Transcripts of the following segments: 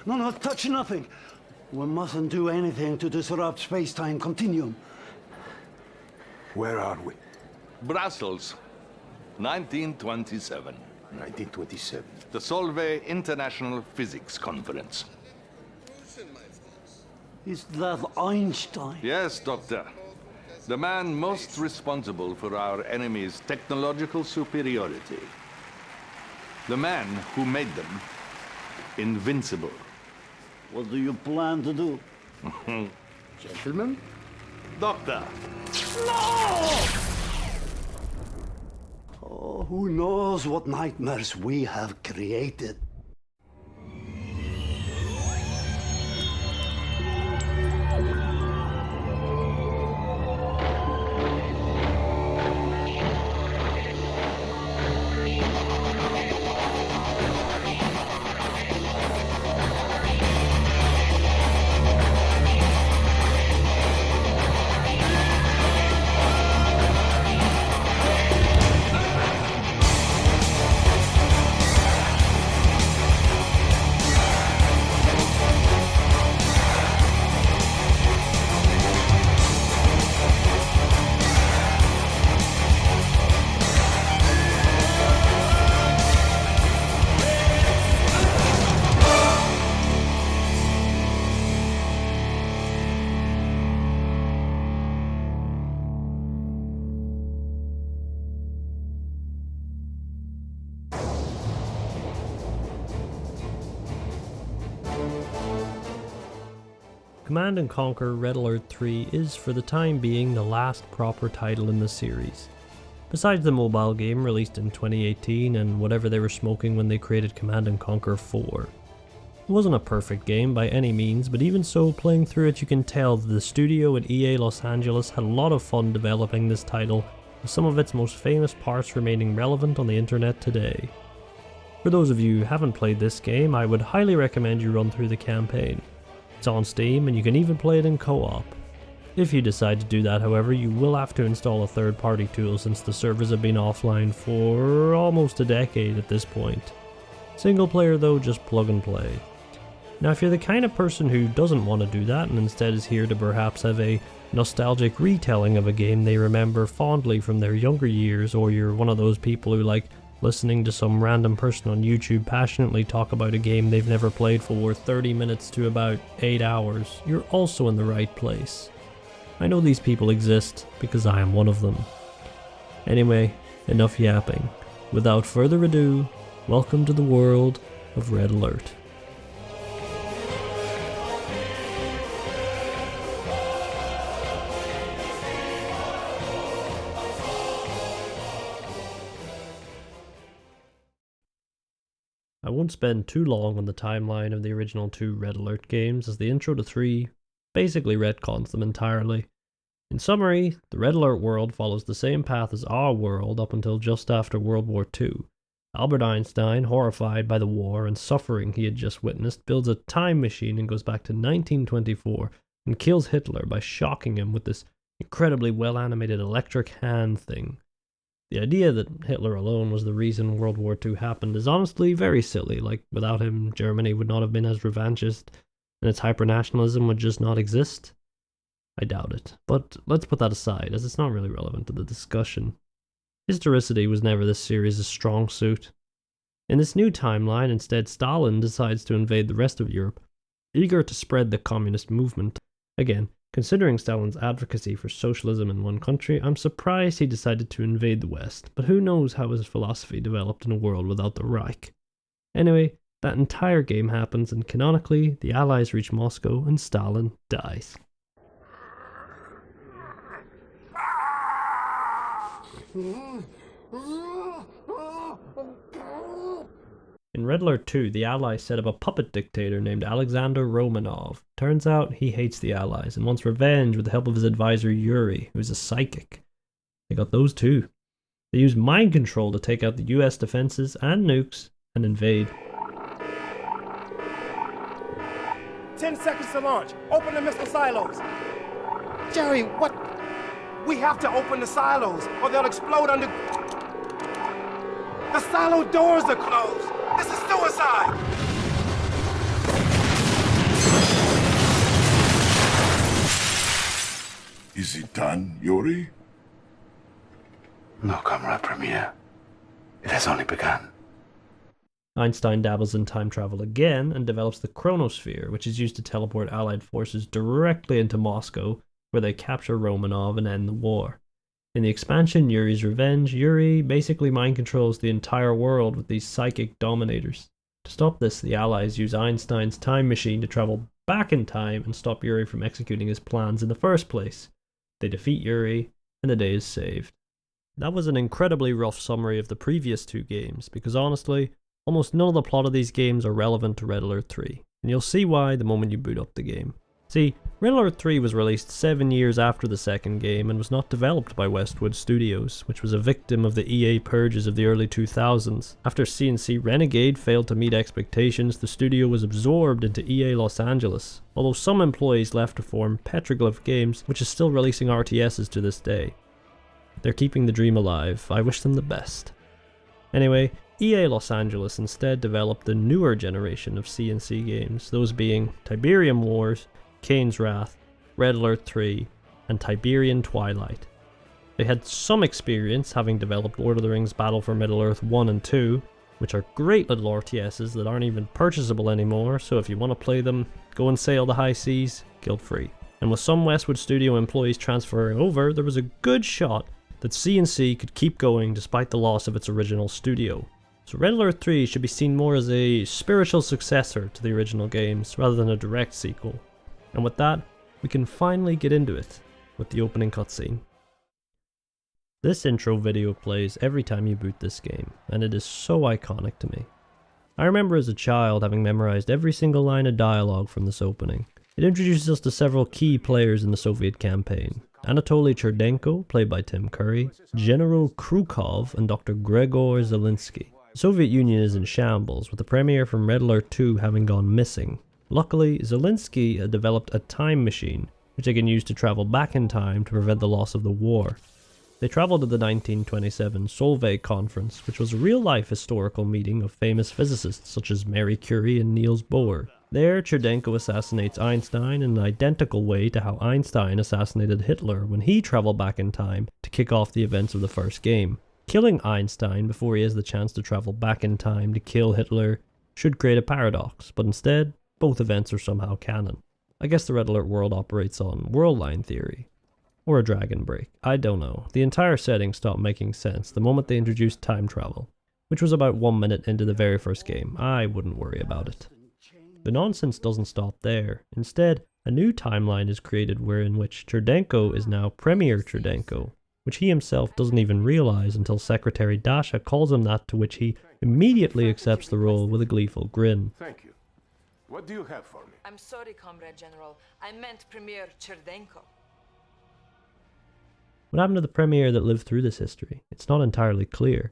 No, no, touch nothing. We mustn't do anything to disrupt space-time continuum. Where are we? Brussels, 1927. 1927. The Solvay International Physics Conference. Is that Einstein? Yes, Doctor. The man most responsible for our enemy's technological superiority. The man who made them invincible. What do you plan to do? Gentlemen? Doctor! Oh, who knows what nightmares we have created? Command & Conquer Red Alert 3 is, for the time being, the last proper title in the series. Besides the mobile game released in 2018 and whatever they were smoking when they created Command & Conquer 4. It wasn't a perfect game by any means, but even so, playing through it you can tell that the studio at EA Los Angeles had a lot of fun developing this title, with some of its most famous parts remaining relevant on the internet today. For those of you who haven't played this game, I would highly recommend you run through the campaign. It's on Steam and you can even play it in co-op. If you decide to do that, however, you will have to install a third-party tool since the servers have been offline for almost a decade at this point. Single player though, just plug and play. Now if you're the kind of person who doesn't want to do that and instead is here to perhaps have a nostalgic retelling of a game they remember fondly from their younger years, or you're one of those people who like listening to some random person on YouTube passionately talk about a game they've never played for 30 minutes to about 8 hours, you're also in the right place. I know these people exist because I am one of them. Anyway, enough yapping. Without further ado, welcome to the world of Red Alert. I won't spend too long on the timeline of the original 2 Red Alert games, as the intro to 3 basically retcons them entirely. In summary, the Red Alert world follows the same path as our world up until just after World War II. Albert Einstein, horrified by the war and suffering he had just witnessed, builds a time machine and goes back to 1924 and kills Hitler by shocking him with this incredibly well-animated electric hand thing. The idea that Hitler alone was the reason World War II happened is honestly very silly. Like, without him, Germany would not have been as revanchist, and its hyper-nationalism would just not exist. I doubt it, but let's put that aside, as it's not really relevant to the discussion. Historicity was never this series' strong suit. In this new timeline, instead, Stalin decides to invade the rest of Europe, eager to spread the communist movement. Again, considering Stalin's advocacy for socialism in one country, I'm surprised he decided to invade the West, but who knows how his philosophy developed in a world without the Reich. Anyway, that entire game happens, and canonically, the Allies reach Moscow and Stalin dies. In Red Alert 2, the Allies set up a puppet dictator named Alexander Romanov. Turns out he hates the Allies and wants revenge with the help of his advisor Yuri, who's a psychic. They got those too. They use mind control to take out the US defenses and nukes and invade. 10 seconds to launch. Open the missile silos. Jerry, what? We have to open the silos or they'll explode under... The silo doors are closed. This is suicide. Is it done, Yuri? No, Comrade Premier. It has only begun. Einstein dabbles in time travel again and develops the chronosphere, which is used to teleport Allied forces directly into Moscow, where they capture Romanov and end the war. In the expansion Yuri's Revenge, Yuri basically mind controls the entire world with these psychic dominators. To stop this, the Allies use Einstein's time machine to travel back in time and stop Yuri from executing his plans in the first place. They defeat Yuri, and the day is saved. That was an incredibly rough summary of the previous two games, because honestly, almost none of the plot of these games are relevant to Red Alert 3, and you'll see why the moment you boot up the game. See, Red Alert 3 was released 7 years after the second game and was not developed by Westwood Studios, which was a victim of the EA purges of the early 2000s. After CNC Renegade failed to meet expectations, the studio was absorbed into EA Los Angeles, although some employees left to form Petroglyph Games, which is still releasing RTSs to this day. They're keeping the dream alive. I wish them the best. Anyway, EA Los Angeles instead developed the newer generation of CNC games, those being Tiberium Wars, Kane's Wrath, Red Alert 3, and Tiberian Twilight. They had some experience having developed Lord of the Rings Battle for Middle-earth 1 and 2, which are great little RTSs that aren't even purchasable anymore, so if you want to play them, go and sail the high seas, guilt-free. And with some Westwood Studio employees transferring over, there was a good shot that CNC could keep going despite the loss of its original studio. So Red Alert 3 should be seen more as a spiritual successor to the original games, rather than a direct sequel. And with that, we can finally get into it, with the opening cutscene. This intro video plays every time you boot this game, and it is so iconic to me. I remember as a child having memorized every single line of dialogue from this opening. It introduces us to several key players in the Soviet campaign. Anatoly Cherdenko, played by Tim Curry, General Krukov, and Dr. Gregor Zelinsky. The Soviet Union is in shambles, with the Premier from Red Alert 2 having gone missing. Luckily, Zelinsky had developed a time machine, which they can use to travel back in time to prevent the loss of the war. They traveled to the 1927 Solvay Conference, which was a real-life historical meeting of famous physicists such as Marie Curie and Niels Bohr. There, Cherdenko assassinates Einstein in an identical way to how Einstein assassinated Hitler when he traveled back in time to kick off the events of the first game. Killing Einstein before he has the chance to travel back in time to kill Hitler should create a paradox, but instead, both events are somehow canon. I guess the Red Alert world operates on world line theory. Or a dragon break. I don't know. The entire setting stopped making sense the moment they introduced time travel, which was about 1 minute into the very first game. I wouldn't worry about it. The nonsense doesn't stop there. Instead, a new timeline is created wherein which Cherdenko is now Premier Cherdenko, which he himself doesn't even realize until Secretary Dasha calls him that, to which he immediately accepts the role with a gleeful grin. Thank you. What do you have for me? I'm sorry, Comrade General. I meant Premier Cherdenko. What happened to the Premier that lived through this history? It's not entirely clear.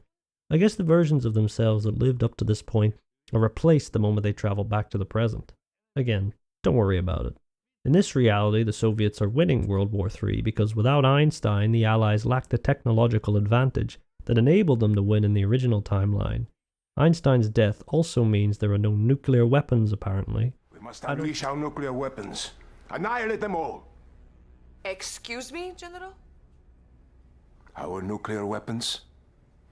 I guess the versions of themselves that lived up to this point are replaced the moment they travel back to the present. Again, don't worry about it. In this reality, the Soviets are winning World War III because without Einstein, the Allies lacked the technological advantage that enabled them to win in the original timeline. Einstein's death also means there are no nuclear weapons, apparently. We must unleash our nuclear weapons. Annihilate them all. Excuse me, General? Our nuclear weapons?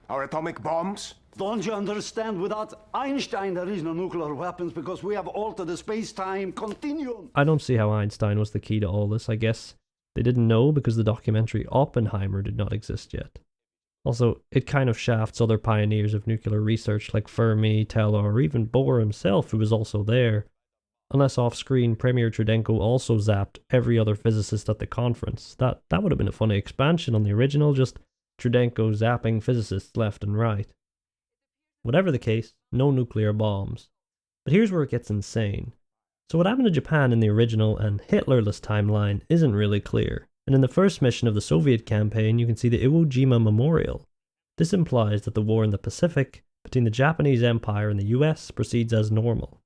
Our atomic bombs? Don't you understand? Without Einstein, there is no nuclear weapons because we have altered the space-time continuum. I don't see how Einstein was the key to all this. I guess they didn't know because the documentary Oppenheimer did not exist yet. Also, it kind of shafts other pioneers of nuclear research like Fermi, Teller, or even Bohr himself, who was also there. Unless off-screen, Premier Cherdenko also zapped every other physicist at the conference. That would have been a funny expansion on the original, just Cherdenko zapping physicists left and right. Whatever the case, no nuclear bombs. But here's where it gets insane. So what happened to Japan in the original and Hitlerless timeline isn't really clear. And in the first mission of the Soviet campaign, you can see the Iwo Jima Memorial. This implies that the war in the Pacific between the Japanese Empire and the US proceeds as normal.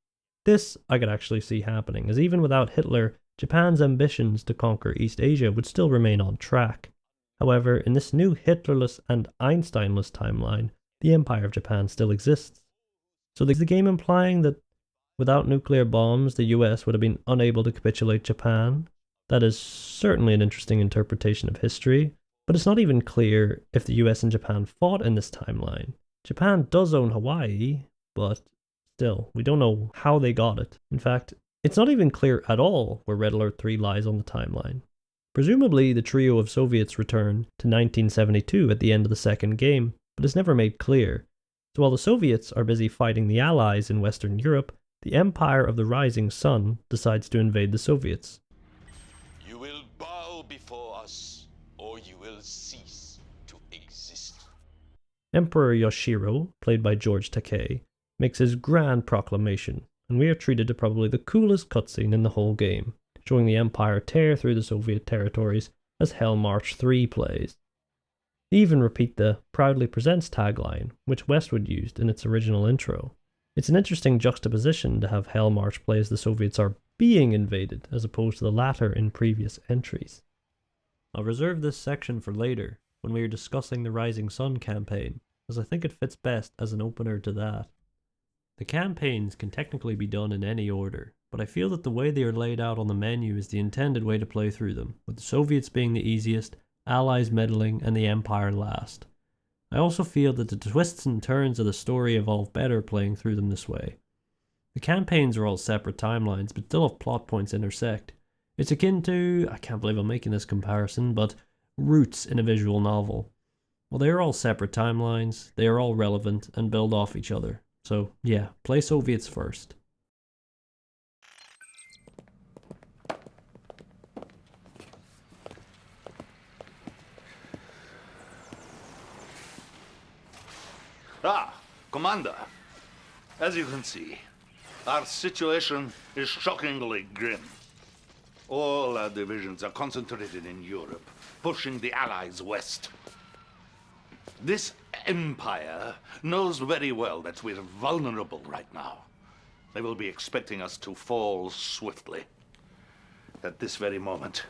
This I could actually see happening, as even without Hitler, Japan's ambitions to conquer East Asia would still remain on track. However, in this new Hitlerless and Einsteinless timeline, the Empire of Japan still exists. So is the game implying that without nuclear bombs, the US would have been unable to capitulate Japan? That is certainly an interesting interpretation of history, but it's not even clear if the US and Japan fought in this timeline. Japan does own Hawaii, but still, we don't know how they got it. In fact, it's not even clear at all where Red Alert 3 lies on the timeline. Presumably, the trio of Soviets returned to 1972 at the end of the second game, but it's never made clear. So while the Soviets are busy fighting the Allies in Western Europe, the Empire of the Rising Sun decides to invade the Soviets. You will bow before us, or you will cease to exist. Emperor Yoshiro, played by George Takei, makes his grand proclamation, and we are treated to probably the coolest cutscene in the whole game, showing the Empire tear through the Soviet territories as Hell March 3 plays. They even repeat the "Proudly Presents" tagline, which Westwood used in its original intro. It's an interesting juxtaposition to have Hell March play as the Soviets are being invaded, as opposed to the latter in previous entries. I'll reserve this section for later, when we are discussing the Rising Sun campaign, as I think it fits best as an opener to that. The campaigns can technically be done in any order, but I feel that the way they are laid out on the menu is the intended way to play through them, with the Soviets being the easiest, Allies middling, and the Empire last. I also feel that the twists and turns of the story evolve better playing through them this way. The campaigns are all separate timelines, but still have plot points intersect. It's akin to, I can't believe I'm making this comparison, but Roots in a visual novel. While they are all separate timelines, they are all relevant and build off each other. So yeah, play Soviets first. Commander, as you can see, our situation is shockingly grim. All our divisions are concentrated in Europe, pushing the Allies west. This Empire knows very well that we're vulnerable right now. They will be expecting us to fall swiftly. At this very moment,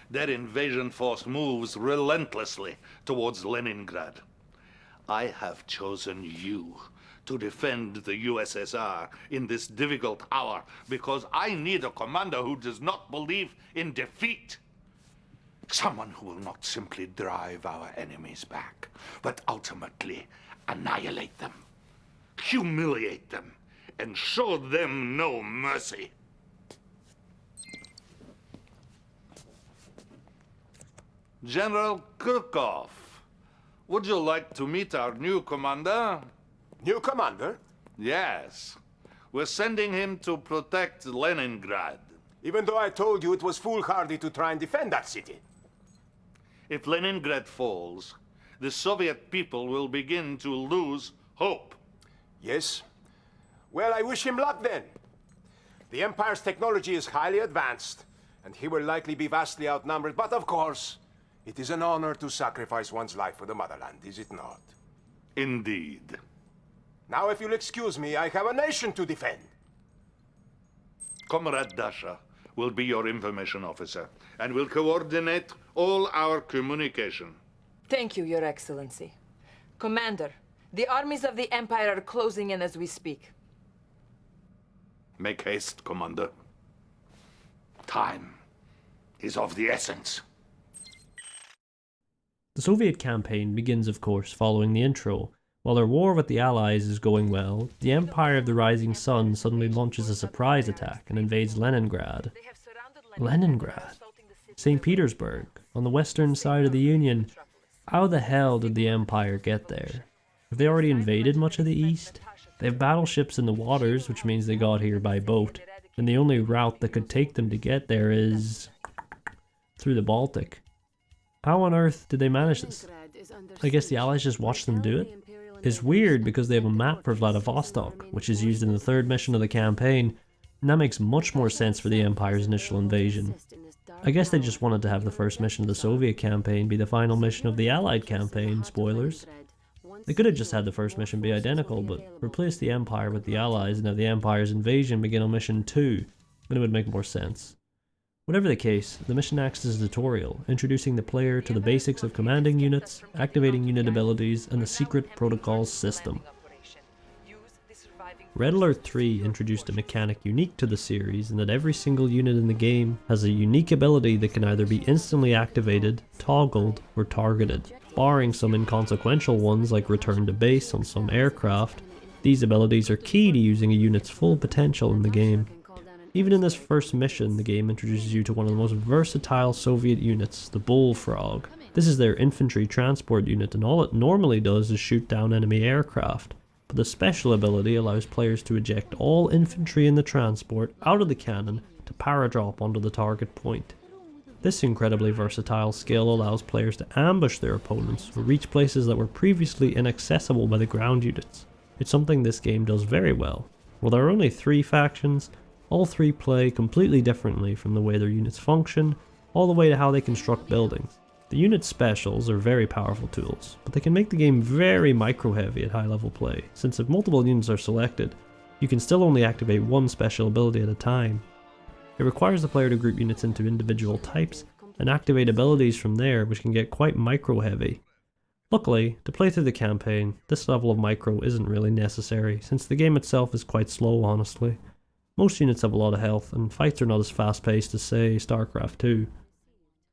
their invasion force moves relentlessly towards Leningrad. I have chosen you to defend the USSR in this difficult hour because I need a commander who does not believe in defeat. Someone who will not simply drive our enemies back, but ultimately annihilate them, humiliate them, and show them no mercy. General Kirkov, would you like to meet our new commander? New commander? Yes. We're sending him to protect Leningrad. Even though I told you it was foolhardy to try and defend that city. If Leningrad falls, the Soviet people will begin to lose hope. Yes? Well, I wish him luck then. The Empire's technology is highly advanced, and he will likely be vastly outnumbered, but of course, it is an honor to sacrifice one's life for the motherland, is it not? Indeed. Now, if you'll excuse me, I have a nation to defend. Comrade Dasha will be your information officer and will coordinate all our communication. Thank you, Your Excellency. Commander, the armies of the Empire are closing in as we speak. Make haste, Commander. Time is of the essence. The Soviet campaign begins, of course, following the intro. While their war with the Allies is going well, the Empire of the Rising Sun suddenly launches a surprise attack and invades Leningrad. Leningrad? St. Petersburg, on the western side of the Union. How the hell did the Empire get there? Have they already invaded much of the east? They have battleships in the waters, which means they got here by boat, and the only route that could take them to get there is through the Baltic. How on earth did they manage this? I guess the Allies just watched them do it? It's weird because they have a map for Vladivostok, which is used in the third mission of the campaign, and that makes much more sense for the Empire's initial invasion. I guess they just wanted to have the first mission of the Soviet campaign be the final mission of the Allied campaign, spoilers. They could have just had the first mission be identical, but replace the Empire with the Allies and have the Empire's invasion begin on mission 2, and it would make more sense. Whatever the case, the mission acts as a tutorial, introducing the player to the basics of commanding units, activating unit abilities, and the secret protocols system. Use the surviving Red Alert 3 introduced a mechanic unique to the series in that every single unit in the game has a unique ability that can either be instantly activated, toggled, or targeted. Barring some inconsequential ones like return to base on some aircraft, these abilities are key to using a unit's full potential in the game. Even in this first mission, the game introduces you to one of the most versatile Soviet units, the Bullfrog. This is their infantry transport unit, and all it normally does is shoot down enemy aircraft. But the special ability allows players to eject all infantry in the transport out of the cannon to paradrop onto the target point. This incredibly versatile skill allows players to ambush their opponents or reach places that were previously inaccessible by the ground units. It's something this game does very well. While there are only 3 factions, all 3 play completely differently from the way their units function, all the way to how they construct buildings. The unit specials are very powerful tools, but they can make the game very micro-heavy at high level play, since if multiple units are selected, you can still only activate one special ability at a time. It requires the player to group units into individual types, and activate abilities from there, which can get quite micro-heavy. Luckily, to play through the campaign, this level of micro isn't really necessary, since the game itself is quite slow honestly. Most units have a lot of health, and fights are not as fast-paced as, say, StarCraft 2.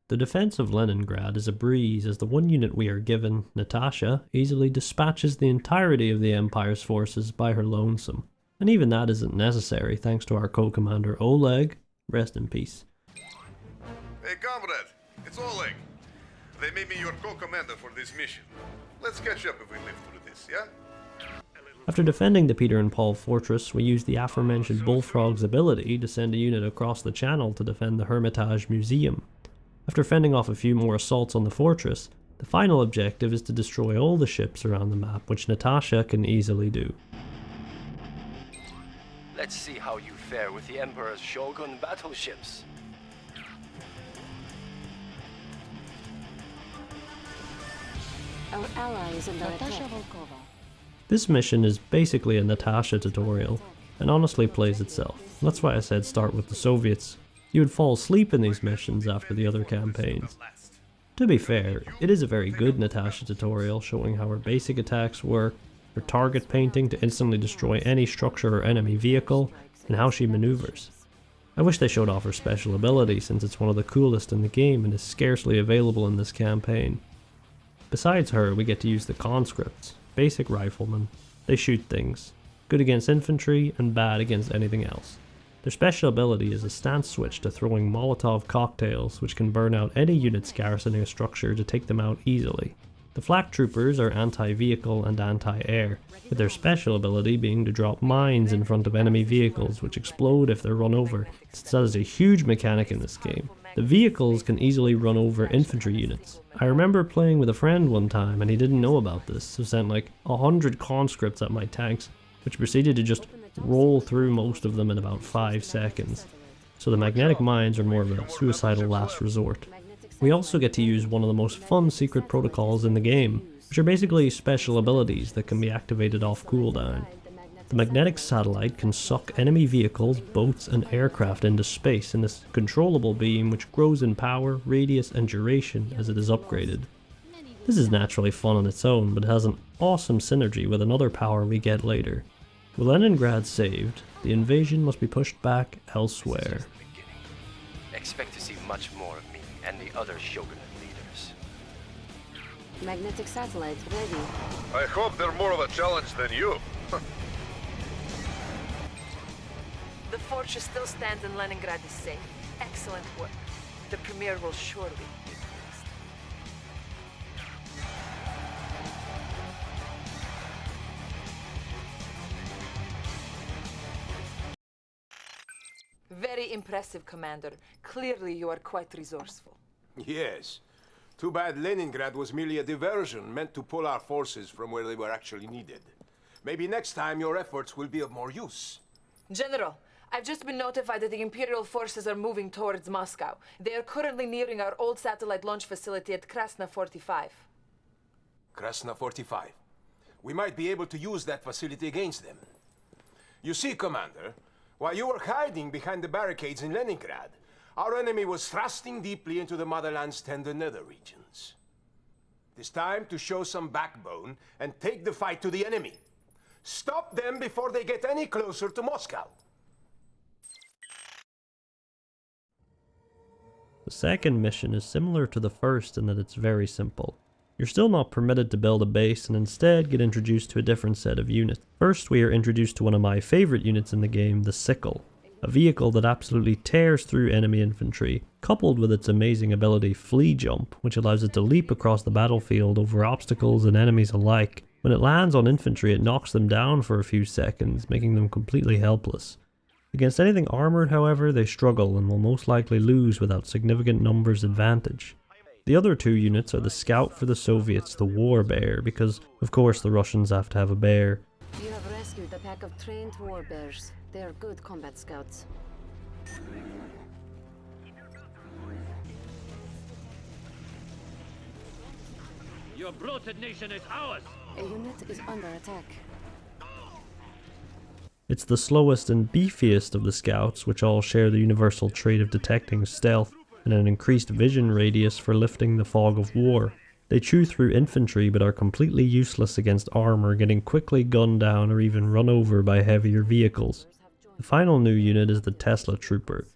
The defense of Leningrad is a breeze as the one unit we are given, Natasha, easily dispatches the entirety of the Empire's forces by her lonesome. And even that isn't necessary thanks to our co-commander Oleg, rest in peace. Hey comrade, it's Oleg. They made me your co-commander for this mission. Let's catch up if we live through this, yeah? After defending the Peter and Paul fortress, we used the aforementioned Bullfrog's ability to send a unit across the channel to defend the Hermitage Museum. After fending off a few more assaults on the fortress, the final objective is to destroy all the ships around the map, which Natasha can easily do. Let's see how you fare with the Emperor's Shogun battleships. Our ally is under attack. This mission is basically a Natasha tutorial, and honestly plays itself. That's why I said start with the Soviets. You would fall asleep in these missions after the other campaigns. To be fair, it is a very good Natasha tutorial showing how her basic attacks work, her target painting to instantly destroy any structure or enemy vehicle, and how she maneuvers. I wish they showed off her special ability since it's one of the coolest in the game and is scarcely available in this campaign. Besides her, we get to use the conscripts, basic riflemen. They shoot things, good against infantry and bad against anything else. Their special ability is a stance switch to throwing Molotov cocktails, which can burn out any units garrisoning a structure to take them out easily. The flak troopers are anti-vehicle and anti-air, with their special ability being to drop mines in front of enemy vehicles which explode if they're run over, since that is a huge mechanic in this game. The vehicles can easily run over infantry units. I remember playing with a friend one time and he didn't know about this, so sent like 100 conscripts at my tanks, which proceeded to just roll through most of them in about 5 seconds. So the magnetic mines are more of a suicidal last resort. We also get to use one of the most fun secret protocols in the game, which are basically special abilities that can be activated off cooldown. The magnetic satellite can suck enemy vehicles, boats and aircraft into space in this controllable beam which grows in power, radius and duration as it is upgraded. This is naturally fun on its own, but it has an awesome synergy with another power we get later. With Leningrad saved, the invasion must be pushed back elsewhere. Expect to see much more of me and the other Shogunate leaders. Magnetic satellite ready. I hope they're more of a challenge than you. The fortress still stands and Leningrad is safe. Excellent work. The Premier will surely be pleased. Very impressive, Commander. Clearly you are quite resourceful. Yes. Too bad Leningrad was merely a diversion meant to pull our forces from where they were actually needed. Maybe next time your efforts will be of more use. General, I've just been notified that the Imperial forces are moving towards Moscow. They are currently nearing our old satellite launch facility at Krasna 45. Krasna 45. We might be able to use that facility against them. You see, Commander, while you were hiding behind the barricades in Leningrad, our enemy was thrusting deeply into the motherland's tender nether regions. It is time to show some backbone and take the fight to the enemy. Stop them before they get any closer to Moscow. The second mission is similar to the first in that it's very simple. You're still not permitted to build a base and instead get introduced to a different set of units. First, we are introduced to one of my favorite units in the game, the Sickle, a vehicle that absolutely tears through enemy infantry, coupled with its amazing ability Flea Jump, which allows it to leap across the battlefield over obstacles and enemies alike. When it lands on infantry, it knocks them down for a few seconds, making them completely helpless. Against anything armoured, however, they struggle and will most likely lose without significant numbers advantage. The other two units are the Scout for the Soviets, the War Bear, because of course the Russians have to have a bear. You have rescued a pack of trained war bears. They are good combat scouts. Your bloated nation is ours! A unit is under attack. It's the slowest and beefiest of the Scouts, which all share the universal trait of detecting stealth and an increased vision radius for lifting the fog of war. They chew through infantry but are completely useless against armor, getting quickly gunned down or even run over by heavier vehicles. The final new unit is the Tesla Trooper,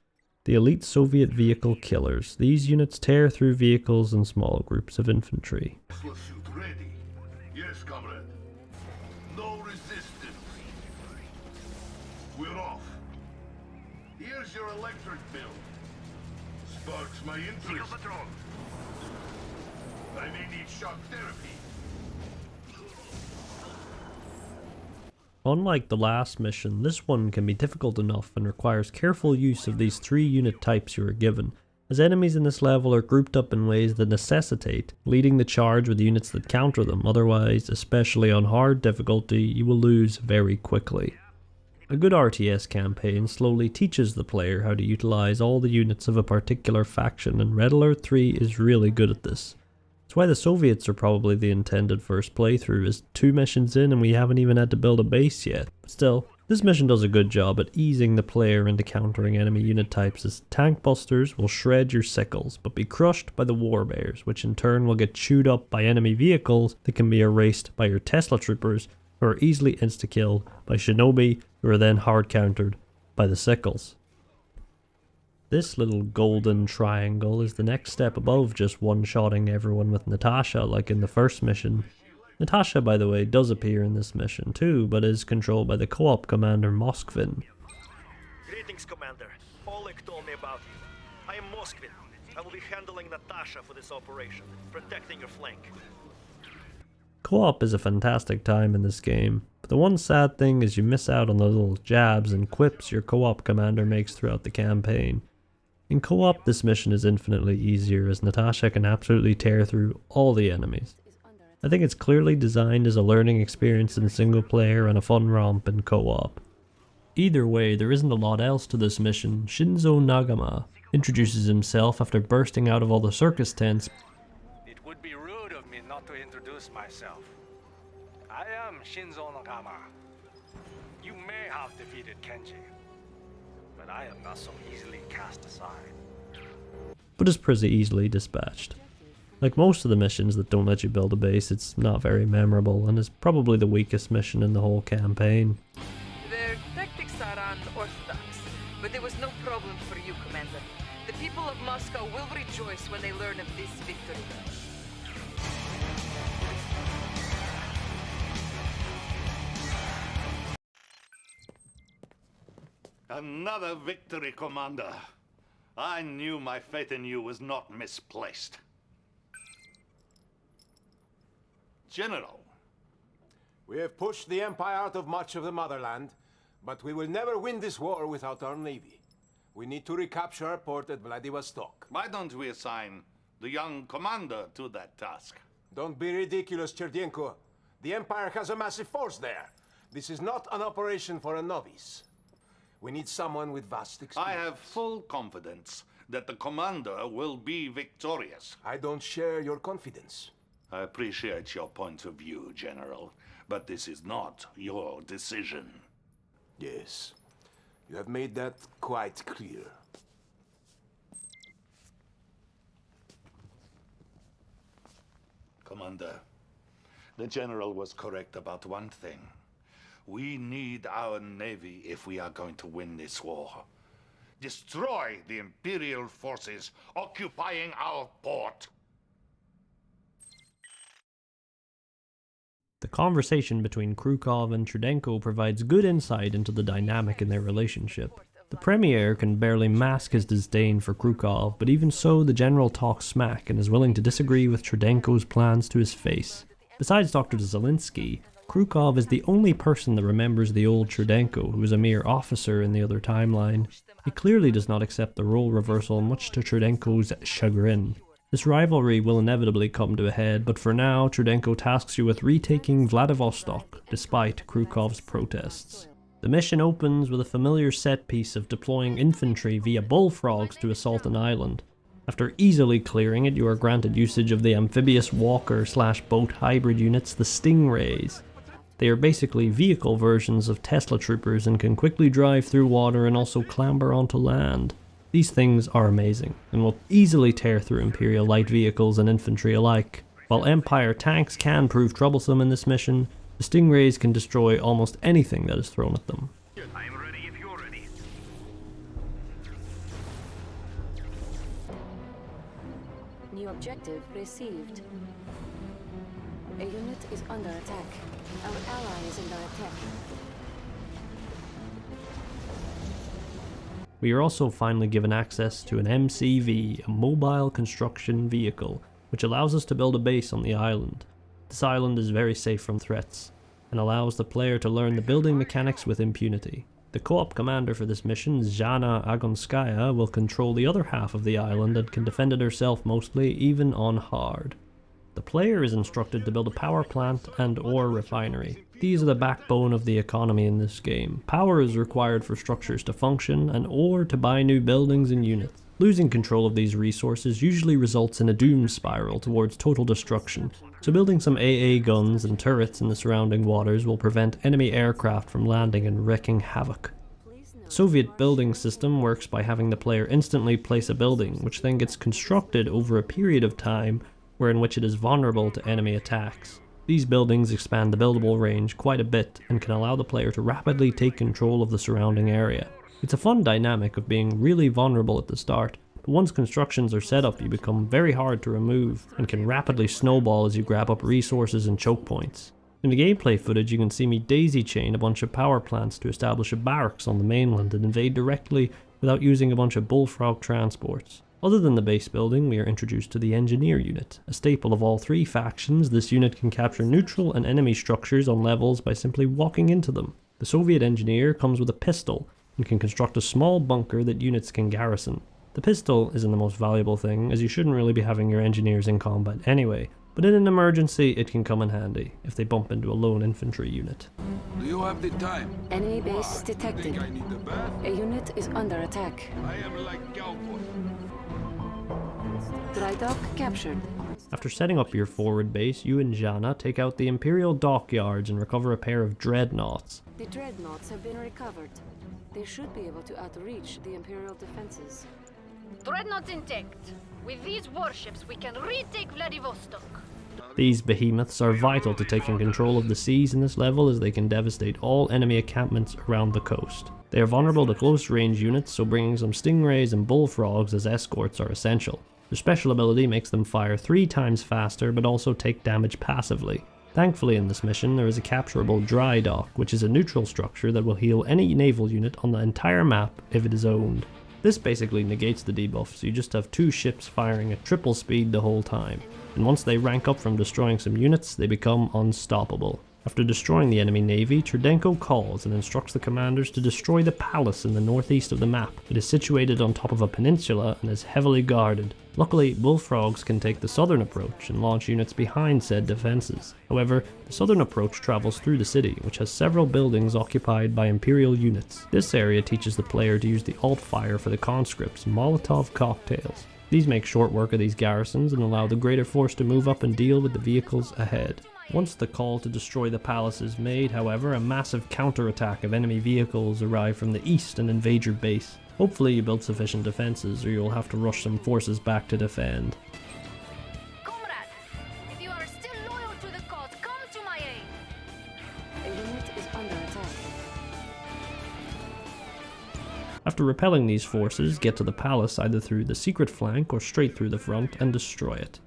the elite Soviet vehicle killers. These units tear through vehicles and small groups of infantry. Tesla suit ready. Yes, comrade. No resistance. We're off. Here's your electric bill. Sparks my interest. I may need shock therapy. Unlike the last mission, this one can be difficult enough and requires careful use of these 3 unit types you are given, as enemies in this level are grouped up in ways that necessitate leading the charge with units that counter them, otherwise, especially on hard difficulty, you will lose very quickly. A good RTS campaign slowly teaches the player how to utilize all the units of a particular faction, and Red Alert 3 is really good at this. That's why the Soviets are probably the intended first playthrough, as 2 missions in and we haven't even had to build a base yet. But still, this mission does a good job at easing the player into countering enemy unit types, as tank busters will shred your sickles, but be crushed by the war bears, which in turn will get chewed up by enemy vehicles that can be erased by your Tesla troopers, who are easily insta-killed by shinobi, who are then hard countered by the sickles. This little golden triangle is the next step above just one-shotting everyone with Natasha like in the first mission. Natasha, by the way, does appear in this mission too, but is controlled by the co-op commander Moskvin. Greetings, Commander. Oleg told me about you. I am Moskvin. I will be handling Natasha for this operation, protecting your flank. Co-op is a fantastic time in this game, but the one sad thing is you miss out on the little jabs and quips your co-op commander makes throughout the campaign. In co-op, this mission is infinitely easier, as Natasha can absolutely tear through all the enemies. I think it's clearly designed as a learning experience in single player and a fun romp in co-op. Either way, there isn't a lot else to this mission. Shinzo Nagama introduces himself after bursting out of all the circus tents. It would be rude of me not to introduce myself. I am Shinzo Nagama. You may have defeated Kenji, but I am not so easily cast aside. But is pretty easily dispatched. Like most of the missions that don't let you build a base, it's not very memorable and is probably the weakest mission in the whole campaign. Their tactics are unorthodox, but there was no problem for you, Commander. The people of Moscow will rejoice when they learn of this victory. Another victory, Commander. I knew my faith in you was not misplaced. General. We have pushed the Empire out of much of the motherland, but we will never win this war without our navy. We need to recapture our port at Vladivostok. Why don't we assign the young commander to that task? Don't be ridiculous, Cherdenko. The Empire has a massive force there. This is not an operation for a novice. We need someone with vast experience. I have full confidence that the commander will be victorious. I don't share your confidence. I appreciate your point of view, General, but this is not your decision. Yes, you have made that quite clear. Commander, the General was correct about one thing. We need our navy if we are going to win this war. Destroy the Imperial forces occupying our port. The conversation between Krukov and Chudenko provides good insight into the dynamic in their relationship. The Premier can barely mask his disdain for Krukov, but even so, the General talks smack and is willing to disagree with Chudenko's plans to his face. Besides Dr. Zelinsky, Krukov is the only person that remembers the old Chudenko, who was a mere officer in the other timeline. He clearly does not accept the role reversal, much to Chudenko's chagrin. This rivalry will inevitably come to a head, but for now, Chudenko tasks you with retaking Vladivostok, despite Krukov's protests. The mission opens with a familiar set piece of deploying infantry via bullfrogs to assault an island. After easily clearing it, you are granted usage of the amphibious walker/boat hybrid units, the Stingrays. They are basically vehicle versions of Tesla troopers and can quickly drive through water and also clamber onto land. These things are amazing, and will easily tear through Imperial light vehicles and infantry alike. While Empire tanks can prove troublesome in this mission, the Stingrays can destroy almost anything that is thrown at them. I'm ready if you're ready. New objective received. A unit is under attack. Our ally is under attack. We are also finally given access to an MCV, a mobile construction vehicle, which allows us to build a base on the island. This island is very safe from threats, and allows the player to learn the building mechanics with impunity. The co-op commander for this mission, Zhana Agonskaya, will control the other half of the island and can defend it herself mostly, even on hard. The player is instructed to build a power plant and ore refinery. These are the backbone of the economy in this game. Power is required for structures to function, and ore to buy new buildings and units. Losing control of these resources usually results in a doom spiral towards total destruction, so building some AA guns and turrets in the surrounding waters will prevent enemy aircraft from landing and wreaking havoc. The Soviet building system works by having the player instantly place a building, which then gets constructed over a period of time in which it is vulnerable to enemy attacks. These buildings expand the buildable range quite a bit and can allow the player to rapidly take control of the surrounding area. It's a fun dynamic of being really vulnerable at the start, but once constructions are set up you become very hard to remove and can rapidly snowball as you grab up resources and choke points. In the gameplay footage you can see me daisy chain a bunch of power plants to establish a barracks on the mainland and invade directly without using a bunch of bullfrog transports. Other than the base building, we are introduced to the engineer unit. A staple of all three factions, this unit can capture neutral and enemy structures on levels by simply walking into them. The Soviet engineer comes with a pistol and can construct a small bunker that units can garrison. The pistol isn't the most valuable thing, as you shouldn't really be having your engineers in combat anyway, but in an emergency it can come in handy if they bump into a lone infantry unit. Do you have the time? Enemy base detected. A unit is under attack. I am like cowboy. Dry dock captured. After setting up your forward base, you and Zhana take out the Imperial dockyards and recover a pair of dreadnoughts. The dreadnoughts have been recovered. They should be able to outreach the Imperial defenses. Dreadnoughts intact. With these warships, we can retake Vladivostok. These behemoths are vital to taking control of the seas in this level, as they can devastate all enemy encampments around the coast. They are vulnerable to close range units, so bringing some stingrays and bullfrogs as escorts are essential. Their special ability makes them fire 3 times faster, but also take damage passively. Thankfully in this mission there is a capturable dry dock, which is a neutral structure that will heal any naval unit on the entire map if it is owned. This basically negates the debuff, so you just have 2 ships firing at triple speed the whole time, and once they rank up from destroying some units, they become unstoppable. After destroying the enemy navy, Chudenko calls and instructs the commanders to destroy the palace in the northeast of the map. It is situated on top of a peninsula and is heavily guarded. Luckily, bullfrogs can take the southern approach and launch units behind said defenses. However, the southern approach travels through the city, which has several buildings occupied by Imperial units. This area teaches the player to use the alt fire for the conscripts, Molotov cocktails. These make short work of these garrisons and allow the greater force to move up and deal with the vehicles ahead. Once the call to destroy the palace is made, however, a massive counterattack of enemy vehicles arrive from the east and invade your base. Hopefully you build sufficient defenses, or you'll have to rush some forces back to defend. Comrade, if you are still loyal to the cause, come to my aid. A unit is under attack. After repelling these forces, get to the palace either through the secret flank or straight through the front and destroy it.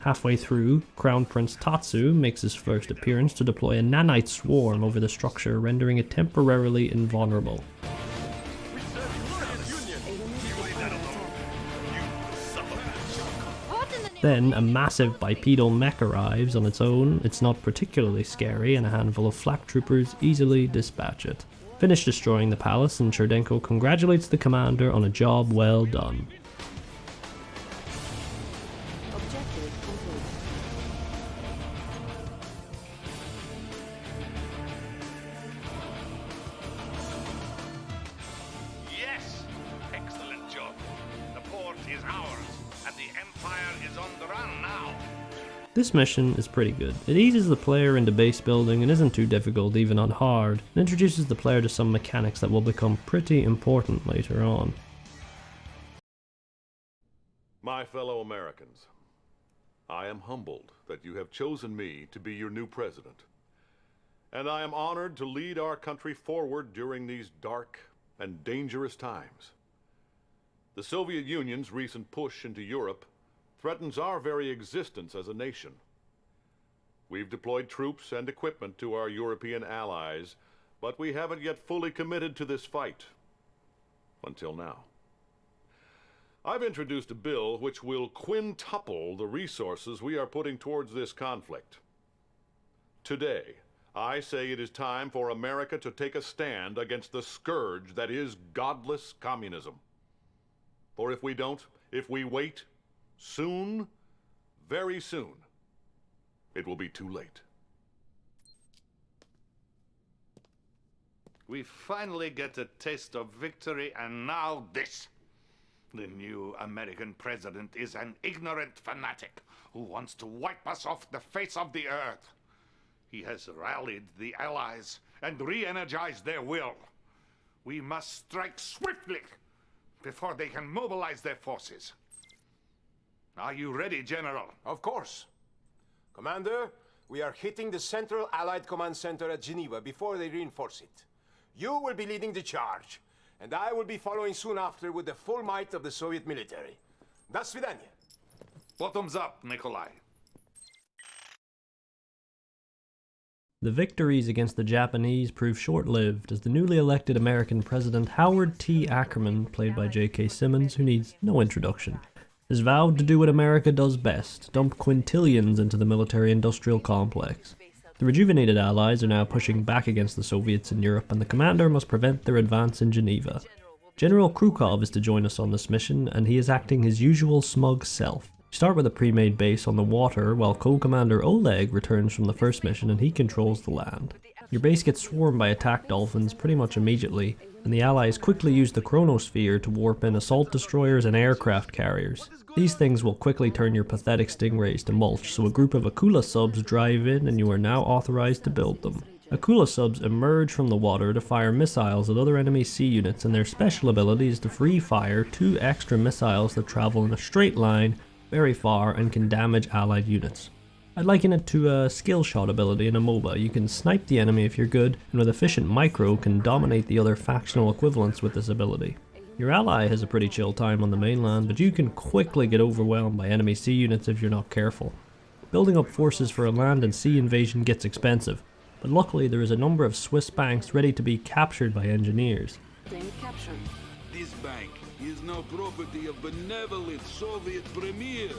Halfway through, Crown Prince Tatsu makes his first appearance to deploy a nanite swarm over the structure, rendering it temporarily invulnerable. Then, a massive bipedal mech arrives on its own. It's not particularly scary, and a handful of flak troopers easily dispatch it. Finish destroying the palace, and Cherdenko congratulates the commander on a job well done. Yes! Excellent job. The port is ours, and the Empire is on the run now. This mission is pretty good. It eases the player into base building and isn't too difficult even on hard, and introduces the player to some mechanics that will become pretty important later on. My fellow Americans, I am humbled that you have chosen me to be your new president. And I am honored to lead our country forward during these dark and dangerous times. The Soviet Union's recent push into Europe threatens our very existence as a nation. We've deployed troops and equipment to our European allies, but we haven't yet fully committed to this fight. Until now. I've introduced a bill which will quintuple the resources we are putting towards this conflict. Today, I say it is time for America to take a stand against the scourge that is godless communism. For if we don't, if we wait, soon, very soon, it will be too late. We finally get a taste of victory, and now this. The new American president is an ignorant fanatic who wants to wipe us off the face of the earth. He has rallied the Allies and re-energized their will. We must strike swiftly before they can mobilize their forces. Are you ready, General? Of course. Commander, we are hitting the Central Allied Command Center at Geneva before they reinforce it. You will be leading the charge, and I will be following soon after with the full might of the Soviet military. До свидания. Bottoms up, Nikolai. The victories against the Japanese proved short-lived, as the newly elected American President Howard T. Ackerman, played by J.K. Simmons, who needs no introduction, has vowed to do what America does best, dump quintillions into the military-industrial complex. The rejuvenated Allies are now pushing back against the Soviets in Europe, and the commander must prevent their advance in Geneva. General Krukov is to join us on this mission, and he is acting his usual smug self. You start with a pre-made base on the water, while co-commander Oleg returns from the first mission and he controls the land. Your base gets swarmed by attack dolphins pretty much immediately, and the Allies quickly use the chronosphere to warp in assault destroyers and aircraft carriers. These things will quickly turn your pathetic stingrays to mulch, so a group of Akula subs drive in and you are now authorized to build them. Akula subs emerge from the water to fire missiles at other enemy sea units, and their special ability is to free fire 2 extra missiles that travel in a straight line very far and can damage allied units. I'd liken it to a skill shot ability in a MOBA. You can snipe the enemy if you're good, and with efficient micro can dominate the other factional equivalents with this ability. Your ally has a pretty chill time on the mainland, but you can quickly get overwhelmed by enemy sea units if you're not careful. Building up forces for a land and sea invasion gets expensive, but luckily there is a number of Swiss banks ready to be captured by engineers. This bank is now property of benevolent Soviet premier.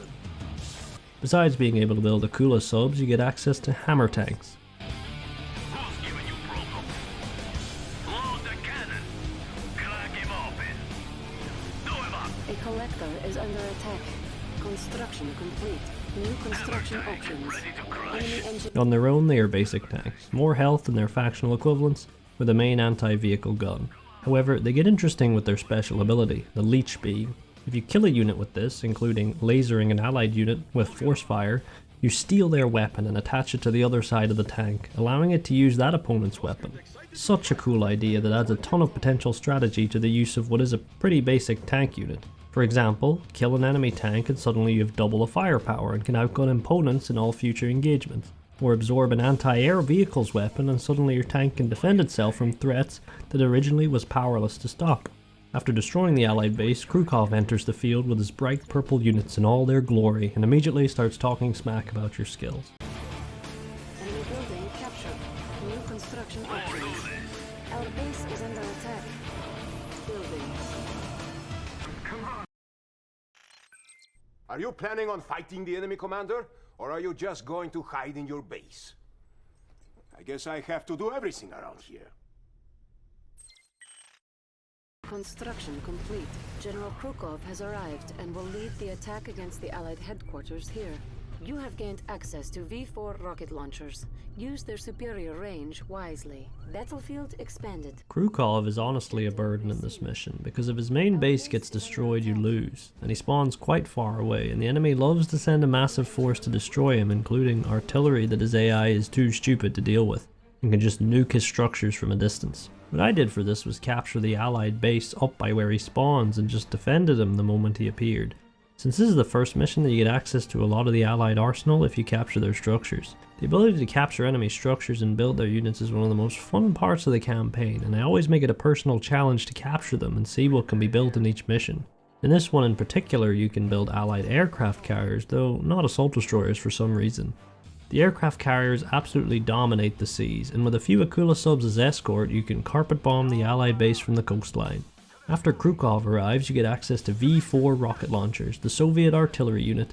Besides being able to build Akula subs, you get access to hammer tanks. A collector is under attack. Construction complete. New construction options. Enemy engine. On their own, they are basic tanks, more health than their factional equivalents, with a main anti-vehicle gun. However, they get interesting with their special ability, the leech beam. If you kill a unit with this, including lasering an allied unit with force fire, you steal their weapon and attach it to the other side of the tank, allowing it to use that opponent's weapon. Such a cool idea that adds a ton of potential strategy to the use of what is a pretty basic tank unit. For example, kill an enemy tank and suddenly you have double the firepower and can outgun opponents in all future engagements. Or absorb an anti-air vehicle's weapon and suddenly your tank can defend itself from threats that originally was powerless to stop. After destroying the allied base, Krukov enters the field with his bright purple units in all their glory and immediately starts talking smack about your skills. Enemy building captured. New construction options. Our base is under attack. Building. Are you planning on fighting the enemy, Commander? Or are you just going to hide in your base? I guess I have to do everything around here. Construction complete. General Krukov has arrived and will lead the attack against the Allied headquarters here. You have gained access to V4 rocket launchers. Use their superior range wisely. Battlefield expanded. Krukov is honestly a burden in this mission, because if his main base gets destroyed you lose, and he spawns quite far away, and the enemy loves to send a massive force to destroy him, including artillery that his AI is too stupid to deal with, and can just nuke his structures from a distance. What I did for this was capture the allied base up by where he spawns and just defended him the moment he appeared. Since this is the first mission that you get access to a lot of the allied arsenal if you capture their structures. The ability to capture enemy structures and build their units is one of the most fun parts of the campaign, and I always make it a personal challenge to capture them and see what can be built in each mission. In this one in particular you can build allied aircraft carriers, though not assault destroyers for some reason. The aircraft carriers absolutely dominate the seas, and with a few Akula subs as escort you can carpet bomb the allied base from the coastline. After Krukov arrives, you get access to V4 rocket launchers, the Soviet artillery unit.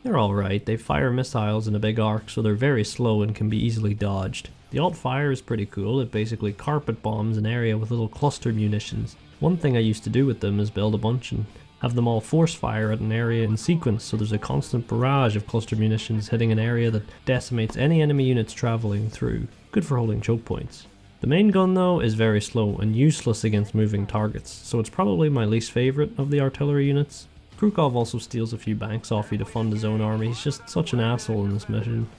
They're alright, they fire missiles in a big arc, so they're very slow and can be easily dodged. The alt fire is pretty cool, it basically carpet bombs an area with little cluster munitions. One thing I used to do with them is build a bunch and have them all force fire at an area in sequence, so there's a constant barrage of cluster munitions hitting an area that decimates any enemy units travelling through. Good for holding choke points. The main gun though is very slow and useless against moving targets, so it's probably my least favourite of the artillery units. Krukov also steals a few banks off you to fund his own army, he's just such an asshole in this mission.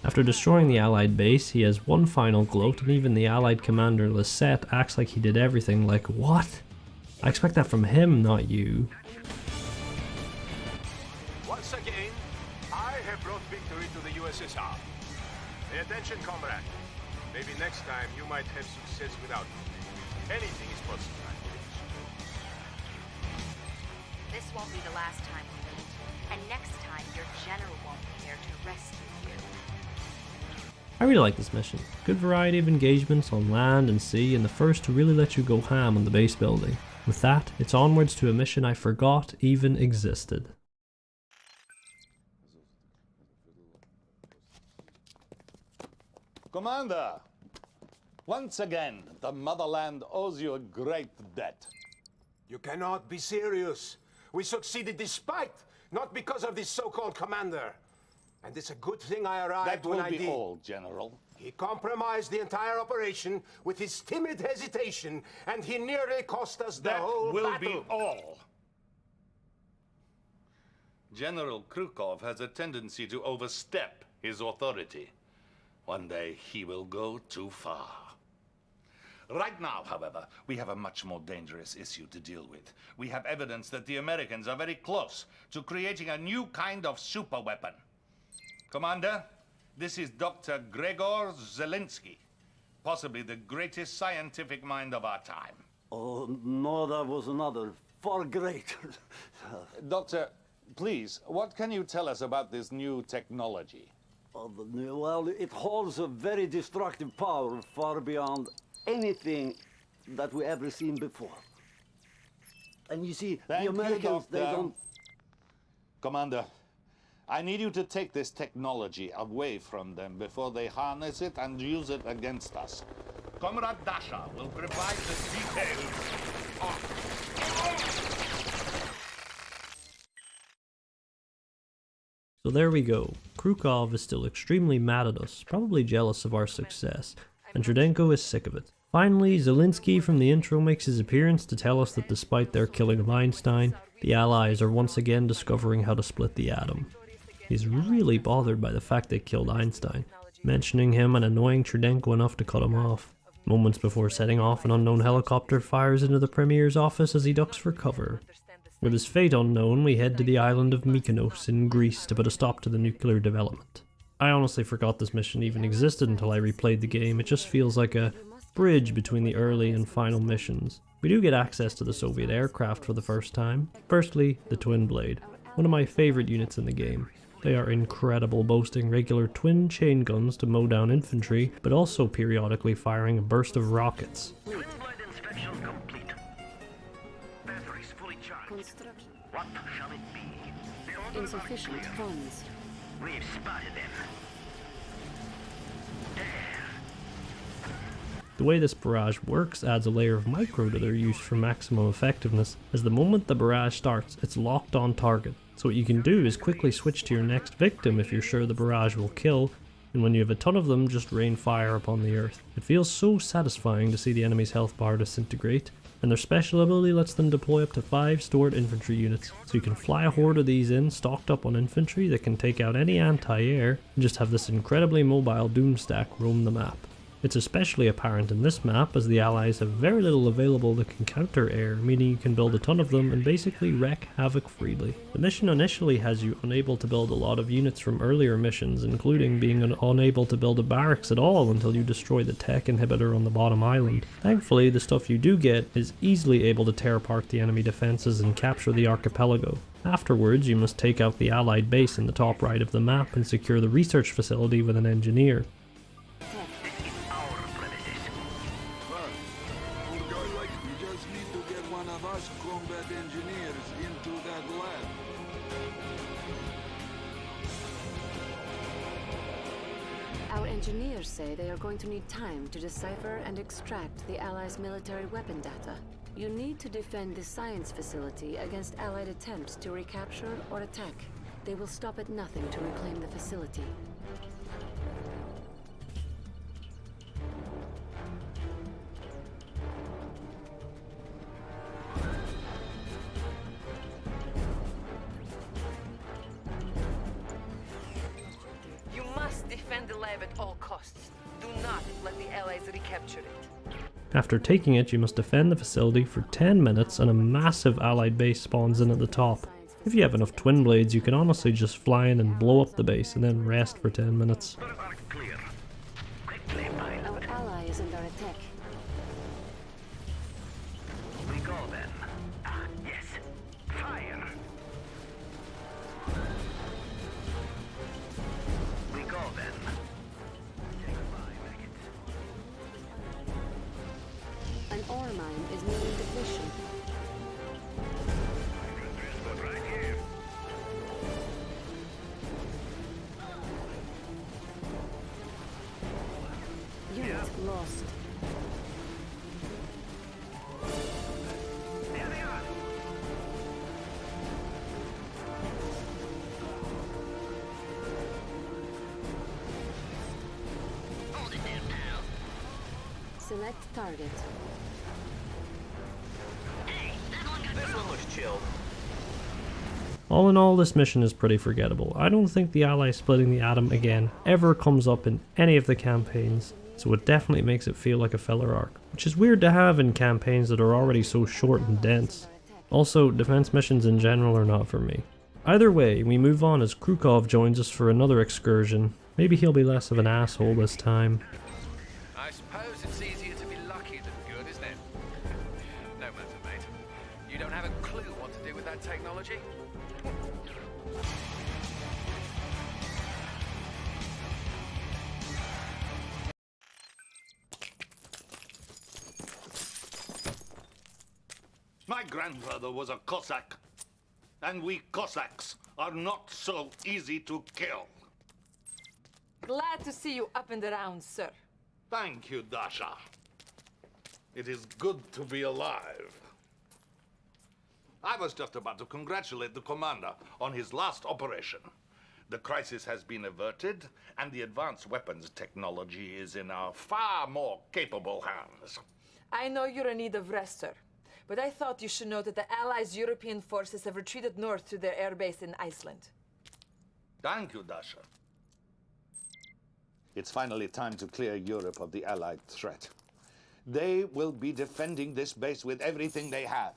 After destroying the allied base, he has one final gloat, and even the allied commander Lisette acts like he did everything. Like, what? I expect that from him, not you. Once again, I have brought victory to the USSR. Pay attention, comrade. Maybe next time you might have success without me. Anything is possible. This won't be the last time we meet, and next time your general won't be there to rescue you. I really like this mission. Good variety of engagements on land and sea, and the first to really let you go ham on the base building. With that, it's onwards to a mission I forgot even existed. Commander, once again, the motherland owes you a great debt. You cannot be serious. We succeeded despite, not because of this so-called commander. And it's a good thing I arrived That when will I be did. all, General. He compromised the entire operation with his timid hesitation, and he nearly cost us the whole That will battle. be all. General Krukov has a tendency to overstep his authority. One day he will go too far. Right now, however, we have a much more dangerous issue to deal with. We have evidence that the Americans are very close to creating a new kind of superweapon. Commander, this is Dr. Gregor Zelensky, possibly the greatest scientific mind of our time. Oh, no, that was another, far greater. Doctor, please, what can you tell us about this new technology? Well, it holds a very destructive power far beyond anything that we ever seen before. And you see, Thank the Americans, you, they don't... Commander, I need you to take this technology away from them before they harness it and use it against us. Comrade Dasha will provide the details. So there we go. Krukov is still extremely mad at us, probably jealous of our success, and Trudenko is sick of it. Finally, Zelensky from the intro makes his appearance to tell us that despite their killing of Einstein, the Allies are once again discovering how to split the atom. He's really bothered by the fact they killed Einstein, mentioning him and annoying Trudenko enough to cut him off. Moments before setting off, an unknown helicopter fires into the Premier's office as he ducks for cover. With his fate unknown, we head to the island of Mykonos in Greece to put a stop to the nuclear development. I honestly forgot this mission even existed until I replayed the game. It just feels like a bridge between the early and final missions. We do get access to the Soviet aircraft for the first time. Firstly, the Twin Blade, one of my favourite units in the game. They are incredible, boasting regular twin chain guns to mow down infantry, but also periodically firing a burst of rockets. Twin blade inspection complete. Batteries fully charged. Construction. What shall it be? Insufficient funds. We've spotted them. The way this barrage works adds a layer of micro to their use for maximum effectiveness, as the moment the barrage starts, it's locked on target. So what you can do is quickly switch to your next victim if you're sure the barrage will kill, and when you have a ton of them, just rain fire upon the earth. It feels so satisfying to see the enemy's health bar disintegrate, and their special ability lets them deploy up to 5 stored infantry units, so you can fly a horde of these in, stocked up on infantry that can take out any anti-air, and just have this incredibly mobile Doomstack roam the map. It's especially apparent in this map as the allies have very little available that can counter air, meaning you can build a ton of them and basically wreak havoc freely. The mission initially has you unable to build a lot of units from earlier missions, including being unable to build a barracks at all until you destroy the tech inhibitor on the bottom island. Thankfully, the stuff you do get is easily able to tear apart the enemy defences and capture the archipelago. Afterwards, you must take out the allied base in the top right of the map and secure the research facility with an engineer. Our engineers say they are going to need time to decipher and extract the Allies' military weapon data. You need to defend the science facility against Allied attempts to recapture or attack. They will stop at nothing to reclaim the facility. You must defend the lab at all costs. Do not let the Allies recapture it. After taking it, you must defend the facility for 10 minutes and a massive allied base spawns in at the top. If you have enough twin blades, you can honestly just fly in and blow up the base and then rest for 10 minutes. Our ally is under attack. We go then. Ah, yes. Fire. We go then. An ore mine is nearing depletion. Right here. Unit lost. There they are. Hold it there, pal. Select target. Hey, that one got this one looks chilled. All in all, this mission is pretty forgettable. I don't think the Allies splitting the atom again ever comes up in any of the campaigns, so it definitely makes it feel like a filler arc, which is weird to have in campaigns that are already so short and dense. Also, defense missions in general are not for me. Either way, we move on as Krukov joins us for another excursion. Maybe he'll be less of an asshole this time. I suppose it's easier to be lucky than good, isn't it? No matter, mate. You don't have a clue what to do with that technology? My grandfather was a Cossack, and we Cossacks are not so easy to kill. Glad to see you up and around, sir. Thank you, Dasha. It is good to be alive. I was just about to congratulate the commander on his last operation. The crisis has been averted, and the advanced weapons technology is in our far more capable hands. I know you're in need of rest, sir. But I thought you should know that the Allies' European forces have retreated north to their airbase in Iceland. Thank you, Dasha. It's finally time to clear Europe of the Allied threat. They will be defending this base with everything they have.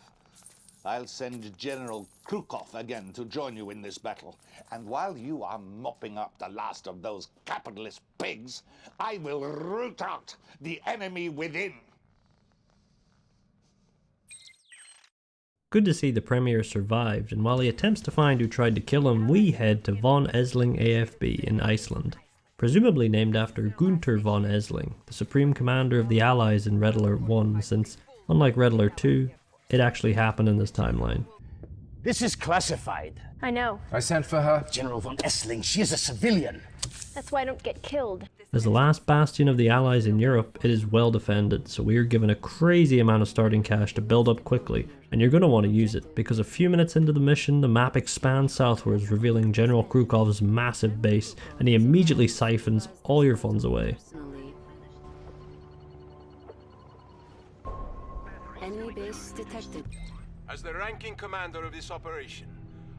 I'll send General Krukov again to join you in this battle. And while you are mopping up the last of those capitalist pigs, I will root out the enemy within. Good to see the Premier survived, and while he attempts to find who tried to kill him, we head to von Essling AFB in Iceland. Presumably named after Gunther von Essling, the supreme commander of the Allies in Red Alert 1, since, unlike Red Alert 2, it actually happened in this timeline. This is classified. I know. I sent for her. General von Essling, she is a civilian. That's why I don't get killed. As the last bastion of the Allies in Europe, it is well defended, so we are given a crazy amount of starting cash to build up quickly, and you're going to want to use it, because a few minutes into the mission, the map expands southwards, revealing General Krukov's massive base, and he immediately siphons all your funds away. Enemy base detected. As the ranking commander of this operation,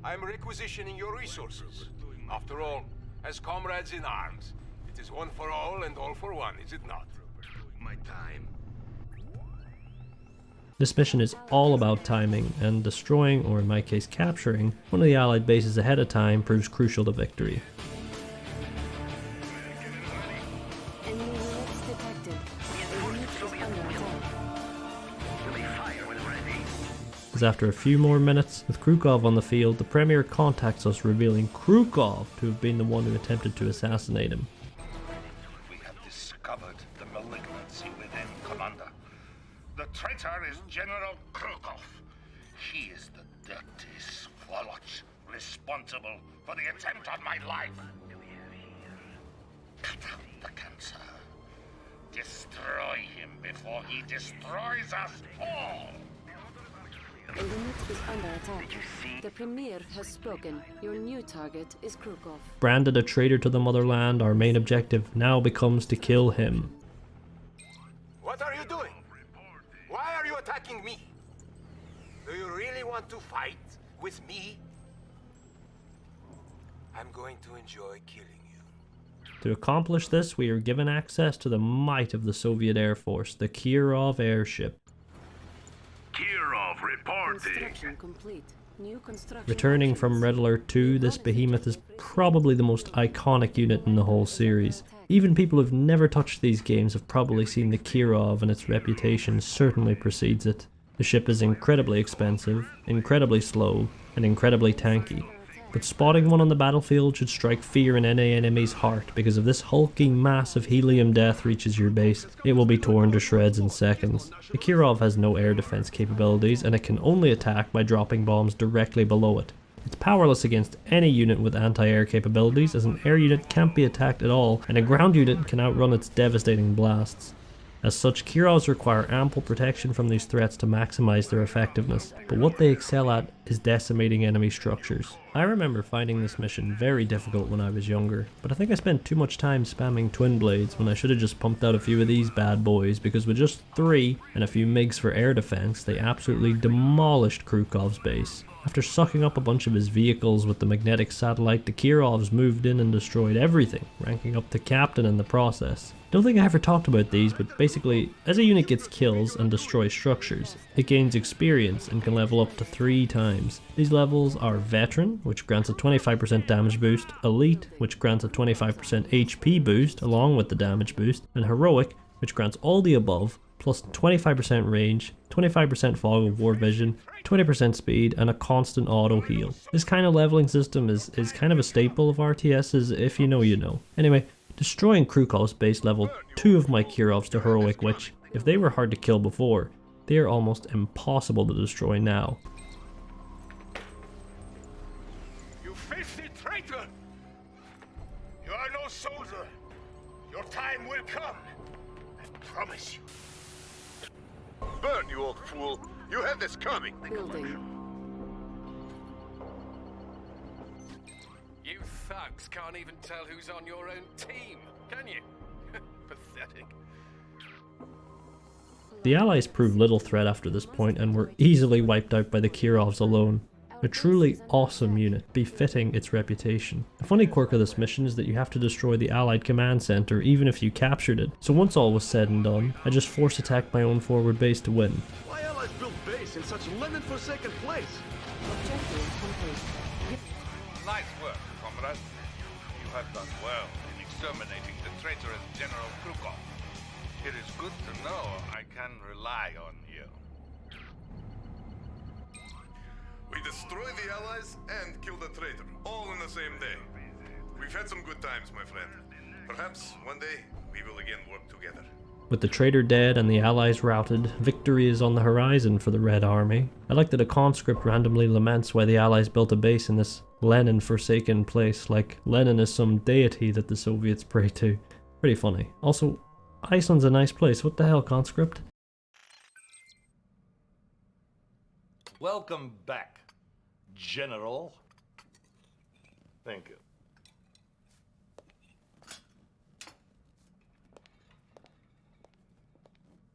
I am requisitioning your resources. After all, as comrades in arms, it is one for all and all for one, is it not? My time. This mission is all about timing, and destroying, or in my case capturing, one of the Allied bases ahead of time proves crucial to victory. Enemy units detected. The unit is under attack. As after a few more minutes, with Krukov on the field, the Premier contacts us, revealing Krukov to have been the one who attempted to assassinate him. We have discovered the malignancy within, Commander. The traitor is General Krukov. He is the dirty swalloch responsible for the attempt on my life. Cut out the cancer. Destroy him before he destroys us all. The unit is under attack. The Premier has spoken. Your new target is Krukov. Branded a traitor to the motherland, our main objective now becomes to kill him. What are you doing? Why are you attacking me? Do you really want to fight with me? I'm going to enjoy killing you. To accomplish this, we are given access to the might of the Soviet Air Force, the Kirov airship. Kirov reporting. Construction complete. New construction. Returning from Red Alert 2, this behemoth is probably the most iconic unit in the whole series. Even people who've never touched these games have probably seen the Kirov, and its reputation certainly precedes it. The ship is incredibly expensive, incredibly slow, and incredibly tanky. But spotting one on the battlefield should strike fear in any enemy's heart, because if this hulking mass of helium death reaches your base, it will be torn to shreds in seconds. The Kirov has no air defense capabilities, and it can only attack by dropping bombs directly below it. It's powerless against any unit with anti-air capabilities, as an air unit can't be attacked at all, and a ground unit can outrun its devastating blasts. As such, Kirovs require ample protection from these threats to maximize their effectiveness, but what they excel at is decimating enemy structures. I remember finding this mission very difficult when I was younger, but I think I spent too much time spamming twin blades when I should have just pumped out a few of these bad boys, because with just 3 and a few MiGs for air defense, they absolutely demolished Krukov's base. After sucking up a bunch of his vehicles with the magnetic satellite, the Kirovs moved in and destroyed everything, ranking up to captain in the process. Don't think I ever talked about these, but basically, as a unit gets kills and destroys structures, it gains experience and can level up to 3 times. These levels are Veteran, which grants a 25% damage boost, Elite, which grants a 25% HP boost along with the damage boost, and Heroic, which grants all the above, plus 25% range, 25% fog of war vision, 20% speed, and a constant auto heal. This kind of leveling system is kind of a staple of RTSs, if you know you know. Anyway, destroying Krukov's base leveled 2 of my Kirovs to Heroic, which, if they were hard to kill before, they are almost impossible to destroy now. You filthy traitor! You are no soldier. Your time will come. I promise you. Burn, you old fool! You had this coming! Building. You thugs can't even tell who's on your own team, can you? Pathetic. The Allies proved little threat after this point and were easily wiped out by the Kirovs alone. A truly awesome unit, befitting its reputation. A funny quirk of this mission is that you have to destroy the Allied command center even if you captured it, so once all was said and done, I just force attacked my own forward base to win. Why Allies build base? base in such Lenin-forsaken place? Objective complete. Nice work, comrade. You have done well in exterminating the traitorous General Krukov. It is good to know I can rely on you. We destroy the Allies and kill the traitor, all in the same day. We've had some good times, my friend. Perhaps one day we will again work together. With the traitor dead and the allies routed, victory is on the horizon for the Red Army. I like that a conscript randomly laments why the allies built a base in this Lenin-forsaken place, like Lenin is some deity that the Soviets pray to. Pretty funny. Also, Iceland's a nice place. What the hell, conscript? Welcome back, General. Thank you.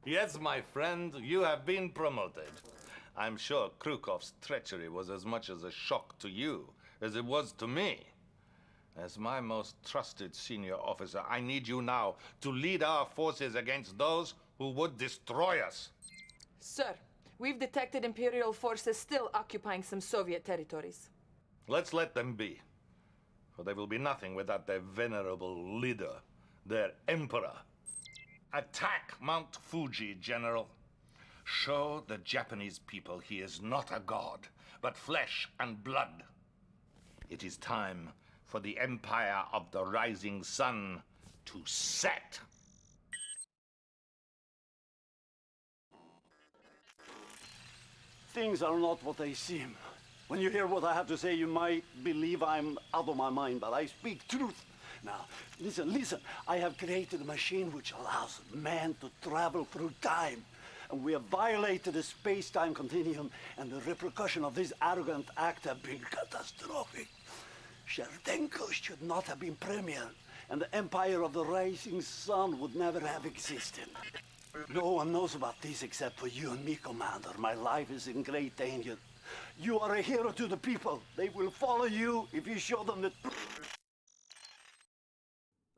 Yes, my friend, you have been promoted. I'm sure Krukov's treachery was as much as a shock to you as it was to me. As my most trusted senior officer, I need you now to lead our forces against those who would destroy us. Sir, we've detected Imperial forces still occupying some Soviet territories. Let's let them be, for they will be nothing without their venerable leader, their emperor. Attack Mount Fuji, General. Show the Japanese people he is not a god, but flesh and blood. It is time for the Empire of the Rising Sun to set. Things are not what they seem. When you hear what I have to say, you might believe I'm out of my mind, but I speak truth. Now, listen. I have created a machine which allows man to travel through time. And we have violated the space-time continuum, and the repercussions of this arrogant act have been catastrophic. Sherdenko should not have been premier, and the Empire of the Rising Sun would never have existed. No one knows about this except for you and me, Commander. My life is in great danger. You are a hero to the people. They will follow you if you show them the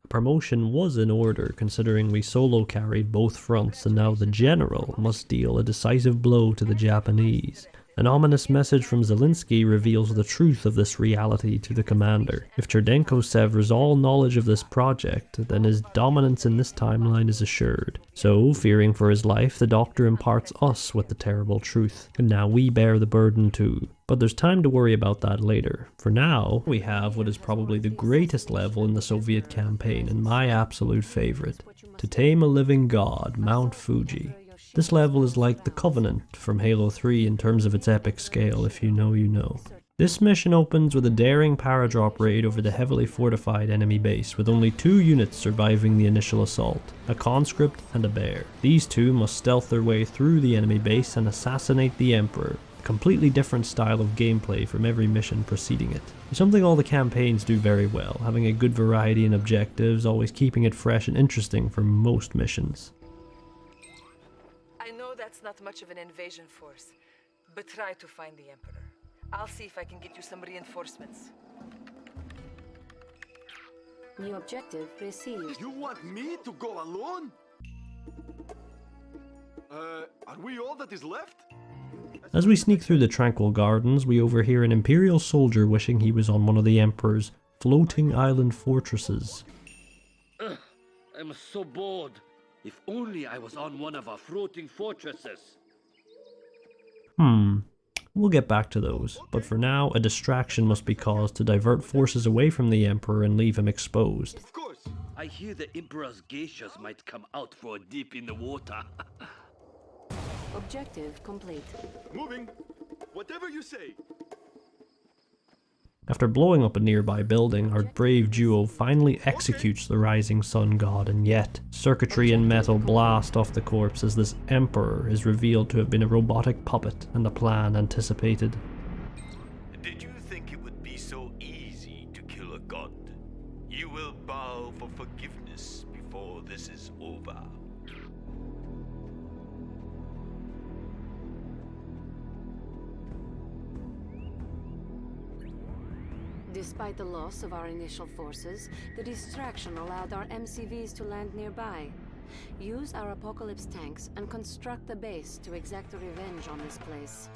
Promotion was in order, considering we solo carried both fronts, and now the general must deal a decisive blow to the Japanese. An ominous message from Zelensky reveals the truth of this reality to the commander. If Cherdenko severs all knowledge of this project, then his dominance in this timeline is assured. So, fearing for his life, the Doctor imparts us with the terrible truth, and now we bear the burden too. But there's time to worry about that later. For now, we have what is probably the greatest level in the Soviet campaign, and my absolute favorite. To tame a living god, Mount Fuji. This level is like the Covenant from Halo 3 in terms of its epic scale, if you know you know. This mission opens with a daring paradrop raid over the heavily fortified enemy base, with only 2 units surviving the initial assault, a conscript and a bear. These 2 must stealth their way through the enemy base and assassinate the Emperor. A completely different style of gameplay from every mission preceding it. It's something all the campaigns do very well, having a good variety in objectives, always keeping it fresh and interesting for most missions. I know that's not much of an invasion force, but try to find the Emperor. I'll see if I can get you some reinforcements. New objective received. You want me to go alone? Are we all that is left? As we sneak through the tranquil gardens, we overhear an Imperial soldier wishing he was on one of the Emperor's floating island fortresses. I'm so bored. If only I was on one of our floating fortresses. We'll get back to those, but for now, a distraction must be caused to divert forces away from the Emperor and leave him exposed. Of course. I hear the Emperor's geishas might come out for a dip in the water. Objective complete. Moving. Whatever you say. After blowing up a nearby building, our brave duo finally executes the rising sun god, and yet, circuitry and metal blast off the corpse as this Emperor is revealed to have been a robotic puppet and the plan anticipated. Did you think it would be so easy to kill a god? You will bow for forgiveness before this is over. Despite the loss of our initial forces, the distraction allowed our MCVs to land nearby. Use our Apocalypse tanks and construct a base to exact revenge on this place.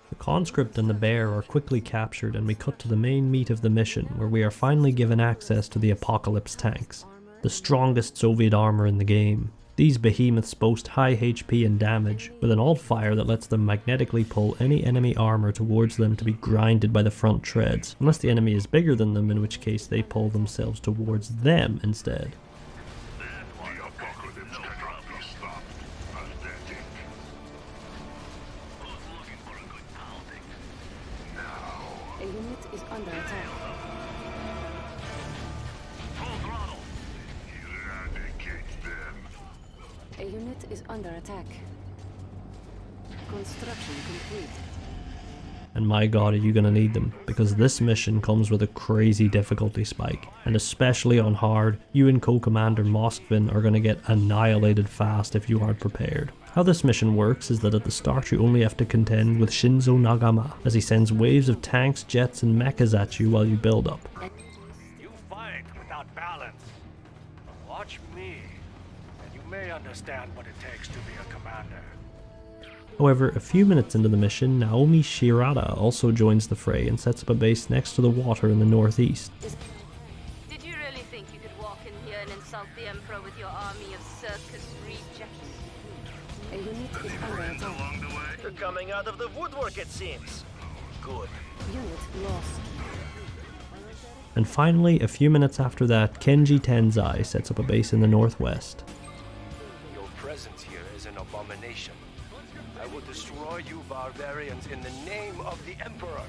The conscript and the bear are quickly captured, and we cut to the main meat of the mission, where we are finally given access to the Apocalypse tanks, the strongest Soviet armor in the game. These behemoths boast high HP and damage, with an alt-fire that lets them magnetically pull any enemy armor towards them to be grinded by the front treads, unless the enemy is bigger than them, in which case they pull themselves towards them instead. A unit is under attack. A unit is under attack. Construction complete. And my god, are you gonna need them, because this mission comes with a crazy difficulty spike, and especially on hard, you and co-commander Moskvin are gonna get annihilated fast if you aren't prepared. How this mission works is that at the start you only have to contend with Shinzo Nagama, as he sends waves of tanks, jets and mechas at you while you build up. You fight without balance. Watch me, and you may understand what it takes to be a commander. However, a few minutes into the mission, Naomi Shirada also joins the fray and sets up a base next to the water in the northeast. Did you really think you could walk in here and insult the Emperor with your army of circus rejects? A unit is under attack. You're coming out of the woodwork, it seems. Good. Unit lost. And finally, a few minutes after that, Kenji Tenzai sets up a base in the northwest. Your presence here is an abomination. I will destroy you barbarians in the name of the Emperor.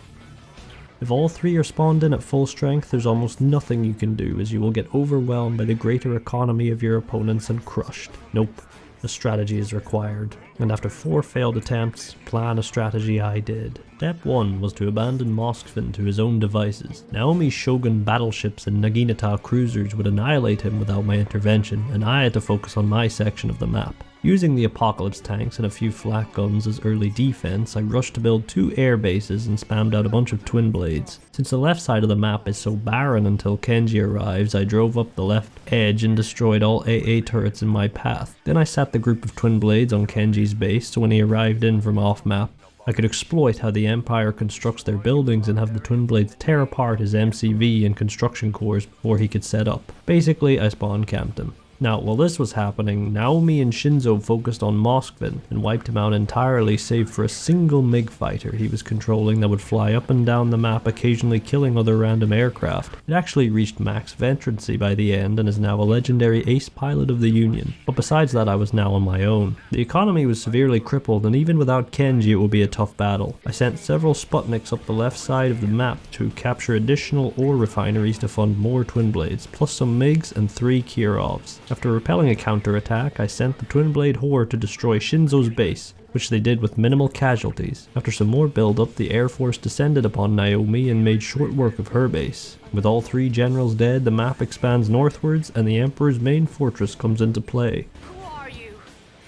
If all three are spawned in at full strength, there's almost nothing you can do, as you will get overwhelmed by the greater economy of your opponents and crushed. Nope. A strategy is required, and after 4 failed attempts, plan a strategy I did. Step 1 was to abandon Moskvin to his own devices. Naomi's Shogun battleships and Naginata cruisers would annihilate him without my intervention, and I had to focus on my section of the map. Using the Apocalypse tanks and a few flak guns as early defense, I rushed to build 2 air bases and spammed out a bunch of twin blades. Since the left side of the map is so barren until Kenji arrives, I drove up the left edge and destroyed all AA turrets in my path. Then I sat the group of twin blades on Kenji's base, so when he arrived in from off map, I could exploit how the Empire constructs their buildings and have the twin blades tear apart his MCV and construction cores before he could set up. Basically, I spawn camped him. Now, while this was happening, Naomi and Shinzo focused on Moskvin and wiped him out entirely save for a single MiG fighter he was controlling that would fly up and down the map, occasionally killing other random aircraft. It actually reached max ventrancy by the end and is now a legendary ace pilot of the Union. But besides that, I was now on my own. The economy was severely crippled, and even without Kenji it would be a tough battle. I sent several Sputniks up the left side of the map to capture additional ore refineries to fund more twin blades, plus some MiGs and 3 Kirovs. After repelling a counterattack, I sent the Twin Blade Horde to destroy Shinzo's base, which they did with minimal casualties. After some more build-up, the Air Force descended upon Naomi and made short work of her base. With all 3 generals dead, the map expands northwards and the Emperor's main fortress comes into play. Who are you?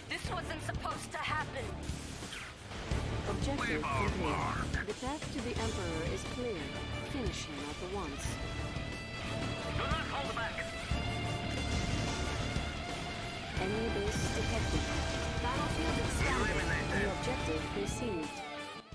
This wasn't supposed to happen. Objective complete. The path to the Emperor is clear. Finish him at once. Do not hold back. Enemy base detected. Battlefield expanded. The objective received.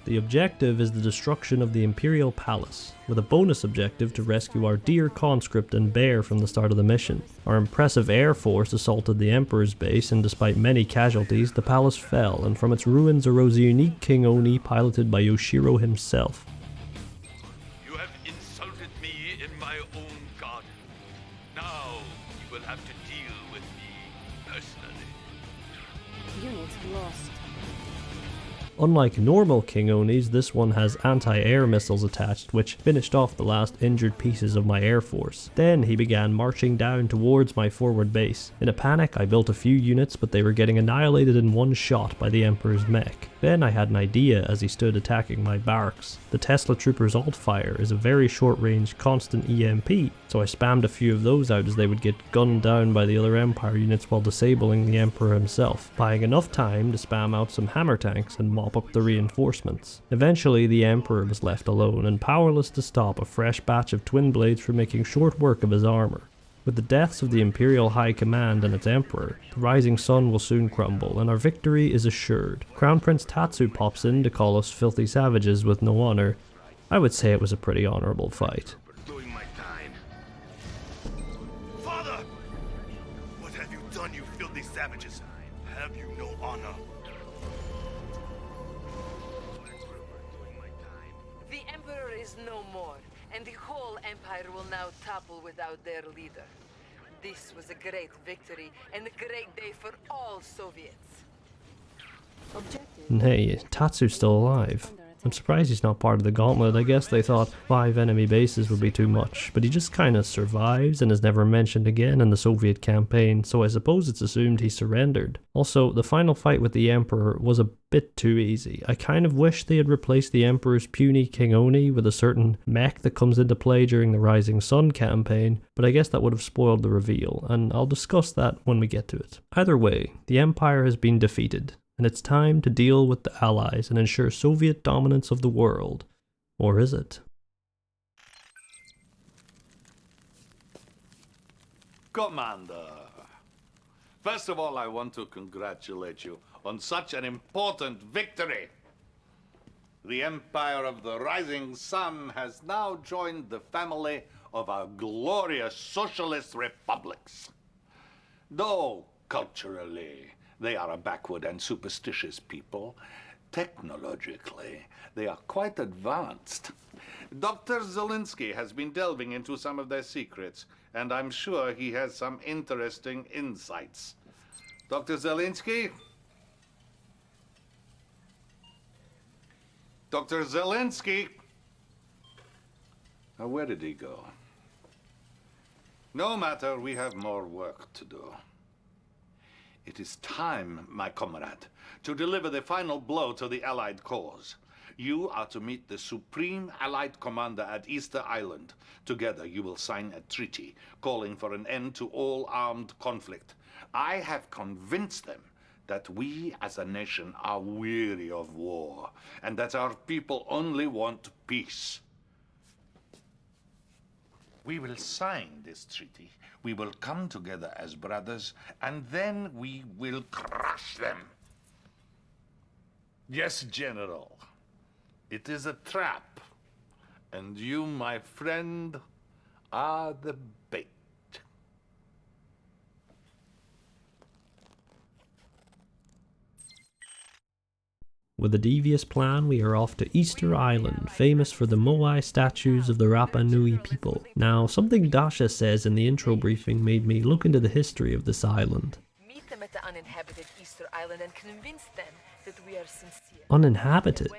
The objective is the destruction of the Imperial Palace, with a bonus objective to rescue our dear conscript and bear from the start of the mission. Our impressive air force assaulted the Emperor's base, and despite many casualties, the palace fell, and from its ruins arose a unique King Oni piloted by Yoshiro himself. You have insulted me in my own garden. Now you will have to deal with me personally. Unit lost. Unlike normal King Onis, this one has anti-air missiles attached, which finished off the last injured pieces of my air force. Then he began marching down towards my forward base. In a panic, I built a few units, but they were getting annihilated in one shot by the Emperor's mech. Then I had an idea as he stood attacking my barracks. The Tesla Trooper's alt-fire is a very short-range constant EMP, so I spammed a few of those out as they would get gunned down by the other Empire units while disabling the Emperor himself, buying enough time to spam out some hammer tanks and mop up the reinforcements. Eventually the Emperor was left alone and powerless to stop a fresh batch of twin blades from making short work of his armor. With the deaths of the Imperial High Command and its Emperor, the rising sun will soon crumble and our victory is assured. Crown Prince Tatsu pops in to call us filthy savages with no honor. I would say it was a pretty honorable fight. Doing my time. Father! What have you done, you filthy savages? Have you no honor? The Emperor is no more, and the whole Empire will now topple without their leader. This was a great victory, and a great day for all Soviets. And hey, Tatsu's still alive. I'm surprised he's not part of the gauntlet. I guess they thought 5 enemy bases would be too much, but he just kinda survives and is never mentioned again in the Soviet campaign, so I suppose it's assumed he surrendered. Also, the final fight with the Emperor was a bit too easy. I kind of wish they had replaced the Emperor's puny King Oni with a certain mech that comes into play during the Rising Sun campaign, but I guess that would have spoiled the reveal, and I'll discuss that when we get to it. Either way, the Empire has been defeated, and it's time to deal with the Allies and ensure Soviet dominance of the world. Or is it? Commander, first of all, I want to congratulate you on such an important victory. The Empire of the Rising Sun has now joined the family of our glorious socialist republics. Though, culturally, they are a backward and superstitious people, technologically, they are quite advanced. Dr. Zelensky has been delving into some of their secrets, and I'm sure he has some interesting insights. Dr. Zelensky? Dr. Zelensky? Now, where did he go? No matter, we have more work to do. It is time, my comrade, to deliver the final blow to the Allied cause. You are to meet the Supreme Allied Commander at Easter Island. Together you will sign a treaty calling for an end to all armed conflict. I have convinced them that we as a nation are weary of war and that our people only want peace. We will sign this treaty. We will come together as brothers, and then we will crush them. Yes, General. It is a trap. And you, my friend, are the bait. With a devious plan, we are off to Easter Island, famous for the Moai statues of the Rapa Nui people. Now, something Dasha says in the intro briefing made me look into the history of this island. Meet them at the uninhabited Easter Island and convince them that we are sincere. Uninhabited?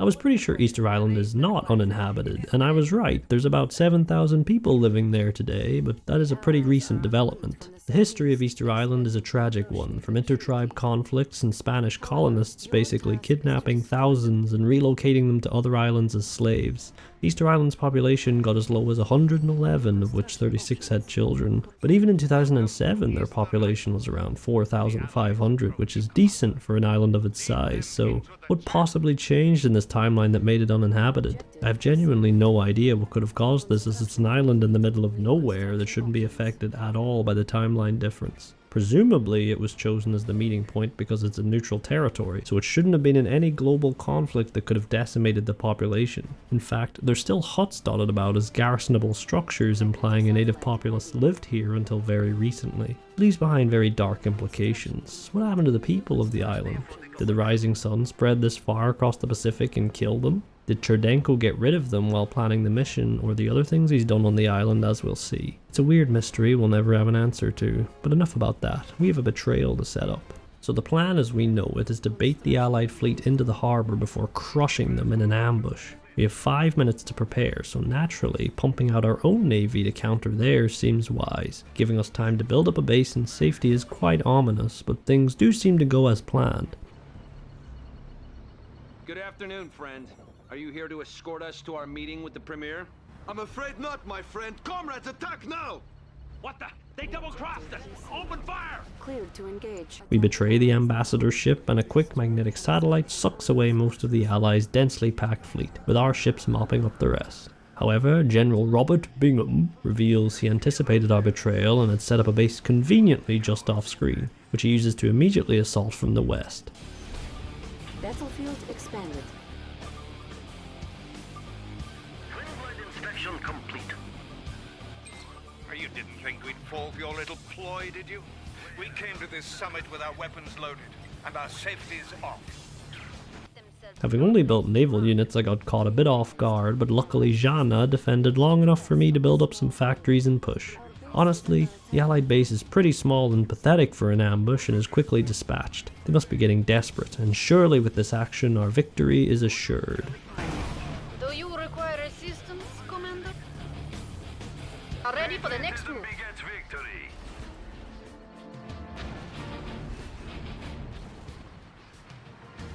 I was pretty sure Easter Island is not uninhabited, and I was right. There's about 7,000 people living there today, but that is a pretty recent development. The history of Easter Island is a tragic one, from intertribe conflicts and Spanish colonists basically kidnapping thousands and relocating them to other islands as slaves. Easter Island's population got as low as 111, of which 36 had children, but even in 2007 their population was around 4,500, which is decent for an island of its size, so what possibly changed in this timeline that made it uninhabited? I have genuinely no idea what could have caused this, as it's an island in the middle of nowhere that shouldn't be affected at all by the timeline difference. Presumably it was chosen as the meeting point because it's a neutral territory, so it shouldn't have been in any global conflict that could have decimated the population. In fact, there's still huts dotted about as garrisonable structures, implying a native populace lived here until very recently. It leaves behind very dark implications. What happened to the people of the island? Did the rising sun spread this far across the Pacific and kill them? Did Cherdenko get rid of them while planning the mission, or the other things he's done on the island, as we'll see? It's a weird mystery we'll never have an answer to, but enough about that. We have a betrayal to set up. So the plan as we know it is to bait the Allied fleet into the harbour before crushing them in an ambush. We have 5 minutes to prepare, so naturally, pumping out our own navy to counter theirs seems wise. Giving us time to build up a base in safety is quite ominous, but things do seem to go as planned. Good afternoon, friend. Are you here to escort us to our meeting with the Premier? I'm afraid not, my friend. Comrades, attack now! What the? They double-crossed us! Open fire! Cleared to engage. We betray the ambassador's ship, and a quick magnetic satellite sucks away most of the Allies' densely packed fleet, with our ships mopping up the rest. However, General Robert Bingham reveals he anticipated our betrayal and had set up a base conveniently just off screen, which he uses to immediately assault from the west. Battlefield expanded. Inspection complete. You didn't think we'd fall for your little ploy, did you? We came to this summit with our weapons loaded and our safeties off. Having only built naval units, I got caught a bit off guard, but luckily Jana defended long enough for me to build up some factories and push. Honestly, the Allied base is pretty small and pathetic for an ambush and is quickly dispatched. They must be getting desperate, and surely with this action our victory is assured. Do you require assistance, Commander? Are ready for the next move.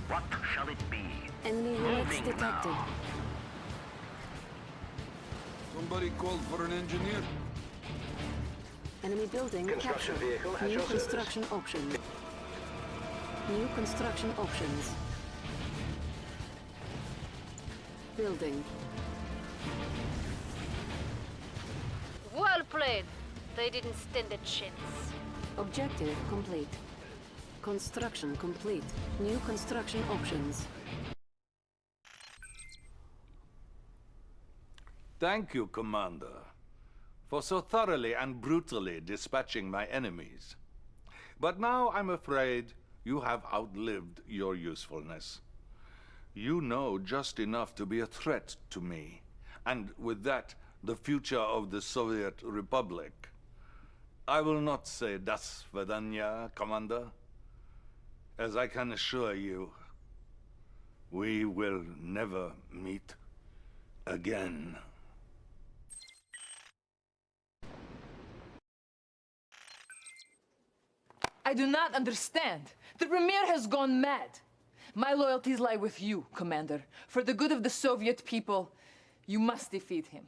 What shall it be? Enemy units detected. Somebody called for an engineer? Enemy building captured. New construction options. New construction options. Building. Well played. They didn't stand a chance. Objective complete. Construction complete. New construction options. Thank you, Commander, for so thoroughly and brutally dispatching my enemies. But now I'm afraid you have outlived your usefulness. You know just enough to be a threat to me, and with that, the future of the Soviet Republic. I will not say das Svidaniya, Commander. As I can assure you, we will never meet again. I do not understand. The Premier has gone mad. My loyalties lie with you, Commander. For the good of the Soviet people, you must defeat him.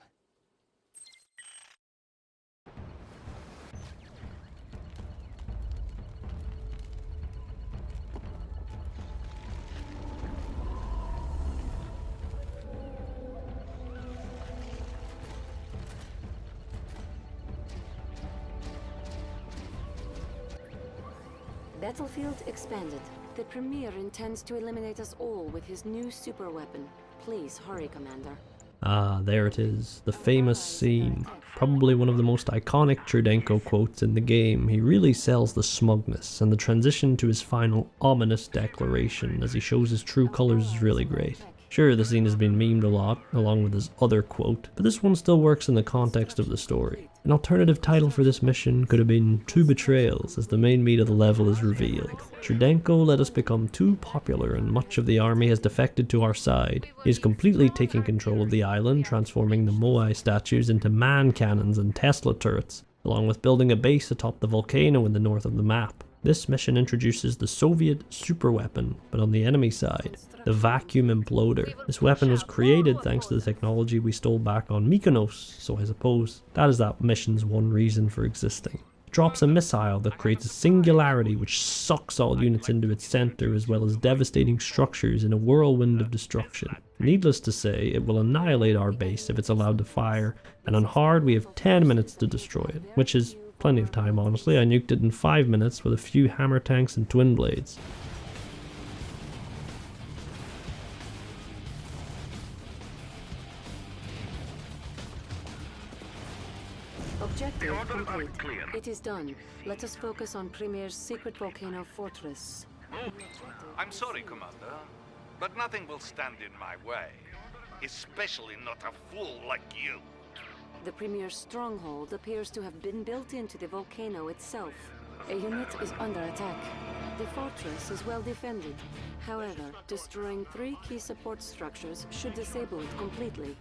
Battlefield expanded. The Premier intends to eliminate us all with his new super weapon. Please hurry, Commander. Ah, there it is, the famous scene. Probably one of the most iconic Chudenko quotes in the game. He really sells the smugness, and the transition to his final ominous declaration as he shows his true colors is really great. Sure, the scene has been memed a lot, along with his other quote, but this one still works in the context of the story. An alternative title for this mission could have been Two Betrayals, as the main meat of the level is revealed. Chudenko let us become too popular and much of the army has defected to our side. He is completely taking control of the island, transforming the Moai statues into man cannons and Tesla turrets, along with building a base atop the volcano in the north of the map. This mission introduces the Soviet super weapon, but on the enemy side, the vacuum imploder. This weapon was created thanks to the technology we stole back on Mykonos, so I suppose that is that mission's one reason for existing. It drops a missile that creates a singularity which sucks all units into its center, as well as devastating structures in a whirlwind of destruction. Needless to say, it will annihilate our base if it's allowed to fire, and on hard we have 10 minutes to destroy it, which is plenty of time, honestly. I nuked it in 5 minutes with a few hammer tanks and twin blades. Objective complete. It is done. Let us focus on Premier's secret volcano fortress. I'm sorry, Commander, but nothing will stand in my way. Especially not a fool like you. The Premier's stronghold appears to have been built into the volcano itself. A unit is under attack. The fortress is well defended. However, destroying 3 key support structures should disable it completely.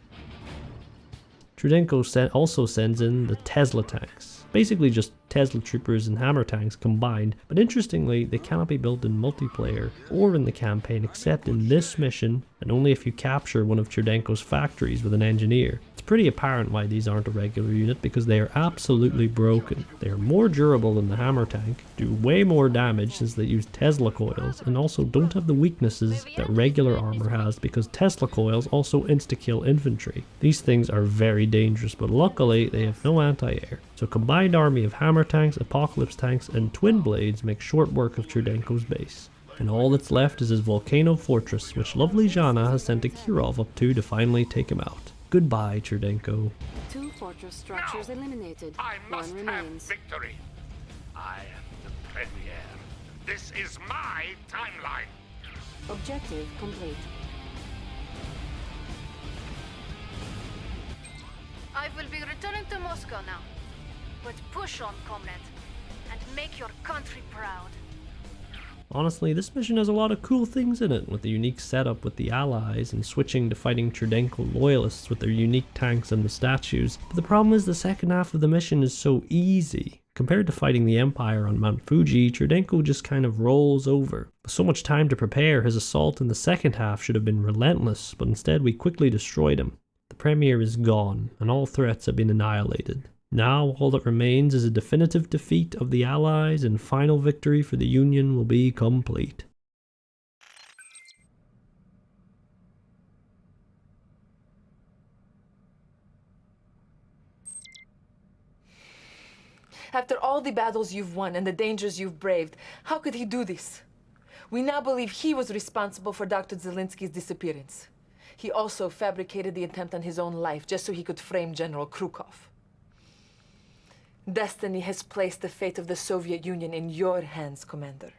Chudenko also sends in the Tesla tanks. Basically just Tesla troopers and hammer tanks combined, but interestingly they cannot be built in multiplayer or in the campaign except in this mission, and only if you capture one of Chudenko's factories with an engineer. It's pretty apparent why these aren't a regular unit, because they are absolutely broken. They are more durable than the hammer tank, do way more damage since they use Tesla coils, and also don't have the weaknesses that regular armor has because Tesla coils also insta-kill infantry. These things are very dangerous, but luckily they have no anti-air. So combined army of hammer tanks, apocalypse tanks, and twin blades make short work of Cherdenko's base. And all that's left is his volcano fortress, which lovely Jana has sent a Kirov up to finally take him out. Goodbye, Cherdenko. 2 fortress structures eliminated. I must 1 have remains. victory. I am the Premier. This is my timeline. Objective complete. I will be returning to Moscow now. But push on, comrade, and make your country proud. Honestly, this mission has a lot of cool things in it, with the unique setup with the allies and switching to fighting Cherdenko loyalists with their unique tanks and the statues. But the problem is the second half of the mission is so easy. Compared to fighting the Empire on Mount Fuji, Cherdenko just kind of rolls over. With so much time to prepare, his assault in the second half should have been relentless, but instead we quickly destroyed him. The Premier is gone, and all threats have been annihilated. Now all that remains is a definitive defeat of the Allies, and final victory for the Union will be complete. After all the battles you've won and the dangers you've braved, how could he do this? We now believe he was responsible for Dr. Zelensky's disappearance. He also fabricated the attempt on his own life just so he could frame General Krukov. Destiny has placed the fate of the Soviet Union in your hands, Commander.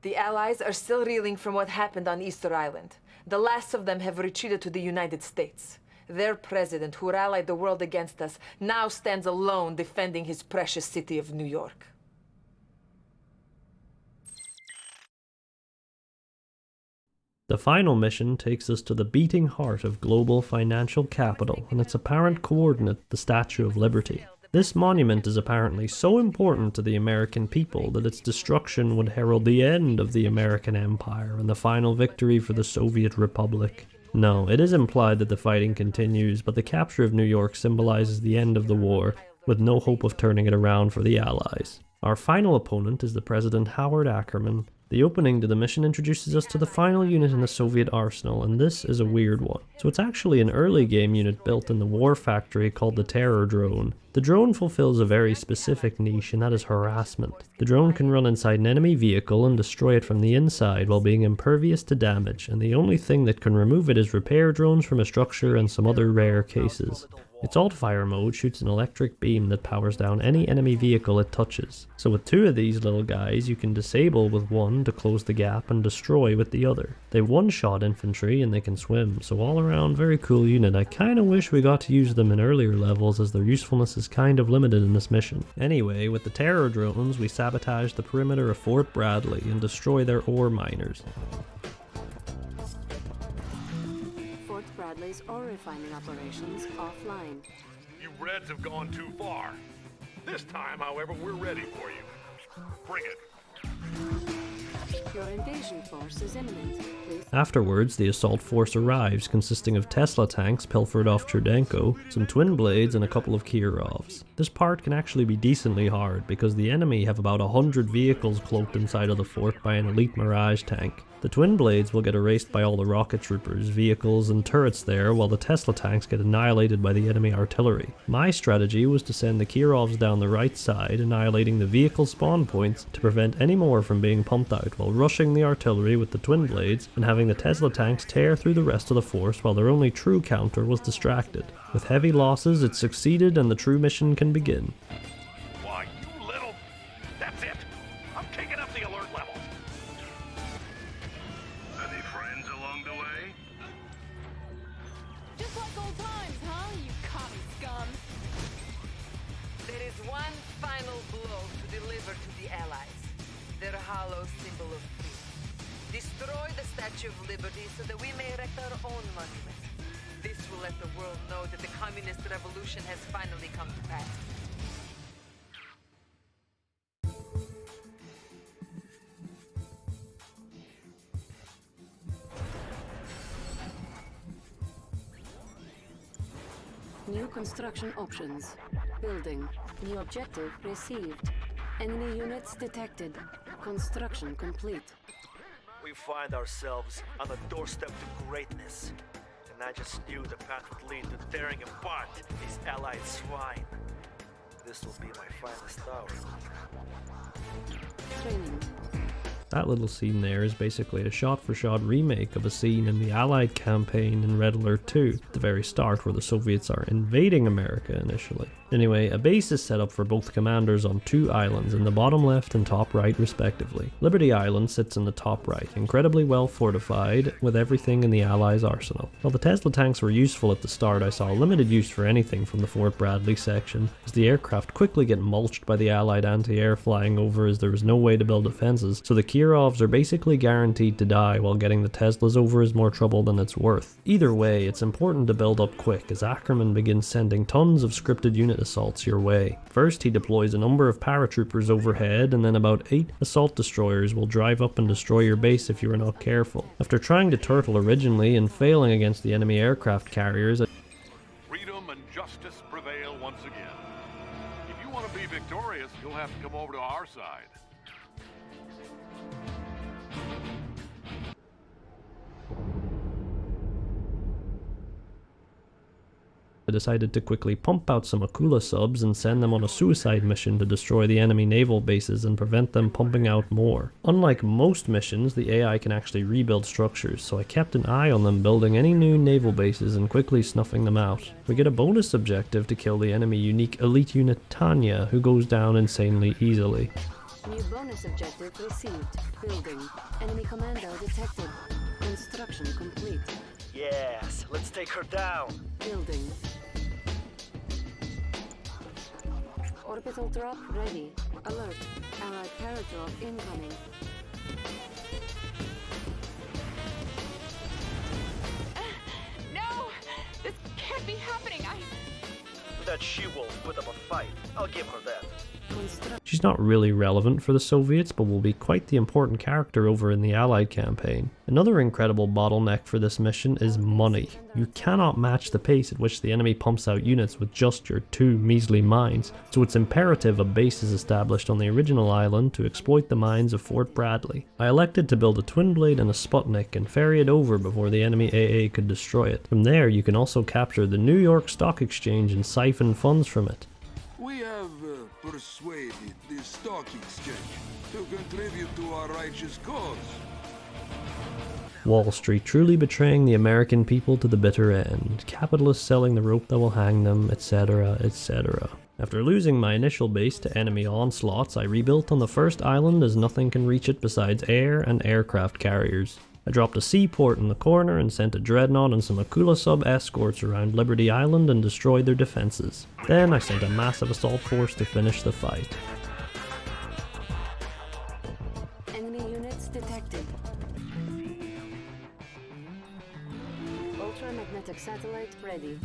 The Allies are still reeling from what happened on Easter Island. The last of them have retreated to the United States. Their president, who rallied the world against us, now stands alone defending his precious city of New York. The final mission takes us to the beating heart of global financial capital and its apparent coordinate, the Statue of Liberty. This monument is apparently so important to the American people that its destruction would herald the end of the American Empire and the final victory for the Soviet Republic. No, it is implied that the fighting continues, but the capture of New York symbolizes the end of the war, with no hope of turning it around for the Allies. Our final opponent is the President Howard Ackerman. The opening to the mission introduces us to the final unit in the Soviet arsenal, and this is a weird one. So it's actually an early game unit built in the war factory called the Terror Drone. The drone fulfills a very specific niche, and that is harassment. The drone can run inside an enemy vehicle and destroy it from the inside while being impervious to damage, and the only thing that can remove it is repair drones from a structure and some other rare cases. Its alt-fire mode shoots an electric beam that powers down any enemy vehicle it touches. So with 2 of these little guys, you can disable with one to close the gap and destroy with the other. They one-shot infantry and they can swim, so all around very cool unit. I kinda wish we got to use them in earlier levels, as their usefulness is kind of limited in this mission. Anyway, with the terror drones, we sabotage the perimeter of Fort Bradley and destroy their ore miners. Bradley's ore refining operations offline. You Reds have gone too far. This time, however, we're ready for you. Bring it. Your invasion force is imminent. Please. Afterwards, the assault force arrives, consisting of Tesla tanks pilfered off Cherdenko, some twin blades, and a couple of Kirovs. This part can actually be decently hard, because the enemy have about 100 vehicles cloaked inside of the fort by an elite Mirage tank. The twin blades will get erased by all the rocket troopers, vehicles, and turrets there, while the Tesla tanks get annihilated by the enemy artillery. My strategy was to send the Kirovs down the right side, annihilating the vehicle spawn points to prevent any more from being pumped out, while rushing the artillery with the twin blades and having the Tesla tanks tear through the rest of the force while their only true counter was distracted. With heavy losses, it succeeded and the true mission can begin. Why, you little... That's it! I'm taking up the alert level. Any friends along the way? Just like old times, huh, you commie scum? There is one final blow to deliver to the Allies. Their hollow symbol of freedom. Destroy the Statue of Liberty so that we may erect our own monument. This will let the world know that the communist revolution has finally come to pass. New construction options. Building. New objective received. Enemy units detected. Construction complete. We find ourselves on the doorstep to greatness. And I just knew the path would lead to tearing apart these allied swine. This will be my finest hour. Training. That little scene there is basically a shot-for-shot remake of a scene in the Allied campaign in Red Alert 2, at the very start where the Soviets are invading America initially. Anyway, a base is set up for both commanders on two islands in the bottom left and top right respectively. Liberty Island sits in the top right, incredibly well fortified with everything in the Allies' arsenal. While the Tesla tanks were useful at the start, I saw limited use for anything from the Fort Bradley section, as the aircraft quickly get mulched by the Allied anti-air flying over as there was no way to build defenses, so the Kirovs are basically guaranteed to die, while getting the Teslas over is more trouble than it's worth. Either way, it's important to build up quick as Ackerman begins sending tons of scripted unit assaults your way. First, he deploys a number of paratroopers overhead, and then about 8 assault destroyers will drive up and destroy your base if you are not careful. After trying to turtle originally and failing against the enemy aircraft carriers, freedom and justice prevail once again. If you want to be victorious, you'll have to come over to our side. I decided to quickly pump out some Akula subs and send them on a suicide mission to destroy the enemy naval bases and prevent them pumping out more. Unlike most missions, the AI can actually rebuild structures, so I kept an eye on them building any new naval bases and quickly snuffing them out. We get a bonus objective to kill the enemy unique elite unit Tanya, who goes down insanely easily. New bonus objective received. Building. Enemy commando detected. Construction complete. Yes, let's take her down. Building. Orbital drop ready. Alert. Allied paradrop incoming. No! This can't be happening. That she-wolf put up a fight. I'll give her that. She's not really relevant for the Soviets, but will be quite the important character over in the Allied campaign. Another incredible bottleneck for this mission is money. You cannot match the pace at which the enemy pumps out units with just your 2 measly mines, so it's imperative a base is established on the original island to exploit the mines of Fort Bradley. I elected to build a twin blade and a Sputnik and ferry it over before the enemy AA could destroy it. From there, you can also capture the New York Stock Exchange and siphon funds from it. We have persuaded the stock exchange to contribute to our righteous cause. Wall Street truly betraying the American people to the bitter end, capitalists selling the rope that will hang them, etc, etc. After losing my initial base to enemy onslaughts, I rebuilt on the first island as nothing can reach it besides air and aircraft carriers. I dropped a seaport in the corner and sent a dreadnought and some Akula sub escorts around Liberty Island and destroyed their defenses. Then I sent a massive assault force to finish the fight. Enemy units detected. Ultramagnetic satellite ready.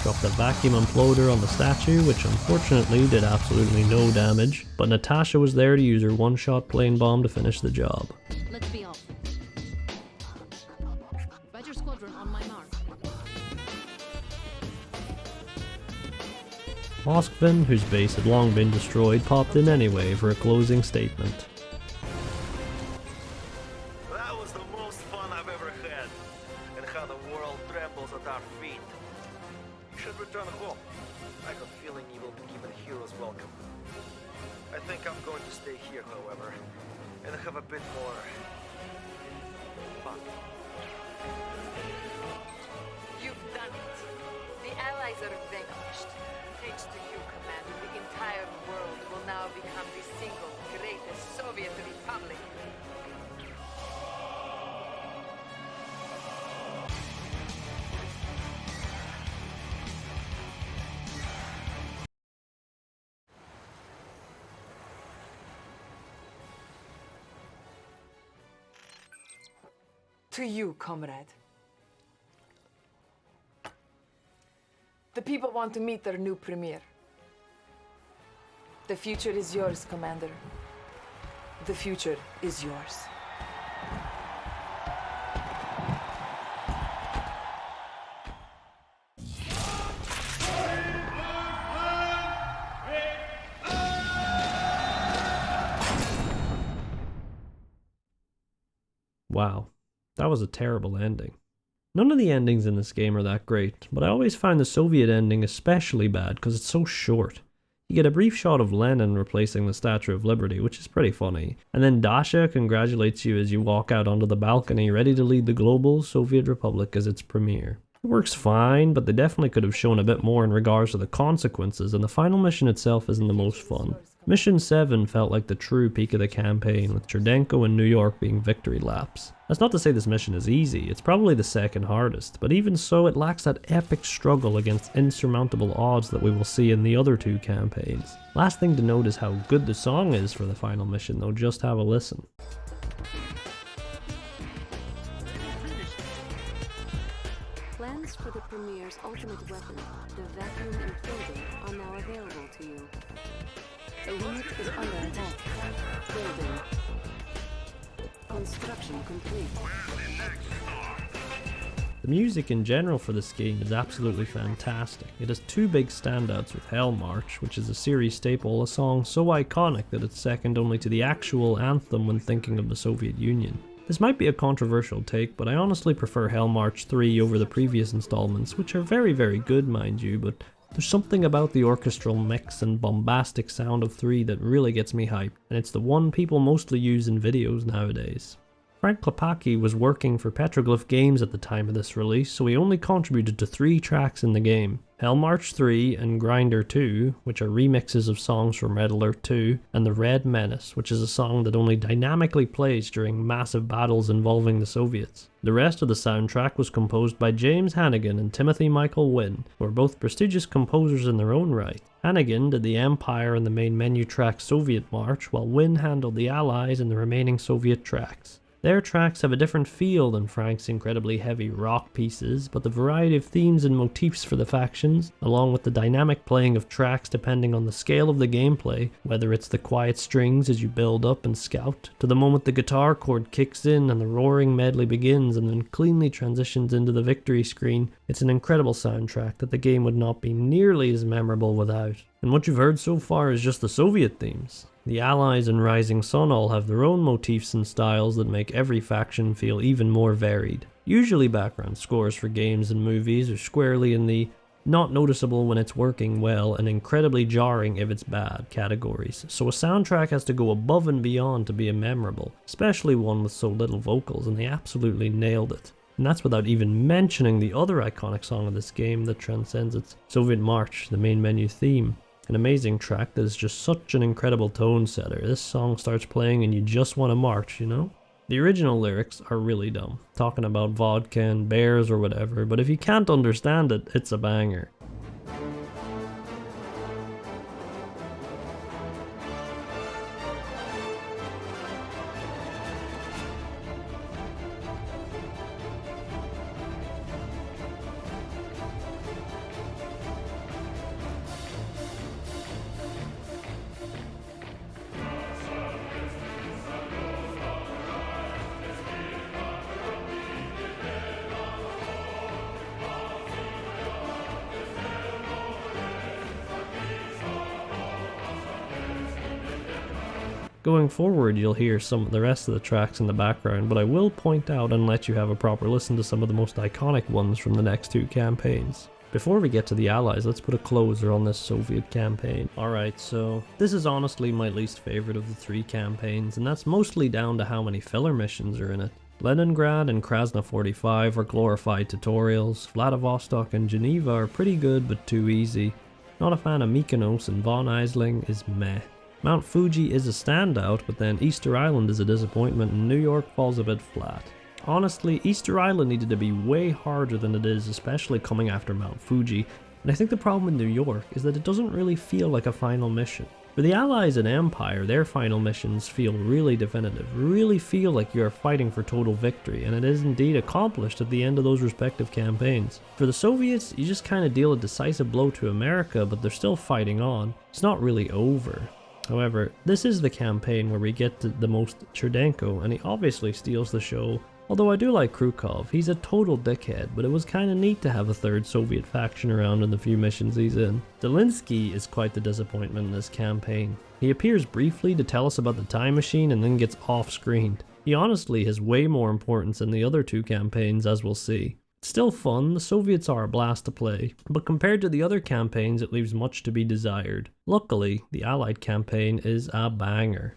Dropped a vacuum imploder on the statue, which unfortunately did absolutely no damage, but Natasha was there to use her one-shot plane bomb to finish the job. Let's be off. Moskvin, whose base had long been destroyed, popped in anyway for a closing statement. That was the most fun I've ever had, and how the world trembles at our feet. You should return home. I have a feeling you will be given a hero's welcome. I think I'm going to stay here, however, and have a bit more fun. You've done it. The Allies are vanquished. Thanks to you, Commander, the entire world will now become the single greatest Soviet republic. To you, comrade. The people want to meet their new premier. The future is yours, Commander. The future is yours. Wow, that was a terrible ending. None of the endings in this game are that great, but I always find the Soviet ending especially bad because it's so short. You get a brief shot of Lenin replacing the Statue of Liberty, which is pretty funny, and then Dasha congratulates you as you walk out onto the balcony ready to lead the global Soviet Republic as its premier. It works fine, but they definitely could have shown a bit more in regards to the consequences, and the final mission itself isn't the most fun. Mission 7 felt like the true peak of the campaign, with Cherdenko and New York being victory laps. That's not to say this mission is easy, it's probably the second hardest, but even so it lacks that epic struggle against insurmountable odds that we will see in the other two campaigns. Last thing to note is how good the song is for the final mission though, just have a listen. Plans for the Premier's ultimate weapon, the vacuum imploder, are now available to you. The unit is under attack. Building. Construction complete. The music in general for this game is absolutely fantastic. It has two big standouts with Hell March, which is a series staple, a song so iconic that it's second only to the actual anthem when thinking of the Soviet Union. This might be a controversial take, but I honestly prefer Hell March 3 over the previous installments, which are very, very good, mind you, but there's something about the orchestral mix and bombastic sound of 3 that really gets me hyped, and it's the one people mostly use in videos nowadays. Frank Klepacki was working for Petroglyph Games at the time of this release, so he only contributed to 3 tracks in the game. Hell March 3 and Grinder 2, which are remixes of songs from Red Alert 2, and The Red Menace, which is a song that only dynamically plays during massive battles involving the Soviets. The rest of the soundtrack was composed by James Hannigan and Timothy Michael Wynne, who are both prestigious composers in their own right. Hannigan did the Empire and the main menu track Soviet March, while Wynne handled the Allies and the remaining Soviet tracks. Their tracks have a different feel than Frank's incredibly heavy rock pieces, but the variety of themes and motifs for the factions, along with the dynamic playing of tracks depending on the scale of the gameplay, whether it's the quiet strings as you build up and scout, to the moment the guitar chord kicks in and the roaring medley begins and then cleanly transitions into the victory screen, it's an incredible soundtrack that the game would not be nearly as memorable without. And what you've heard so far is just the Soviet themes. The Allies and Rising Sun all have their own motifs and styles that make every faction feel even more varied. Usually background scores for games and movies are squarely in the not noticeable when it's working well and incredibly jarring if it's bad categories, so a soundtrack has to go above and beyond to be a memorable, especially one with so little vocals, and they absolutely nailed it. And that's without even mentioning the other iconic song of this game that transcends its Soviet March, the main menu theme. An amazing track that is just such an incredible tone setter. This song starts playing and you just want to march, you know? The original lyrics are really dumb, talking about vodka and bears or whatever, but if you can't understand it, it's a banger. Going forward, you'll hear some of the rest of the tracks in the background, but I will point out and let you have a proper listen to some of the most iconic ones from the next 2 campaigns. Before we get to the Allies, let's put a closer on this Soviet campaign. Alright, so this is honestly my least favorite of the 3 campaigns, and that's mostly down to how many filler missions are in it. Leningrad and Krasna 45 are glorified tutorials, Vladivostok and Geneva are pretty good but too easy. Not a fan of Mykonos, and Von Eisling is meh. Mount Fuji is a standout, but then Easter Island is a disappointment and New York falls a bit flat. Honestly, Easter Island needed to be way harder than it is, especially coming after Mount Fuji, and I think the problem with New York is that it doesn't really feel like a final mission. For the Allies and Empire, their final missions feel really definitive, really feel like you are fighting for total victory, and it is indeed accomplished at the end of those respective campaigns. For the Soviets, you just kind of deal a decisive blow to America, but they're still fighting on. It's not really over. However, this is the campaign where we get the most Cherdenko, and he obviously steals the show. Although I do like Krukov, he's a total dickhead, but it was kinda neat to have a 3rd Soviet faction around in the few missions he's in. Zelinsky is quite the disappointment in this campaign. He appears briefly to tell us about the time machine and then gets off-screened. He honestly has way more importance in the other 2 campaigns, as we'll see. It's still fun, the Soviets are a blast to play, but compared to the other campaigns it leaves much to be desired. Luckily, the Allied campaign is a banger.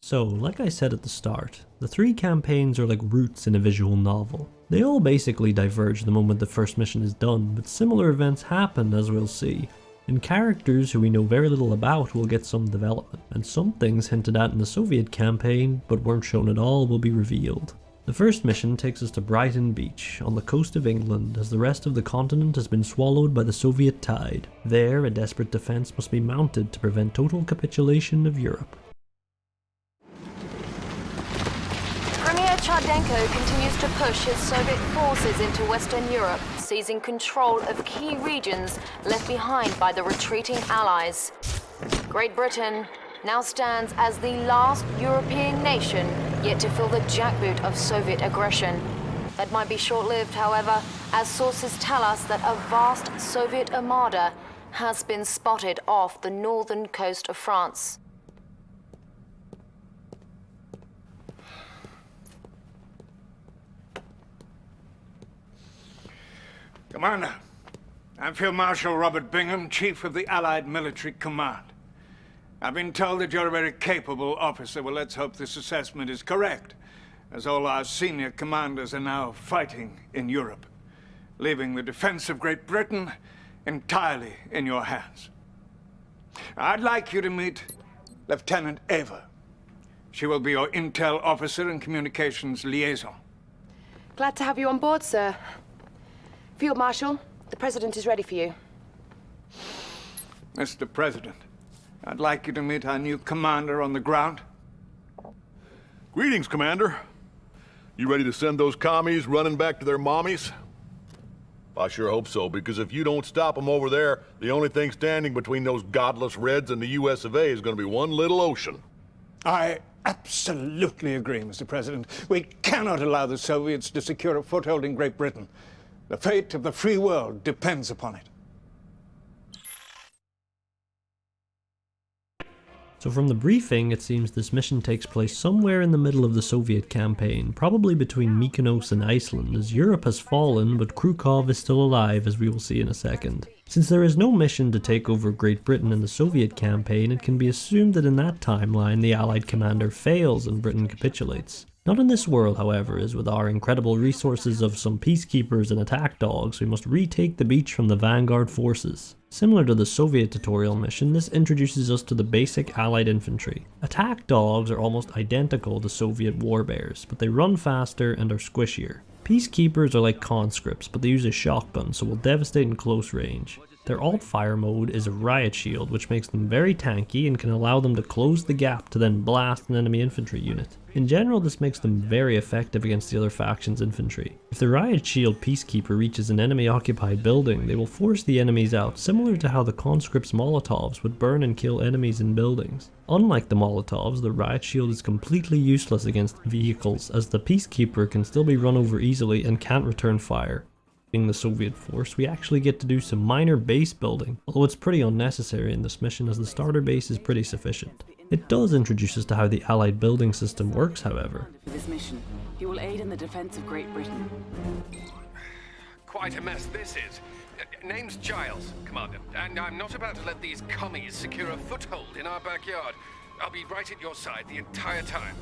So, like I said at the start, the 3 campaigns are like roots in a visual novel. They all basically diverge the moment the first mission is done, but similar events happen, as we'll see, and characters who we know very little about will get some development, and some things hinted at in the Soviet campaign, but weren't shown at all, will be revealed. The first mission takes us to Brighton Beach, on the coast of England, as the rest of the continent has been swallowed by the Soviet tide. There, a desperate defense must be mounted to prevent total capitulation of Europe. Cherdenko continues to push his Soviet forces into Western Europe, seizing control of key regions left behind by the retreating Allies. Great Britain now stands as the last European nation yet to fill the jackboot of Soviet aggression. That might be short-lived, however, as sources tell us that a vast Soviet armada has been spotted off the northern coast of France. Commander, I'm Field Marshal Robert Bingham, Chief of the Allied Military Command. I've been told that you're a very capable officer. Well, let's hope this assessment is correct, as all our senior commanders are now fighting in Europe, leaving the defense of Great Britain entirely in your hands. I'd like you to meet Lieutenant Eva. She will be your intel officer and communications liaison. Glad to have you on board, sir. Field Marshal, the President is ready for you. Mr. President, I'd like you to meet our new commander on the ground. Greetings, Commander. You ready to send those commies running back to their mommies? I sure hope so, because if you don't stop them over there, the only thing standing between those godless Reds and the US of A is going to be one little ocean. I absolutely agree, Mr. President. We cannot allow the Soviets to secure a foothold in Great Britain. The fate of the free world depends upon it. So from the briefing, it seems this mission takes place somewhere in the middle of the Soviet campaign, probably between Mykonos and Iceland, as Europe has fallen, but Krukov is still alive, as we will see in a second. Since there is no mission to take over Great Britain in the Soviet campaign, it can be assumed that in that timeline the Allied commander fails and Britain capitulates. Not in this world, however, as with our incredible resources of some peacekeepers and attack dogs, we must retake the beach from the vanguard forces. Similar to the Soviet tutorial mission, this introduces us to the basic Allied infantry. Attack dogs are almost identical to Soviet warbears, but they run faster and are squishier. Peacekeepers are like conscripts, but they use a shotgun, so will devastate in close range. Their alt-fire mode is a riot shield, which makes them very tanky and can allow them to close the gap to then blast an enemy infantry unit. In general, this makes them very effective against the other faction's infantry. If the riot shield peacekeeper reaches an enemy-occupied building, they will force the enemies out, similar to how the conscript's Molotovs would burn and kill enemies in buildings. Unlike the Molotovs, the riot shield is completely useless against vehicles, as the peacekeeper can still be run over easily and can't return fire. In the Soviet force, we actually get to do some minor base building, although it's pretty unnecessary in this mission as the starter base is pretty sufficient. It does introduce us to how the Allied building system works, however. For this mission, he will aid in the defense of Great Britain. Quite a mess this is. Name's Giles, Commander, and I'm not about to let these commies secure a foothold in our backyard. I'll be right at your side the entire time.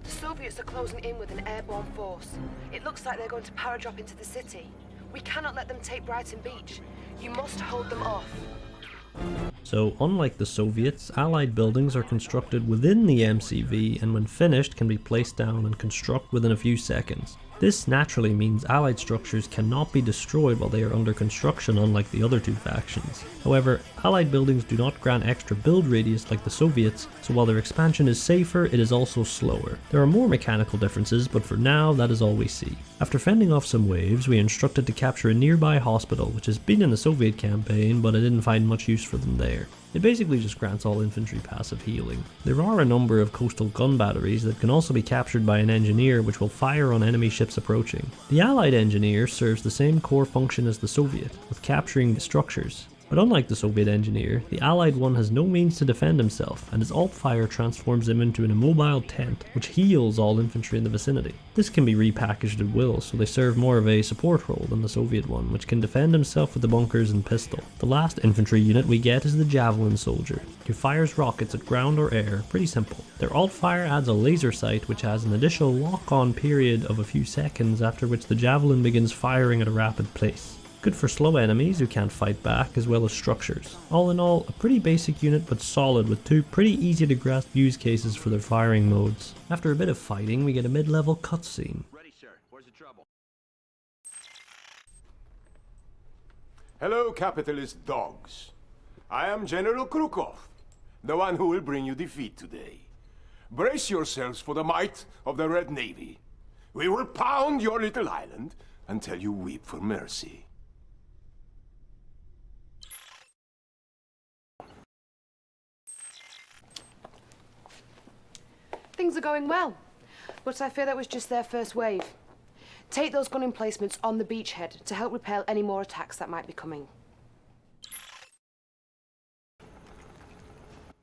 The Soviets are closing in with an airborne force. It looks like they're going to paradrop into the city. We cannot let them take Brighton Beach. You must hold them off. So, unlike the Soviets, Allied buildings are constructed within the MCV and when finished can be placed down and construct within a few seconds. This naturally means Allied structures cannot be destroyed while they are under construction, unlike the other two factions. However, Allied buildings do not grant extra build radius like the Soviets, so while their expansion is safer, it is also slower. There are more mechanical differences, but for now, that is all we see. After fending off some waves, we are instructed to capture a nearby hospital, which has been in the Soviet campaign, but I didn't find much use for them there. It basically just grants all infantry passive healing. There are a number of coastal gun batteries that can also be captured by an engineer which will fire on enemy ships approaching. The Allied engineer serves the same core function as the Soviet, with capturing the structures. But unlike the Soviet engineer, the Allied one has no means to defend himself, and his alt-fire transforms him into an immobile tent, which heals all infantry in the vicinity. This can be repackaged at will, so they serve more of a support role than the Soviet one, which can defend himself with the bunkers and pistol. The last infantry unit we get is the Javelin Soldier, who fires rockets at ground or air, pretty simple. Their alt-fire adds a laser sight, which has an additional lock-on period of a few seconds, after which the Javelin begins firing at a rapid pace. Good for slow enemies who can't fight back, as well as structures. All in all, a pretty basic unit but solid, with two pretty easy to grasp use cases for their firing modes. After a bit of fighting, we get a mid-level cutscene. Ready, sir. Where's the trouble? Hello, capitalist dogs. I am General Krukov, the one who will bring you defeat today. Brace yourselves for the might of the Red Navy. We will pound your little island until you weep for mercy. Things are going well, but I fear that was just their first wave. Take those gun emplacements on the beachhead to help repel any more attacks that might be coming.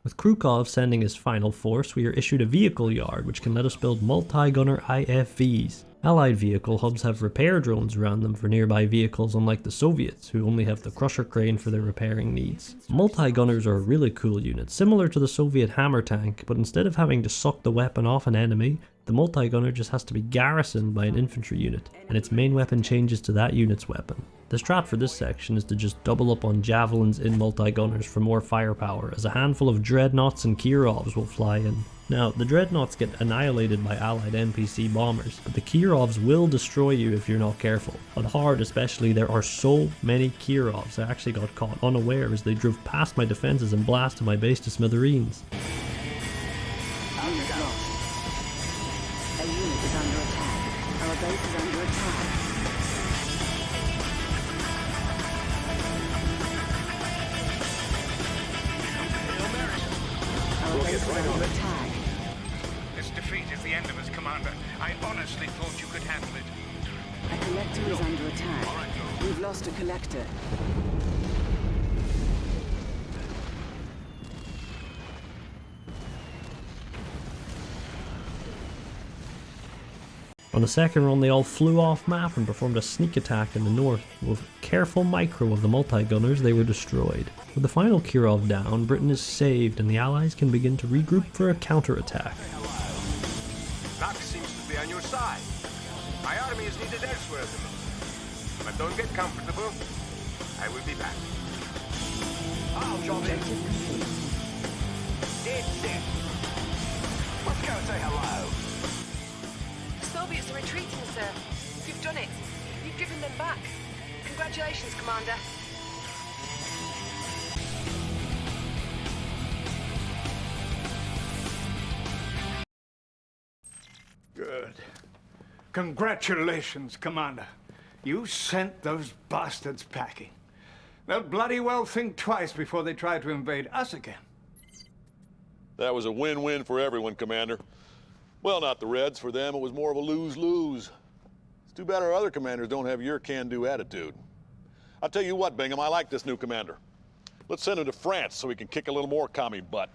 With Krukov sending his final force, we are issued a vehicle yard which can let us build multi-gunner IFVs. Allied vehicle hubs have repair drones around them for nearby vehicles, unlike the Soviets, who only have the crusher crane for their repairing needs. Multi-gunners are a really cool unit, similar to the Soviet hammer tank, but instead of having to suck the weapon off an enemy, the multi-gunner just has to be garrisoned by an infantry unit, and its main weapon changes to that unit's weapon. The strat for this section is to just double up on javelins in multi-gunners for more firepower, as a handful of dreadnoughts and Kirovs will fly in. Now, the dreadnoughts get annihilated by Allied NPC bombers, but the Kirovs will destroy you if you're not careful. On hard especially, there are so many Kirovs I actually got caught unaware as they drove past my defenses and blasted my base to smithereens. A unit is under attack. Our base is under attack. Our base is under attack. This defeat is the end of us, Commander. I honestly thought you could handle it. A collector is under attack. We've lost a collector. On the second run, they all flew off map and performed a sneak attack in the north. With careful micro of the multi-gunners, they were destroyed. With the final Kirov down, Britain is saved and the Allies can begin to regroup for a counterattack. Luck seems to be on your side. My army is needed elsewhere at the moment. But don't get comfortable. I will be back. I'll jump in. It's it. Let's go say hello. The Soviets are retreating, sir. You've done it. You've driven them back. Congratulations, Commander. Good. Congratulations, Commander. You sent those bastards packing. They'll bloody well think twice before they try to invade us again. That was a win-win for everyone, Commander. Well, not the Reds. For them, it was more of a lose-lose. It's too bad our other commanders don't have your can-do attitude. I'll tell you what, Bingham, I like this new commander. Let's send him to France so we can kick a little more commie butt.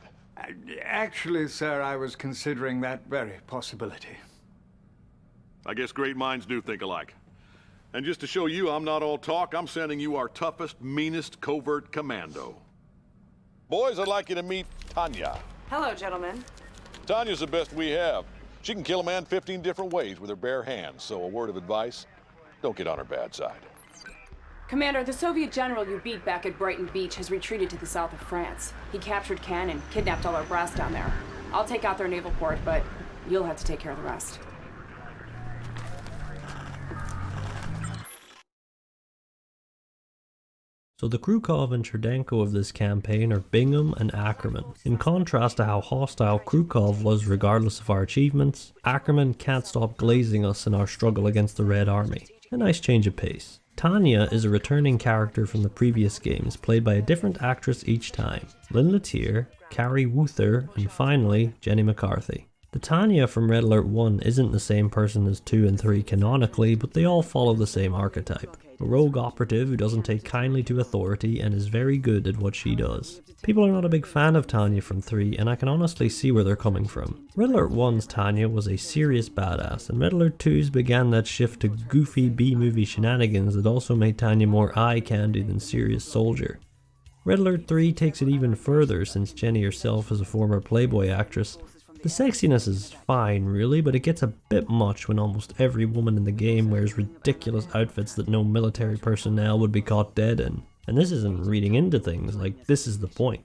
Actually, sir, I was considering that very possibility. I guess great minds do think alike. And just to show you I'm not all talk, I'm sending you our toughest, meanest covert commando. Boys, I'd like you to meet Tanya. Hello, gentlemen. Tanya's the best we have. She can kill a man 15 different ways with her bare hands, so a word of advice, don't get on her bad side. Commander, the Soviet general you beat back at Brighton Beach has retreated to the south of France. He captured Cannes and kidnapped all our brass down there. I'll take out their naval port, but you'll have to take care of the rest. So the Krukov and Cherdenko of this campaign are Bingham and Ackerman. In contrast to how hostile Krukov was regardless of our achievements, Ackerman can't stop glazing us in our struggle against the Red Army. A nice change of pace. Tanya is a returning character from the previous games, played by a different actress each time. Lynn Latier, Carrie Woother, and finally, Jenny McCarthy. The Tanya from Red Alert 1 isn't the same person as 2 and 3 canonically, but they all follow the same archetype. A rogue operative who doesn't take kindly to authority and is very good at what she does. People are not a big fan of Tanya from 3, and I can honestly see where they're coming from. Red Alert 1's Tanya was a serious badass, and Red Alert 2's began that shift to goofy B-movie shenanigans that also made Tanya more eye candy than serious soldier. Red Alert 3 takes it even further since Jenny herself is a former Playboy actress. The sexiness is fine really, but it gets a bit much when almost every woman in the game wears ridiculous outfits that no military personnel would be caught dead in. And this isn't reading into things, like this is the point.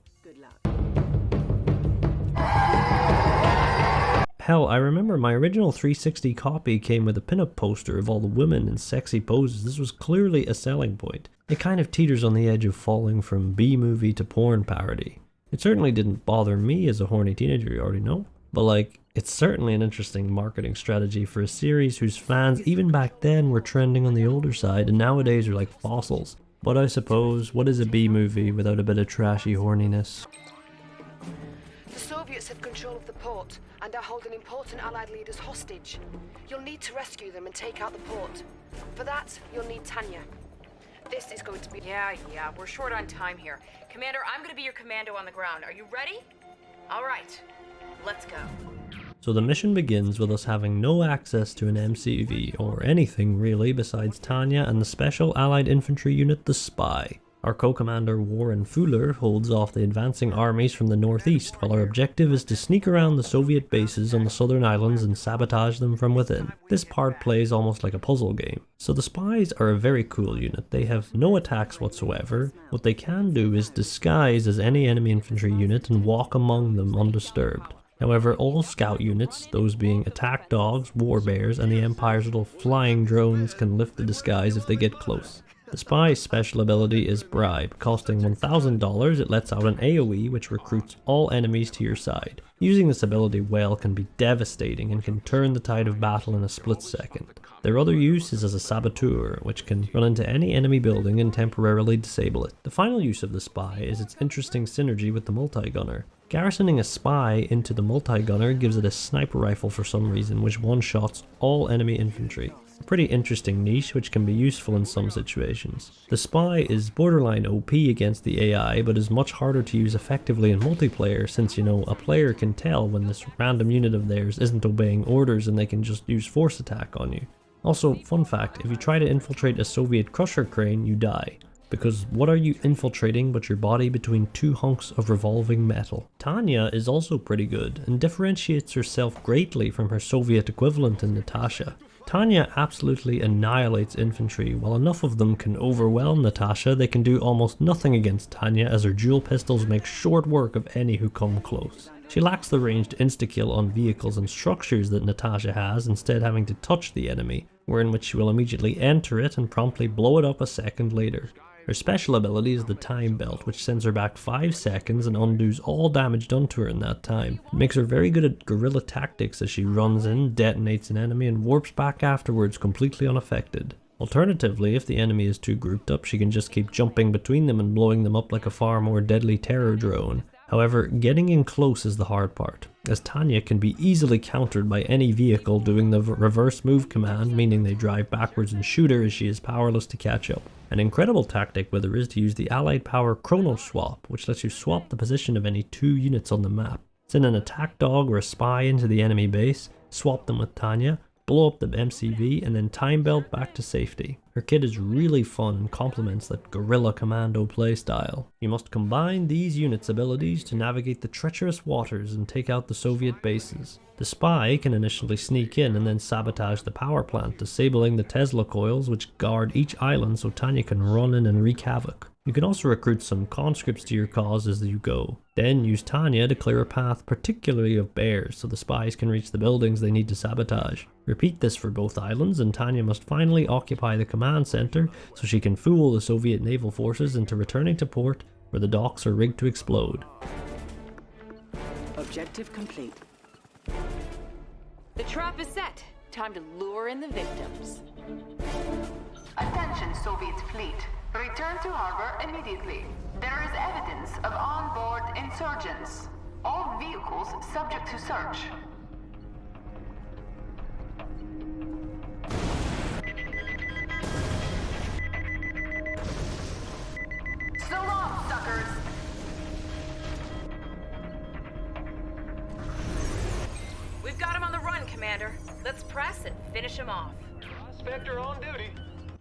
Hell, I remember my original 360 copy came with a pinup poster of all the women in sexy poses. This was clearly a selling point. It kind of teeters on the edge of falling from B-movie to porn parody. It certainly didn't bother me as a horny teenager, you already know. But like, it's certainly an interesting marketing strategy for a series whose fans even back then were trending on the older side and nowadays are like fossils. But I suppose, what is a B-movie without a bit of trashy horniness? The Soviets have control of the port and are holding important Allied leaders hostage. You'll need to rescue them and take out the port. For that, you'll need Tanya. This is going to be... Yeah, we're short on time here. Commander, I'm gonna be your commando on the ground. Are you ready? All right. Let's go. So the mission begins with us having no access to an MCV, or anything really besides Tanya and the special allied infantry unit, the Spy. Our co-commander Warren Fuller holds off the advancing armies from the northeast, while our objective is to sneak around the Soviet bases on the southern islands and sabotage them from within. This part plays almost like a puzzle game. So the Spies are a very cool unit. They have no attacks whatsoever. What they can do is disguise as any enemy infantry unit and walk among them undisturbed. However, all scout units, those being attack dogs, war bears, and the Empire's little flying drones, can lift the disguise if they get close. The Spy's special ability is Bribe. Costing $1,000, it lets out an AoE which recruits all enemies to your side. Using this ability well can be devastating and can turn the tide of battle in a split second. Their other use is as a saboteur, which can run into any enemy building and temporarily disable it. The final use of the Spy is its interesting synergy with the multi-gunner. Garrisoning a Spy into the multi-gunner gives it a sniper rifle for some reason, which one-shots all enemy infantry. Pretty interesting niche which can be useful in some situations. The spy is borderline OP against the AI, but is much harder to use effectively in multiplayer since, a player can tell when this random unit of theirs isn't obeying orders and they can just use force attack on you. Also, fun fact, if you try to infiltrate a Soviet crusher crane, you die. Because what are you infiltrating but your body between two hunks of revolving metal? Tanya is also pretty good and differentiates herself greatly from her Soviet equivalent in Natasha. Tanya absolutely annihilates infantry. While enough of them can overwhelm Natasha, they can do almost nothing against Tanya as her dual pistols make short work of any who come close. She lacks the ranged insta-kill on vehicles and structures that Natasha has, instead having to touch the enemy, wherein which she will immediately enter it and promptly blow it up a second later. Her special ability is the time belt, which sends her back 5 seconds and undoes all damage done to her in that time. It makes her very good at guerrilla tactics as she runs in, detonates an enemy and warps back afterwards completely unaffected. Alternatively, if the enemy is too grouped up, she can just keep jumping between them and blowing them up like a far more deadly terror drone. However, getting in close is the hard part, as Tanya can be easily countered by any vehicle doing the reverse move command, meaning they drive backwards and shoot her as she is powerless to catch up. An incredible tactic with her is to use the allied power chrono swap, which lets you swap the position of any 2 units on the map. Send an attack dog or a spy into the enemy base, swap them with Tanya, blow up the MCV, and then time belt back to safety. Her kit is really fun and complements that guerrilla commando playstyle. You must combine these units' abilities to navigate the treacherous waters and take out the Soviet bases. The spy can initially sneak in and then sabotage the power plant, disabling the Tesla coils which guard each island so Tanya can run in and wreak havoc. You can also recruit some conscripts to your cause as you go. Then use Tanya to clear a path, particularly of bears, so the spies can reach the buildings they need to sabotage. Repeat this for both islands, and Tanya must finally occupy the command center so she can fool the Soviet naval forces into returning to port, where the docks are rigged to explode. Objective complete. The trap is set. Time to lure in the victims. Attention, Soviet fleet. Return to harbor immediately. There is evidence of onboard insurgents. All vehicles subject to search. So long, suckers! We've got him on the run, Commander. Let's press and finish him off. Prospector on duty.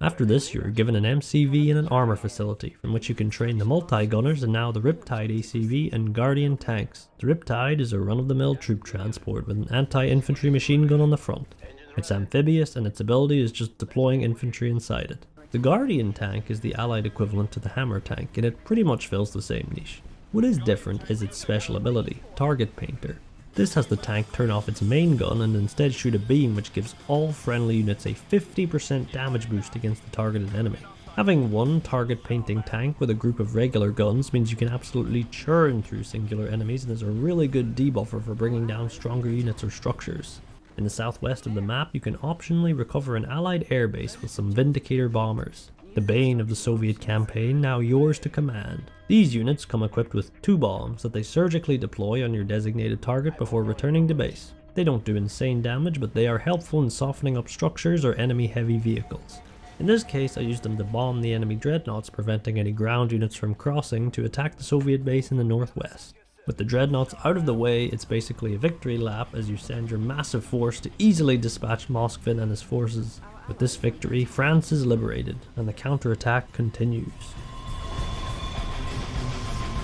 After this, you're given an MCV and an armor facility, from which you can train the multi-gunners and now the Riptide ACV and Guardian tanks. The Riptide is a run-of-the-mill troop transport with an anti-infantry machine gun on the front. It's amphibious and its ability is just deploying infantry inside it. The Guardian tank is the allied equivalent to the Hammer tank, and it pretty much fills the same niche. What is different is its special ability, Target Painter. This has the tank turn off its main gun and instead shoot a beam which gives all friendly units a 50% damage boost against the targeted enemy. Having one target painting tank with a group of regular guns means you can absolutely churn through singular enemies and is a really good debuffer for bringing down stronger units or structures. In the southwest of the map, you can optionally recover an allied airbase with some Vindicator bombers. The bane of the Soviet campaign, now yours to command. These units come equipped with 2 bombs that they surgically deploy on your designated target before returning to base. They don't do insane damage, but they are helpful in softening up structures or enemy heavy vehicles. In this case, I used them to bomb the enemy dreadnoughts, preventing any ground units from crossing to attack the Soviet base in the northwest. With the dreadnoughts out of the way, it's basically a victory lap as you send your massive force to easily dispatch Moskvin and his forces. With this victory, France is liberated, and the counterattack continues.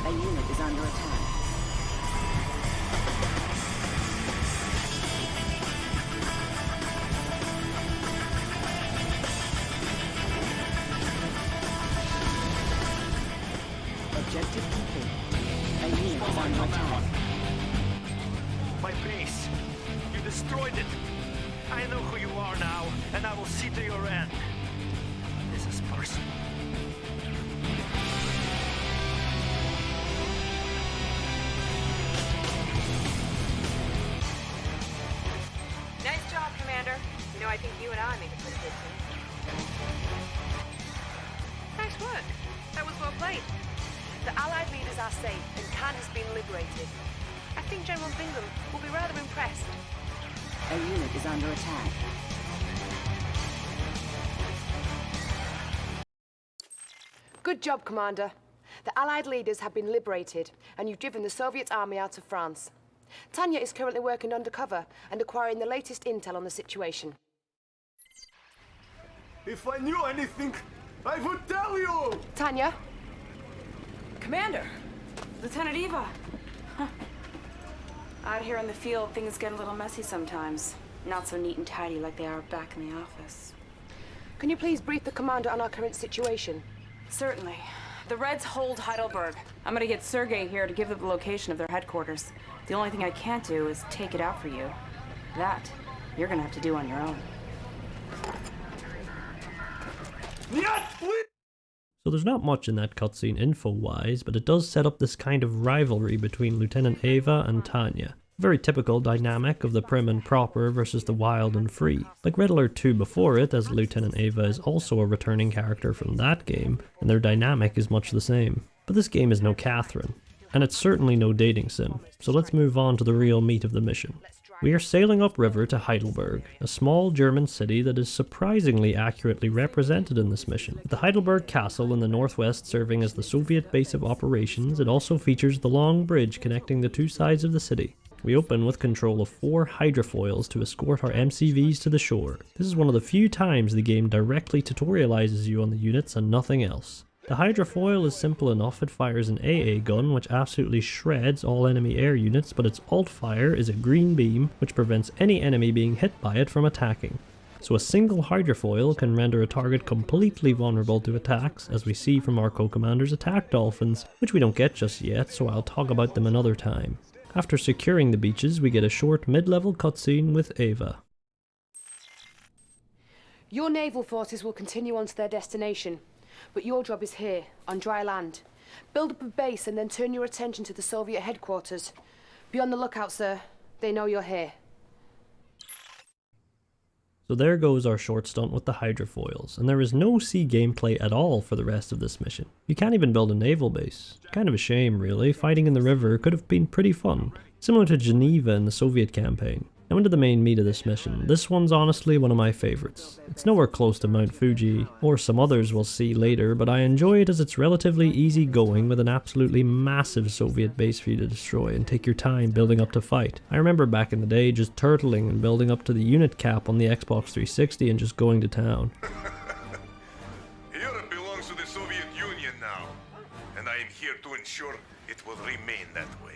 A unit is under attack. Objective complete. A unit is under attack. My base. You destroyed it. I know who you are now, and I will see to your end. This is personal. Nice job, Commander. I think you and I make a pretty good team. Nice work. That was well played. The Allied leaders are safe, and Khan has been liberated. I think General Bingham will be rather impressed. A unit is under attack. Good job, Commander. The Allied leaders have been liberated, and you've driven the Soviet army out of France. Tanya is currently working undercover and acquiring the latest intel on the situation. If I knew anything, I would tell you! Tanya? Commander! Lieutenant Eva! Huh. Out here in the field, things get a little messy sometimes. Not so neat and tidy like they are back in the office. Can you please brief the Commander on our current situation? Certainly. The Reds hold Heidelberg. I'm gonna get Sergei here to give them the location of their headquarters. The only thing I can't do is take it out for you. That, you're gonna have to do on your own. So there's not much in that cutscene info-wise, but it does set up this kind of rivalry between Lieutenant Eva and Tanya. A very typical dynamic of the prim and proper versus the wild and free. Like Red Alert 2 before it, as Lieutenant Eva is also a returning character from that game, and their dynamic is much the same. But this game is no Catherine, and it's certainly no dating sim, so let's move on to the real meat of the mission. We are sailing upriver to Heidelberg, a small German city that is surprisingly accurately represented in this mission. With the Heidelberg Castle in the northwest serving as the Soviet base of operations, it also features the long bridge connecting the two sides of the city. We open with control of 4 hydrofoils to escort our MCVs to the shore. This is one of the few times the game directly tutorializes you on the units and nothing else. The hydrofoil is simple enough. It fires an AA gun which absolutely shreds all enemy air units, but its alt fire is a green beam which prevents any enemy being hit by it from attacking. So a single hydrofoil can render a target completely vulnerable to attacks, as we see from our co-commander's attack dolphins, which we don't get just yet, so I'll talk about them another time. After securing the beaches, we get a short mid-level cutscene with Eva. Your naval forces will continue on to their destination. But your job is here, on dry land. Build up a base and then turn your attention to the Soviet headquarters. Be on the lookout, sir. They know you're here. So there goes our short stunt with the hydrofoils, and there is no sea gameplay at all for the rest of this mission. You can't even build a naval base. Kind of a shame, really. Fighting in the river could have been pretty fun, similar to Geneva in the Soviet campaign. Now into the main meat of this mission. This one's honestly one of my favorites. It's nowhere close to Mount Fuji, or some others we'll see later, but I enjoy it as it's relatively easy going with an absolutely massive Soviet base for you to destroy and take your time building up to fight. I remember back in the day just turtling and building up to the unit cap on the Xbox 360 and just going to town. Europe belongs to the Soviet Union now, and I am here to ensure it will remain that way.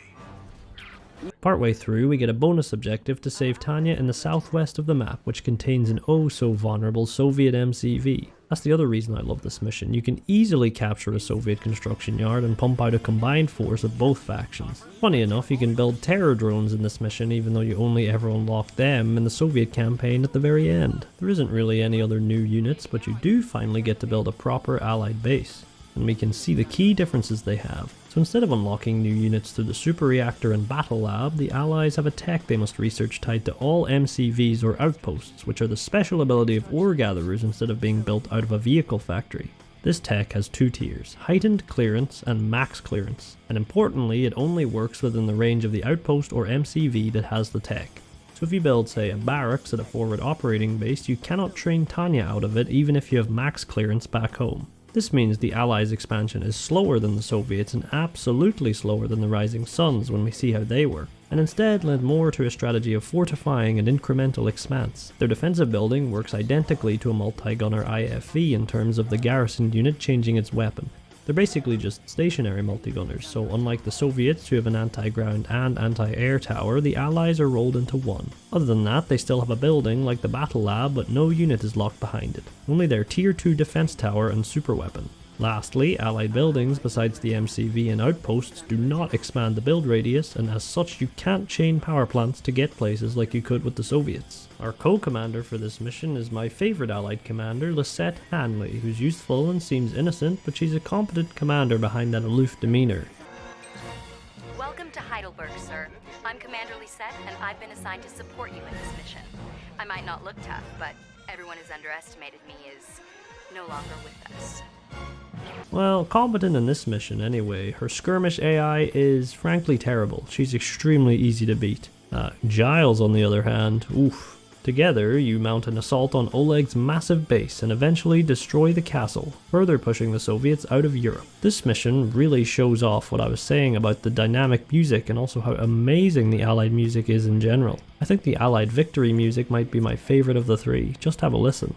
Partway through, we get a bonus objective to save Tanya in the southwest of the map, which contains an oh-so-vulnerable Soviet MCV. That's the other reason I love this mission. You can easily capture a Soviet construction yard and pump out a combined force of both factions. Funny enough, you can build terror drones in this mission, even though you only ever unlock them in the Soviet campaign at the very end. There isn't really any other new units, but you do finally get to build a proper Allied base, and we can see the key differences they have. So instead of unlocking new units through the super reactor and battle lab, the Allies have a tech they must research tied to all MCVs or outposts, which are the special ability of ore gatherers instead of being built out of a vehicle factory. This tech has 2 tiers, heightened clearance and max clearance, and importantly it only works within the range of the outpost or MCV that has the tech. So if you build, say, a barracks at a forward operating base, you cannot train Tanya out of it even if you have max clearance back home. This means the Allies' expansion is slower than the Soviets and absolutely slower than the Rising Suns when we see how they work, and instead led more to a strategy of fortifying and incremental expanse. Their defensive building works identically to a multi-gunner IFV in terms of the garrison unit changing its weapon. They're basically just stationary multi-gunners, so unlike the Soviets who have an anti-ground and anti-air tower, the Allies are rolled into one. Other than that, they still have a building like the battle lab, but no unit is locked behind it. Only their tier 2 defense tower and super weapon. Lastly, Allied buildings besides the MCV and outposts do not expand the build radius, and as such you can't chain power plants to get places like you could with the Soviets. Our co-commander for this mission is my favourite Allied commander, Lisette Hanley, who's youthful and seems innocent, but she's a competent commander behind that aloof demeanour. Welcome to Heidelberg, sir. I'm Commander Lisette, and I've been assigned to support you in this mission. I might not look tough, but everyone who's underestimated me is no longer with us. Well, competent in this mission anyway. Her skirmish AI is frankly terrible. She's extremely easy to beat. Giles, on the other hand, oof. Together, you mount an assault on Oleg's massive base and eventually destroy the castle, further pushing the Soviets out of Europe. This mission really shows off what I was saying about the dynamic music and also how amazing the Allied music is in general. I think the Allied victory music might be my favourite of the three, just have a listen.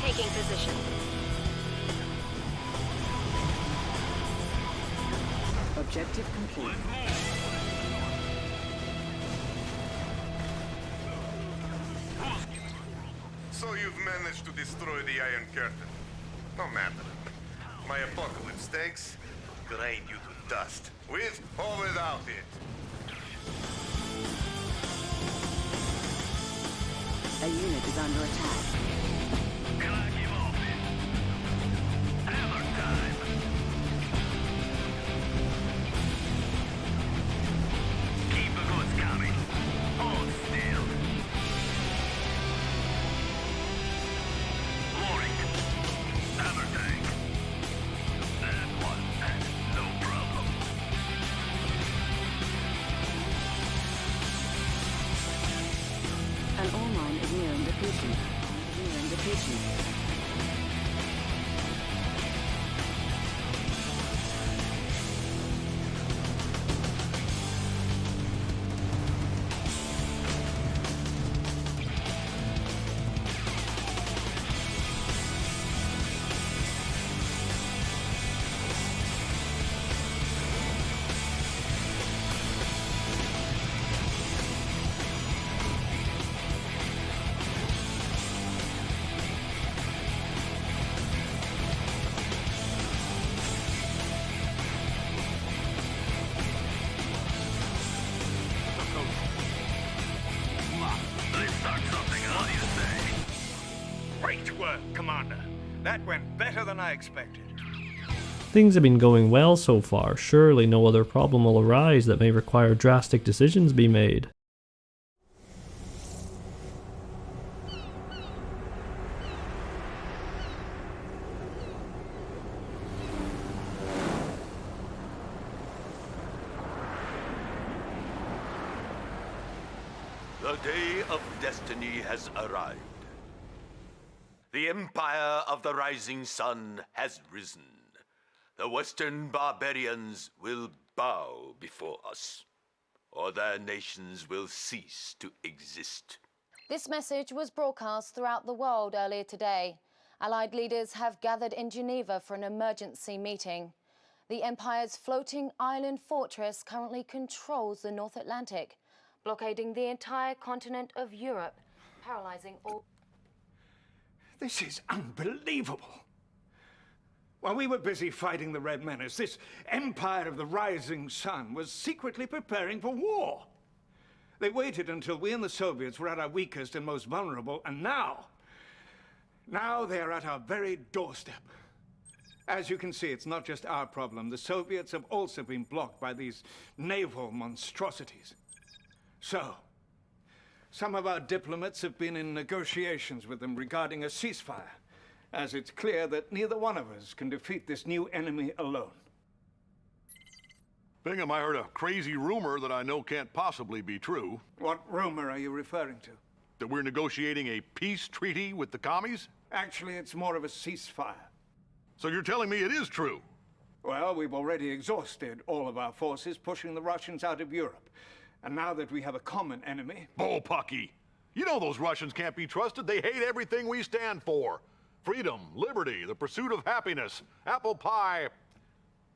Taking position. Objective complete. So you've managed to destroy the Iron Curtain. No matter. My apocalypse tanks grind you to dust, with or without it. A unit is under attack. An ore mine is nearing depletion. Nearing depletion. Great work, Commander. That went better than I expected. Things have been going well so far, surely no other problem will arise that may require drastic decisions be made. The day of destiny has arrived. The Empire of the Rising Sun has risen. The Western barbarians will bow before us, or their nations will cease to exist. This message was broadcast throughout the world earlier today. Allied leaders have gathered in Geneva for an emergency meeting. The Empire's floating island fortress currently controls the North Atlantic, blockading the entire continent of Europe, paralyzing all... This is unbelievable. While we were busy fighting the Red Menace, this Empire of the Rising Sun was secretly preparing for war. They waited until we and the Soviets were at our weakest and most vulnerable, and now they are at our very doorstep. As you can see, it's not just our problem. The Soviets have also been blocked by these naval monstrosities. So, some of our diplomats have been in negotiations with them regarding a ceasefire, as it's clear that neither one of us can defeat this new enemy alone. Bingham, I heard a crazy rumor that I know can't possibly be true. What rumor are you referring to? That we're negotiating a peace treaty with the commies? Actually, it's more of a ceasefire. So you're telling me it is true? Well, we've already exhausted all of our forces pushing the Russians out of Europe. And now that we have a common enemy... Bullpucky! You know those Russians can't be trusted. They hate everything we stand for. Freedom, liberty, the pursuit of happiness, apple pie.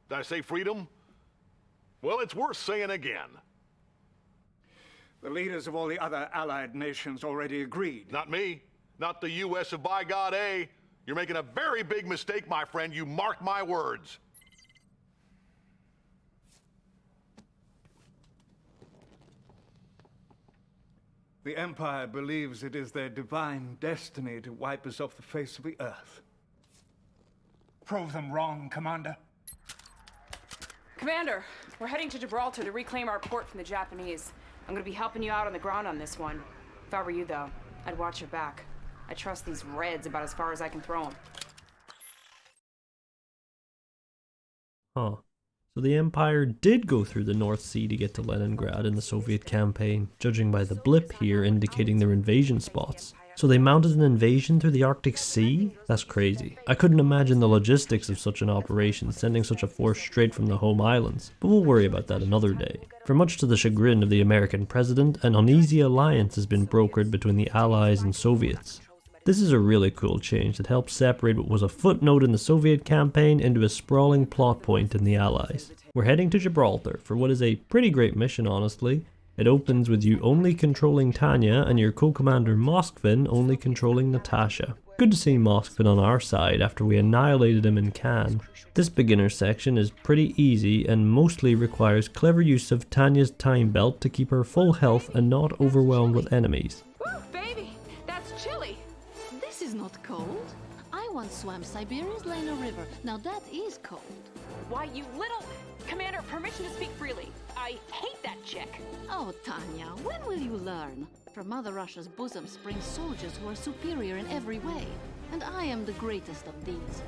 Did I say freedom? Well, it's worth saying again. The leaders of all the other Allied nations already agreed. Not me. Not the U.S. of by God A. You're making a very big mistake, my friend. You mark my words. The Empire believes it is their divine destiny to wipe us off the face of the earth. Prove them wrong, Commander. Commander, we're heading to Gibraltar to reclaim our port from the Japanese. I'm gonna be helping you out on the ground on this one. If I were you, though, I'd watch your back. I trust these Reds about as far as I can throw them. Huh. So the Empire did go through the North Sea to get to Leningrad in the Soviet campaign, judging by the blip here indicating their invasion spots. So they mounted an invasion through the Arctic Sea? That's crazy. I couldn't imagine the logistics of such an operation, sending such a force straight from the home islands, but we'll worry about that another day. For much to the chagrin of the American president, an uneasy alliance has been brokered between the Allies and Soviets. This is a really cool change that helps separate what was a footnote in the Soviet campaign into a sprawling plot point in the Allies. We're heading to Gibraltar for what is a pretty great mission, honestly. It opens with you only controlling Tanya and your co-commander Moskvin only controlling Natasha. Good to see Moskvin on our side after we annihilated him in Cannes. This beginner section is pretty easy and mostly requires clever use of Tanya's time belt to keep her full health and not overwhelmed with enemies. Woo, baby! That's chilly! This is not cold. I once swam Siberia's Lena River. Now that is cold. Why, you little... Commander, permission to speak freely. I hate that chick. Oh, Tanya, when will you learn? From Mother Russia's bosom spring soldiers who are superior in every way. And I am the greatest of these.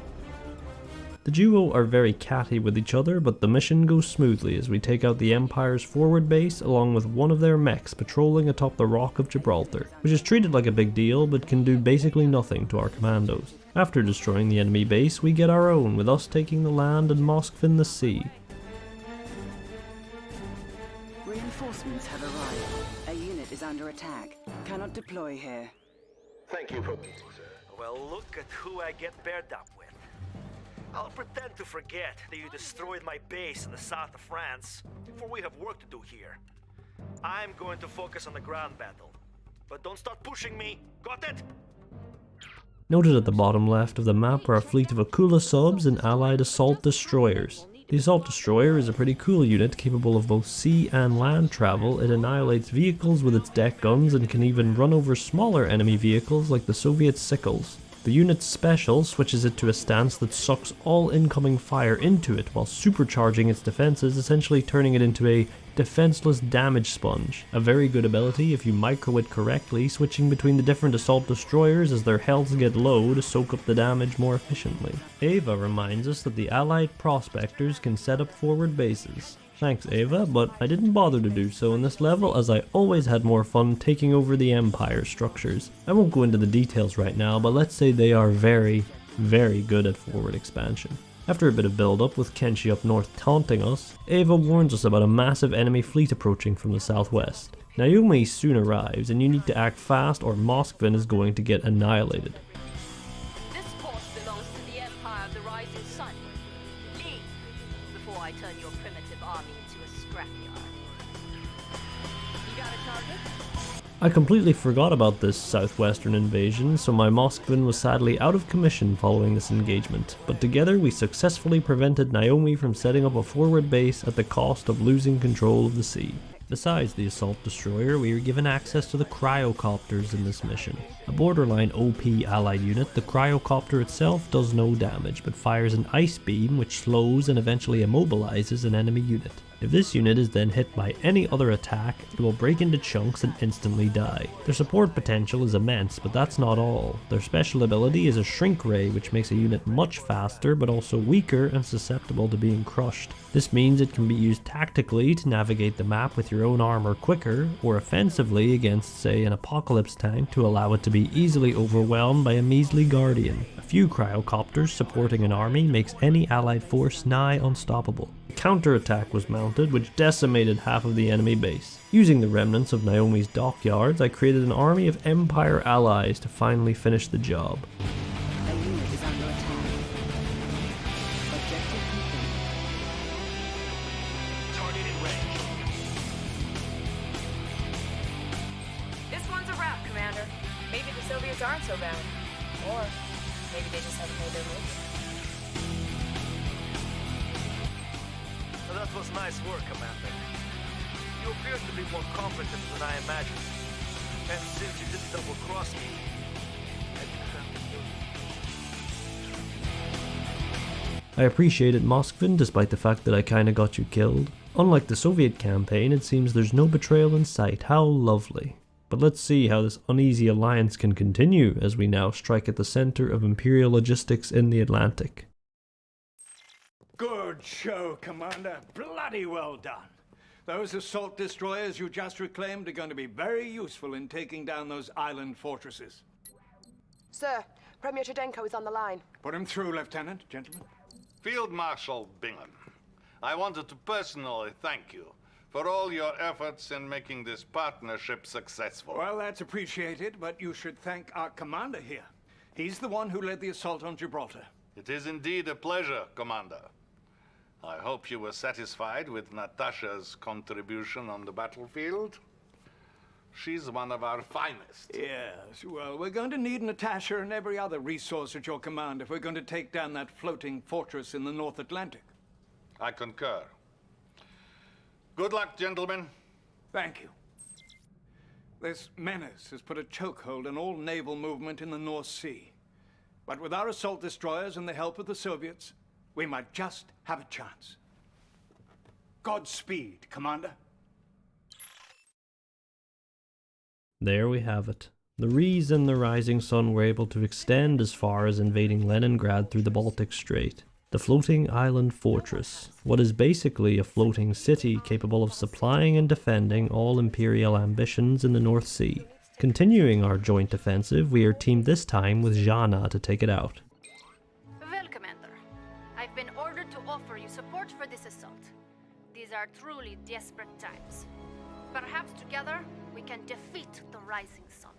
The duo are very catty with each other, but the mission goes smoothly as we take out the Empire's forward base along with one of their mechs patrolling atop the Rock of Gibraltar, which is treated like a big deal but can do basically nothing to our commandos. After destroying the enemy base, we get our own, with us taking the land and Moskvin the sea. Reinforcements have arrived. A unit is under attack. Cannot deploy here. Thank you for... Well, look at who I get paired up with. I'll pretend to forget that you destroyed my base in the south of France, for we have work to do here. I'm going to focus on the ground battle. But don't start pushing me, got it? Noted at the bottom left of the map are a fleet of Akula subs and allied assault destroyers. The assault destroyer is a pretty cool unit capable of both sea and land travel. It annihilates vehicles with its deck guns and can even run over smaller enemy vehicles like the Soviet Sickles. The unit's special switches it to a stance that sucks all incoming fire into it while supercharging its defenses, essentially turning it into a defenseless damage sponge. A very good ability if you micro it correctly, switching between the different assault destroyers as their healths get low to soak up the damage more efficiently. Ava reminds us that the allied prospectors can set up forward bases. Thanks Ava, but I didn't bother to do so in this level as I always had more fun taking over the Empire structures. I won't go into the details right now, but let's say they are very, very good at forward expansion. After a bit of build up with Kenshi up north taunting us, Ava warns us about a massive enemy fleet approaching from the southwest. Naomi soon arrives and you need to act fast or Moskvin is going to get annihilated. This port belongs to the Empire of the Rising Sun. Leave before I turn your primitive army into a scrapyard. You got a target? I completely forgot about this southwestern invasion, so my Moskvin was sadly out of commission following this engagement, but together we successfully prevented Naomi from setting up a forward base at the cost of losing control of the sea. Besides the assault destroyer, we were given access to the cryocopters in this mission. A borderline OP allied unit, the cryocopter itself does no damage, but fires an ice beam which slows and eventually immobilizes an enemy unit. If this unit is then hit by any other attack, it will break into chunks and instantly die. Their support potential is immense, but that's not all. Their special ability is a shrink ray, which makes a unit much faster but also weaker and susceptible to being crushed. This means it can be used tactically to navigate the map with your own armor quicker, or offensively against, say, an apocalypse tank to allow it to be easily overwhelmed by a measly guardian. A few cryocopters supporting an army makes any allied force nigh unstoppable. A counterattack was mounted which decimated half of the enemy base. Using the remnants of Naomi's dockyards, I created an army of Empire allies to finally finish the job. A unit is under attack. Objective complete. Target in range. This one's a wrap, Commander. Maybe the Soviets aren't so bad. Or maybe they just haven't made their move. That was nice work, Commander. You appear to be more competent than I imagined. And since you didn't double-cross me, I didn't have to do it. I appreciated Moskvin despite the fact that I kinda got you killed. Unlike the Soviet campaign, it seems there's no betrayal in sight. How lovely. but let's see how this uneasy alliance can continue as we now strike at the center of Imperial logistics in the Atlantic. Good show, Commander. Bloody well done. Those assault destroyers you just reclaimed are going to be very useful in taking down those island fortresses. Sir, Premier Chudenko is on the line. Put him through, Lieutenant. Gentlemen. Field Marshal Bingham, I wanted to personally thank you for all your efforts in making this partnership successful. Well, that's appreciated, but you should thank our commander here. He's the one who led the assault on Gibraltar. It is indeed a pleasure, Commander. I hope you were satisfied with Natasha's contribution on the battlefield. She's one of our finest. Yes, well, we're going to need Natasha and every other resource at your command if we're going to take down that floating fortress in the North Atlantic. I concur. Good luck, gentlemen. Thank you. This menace has put a chokehold on all naval movement in the North Sea. But with our assault destroyers and the help of the Soviets, we might just have a chance. Godspeed, Commander. There we have it. The Rees and the Rising Sun were able to extend as far as invading Leningrad through the Baltic Strait. The floating island fortress, what is basically a floating city capable of supplying and defending all Imperial ambitions in the North Sea. Continuing our joint offensive, we are teamed this time with Jana to take it out. Well, Commander, I've been ordered to offer you support for this assault. These are truly desperate times. Perhaps together, we can defeat the Rising Sun.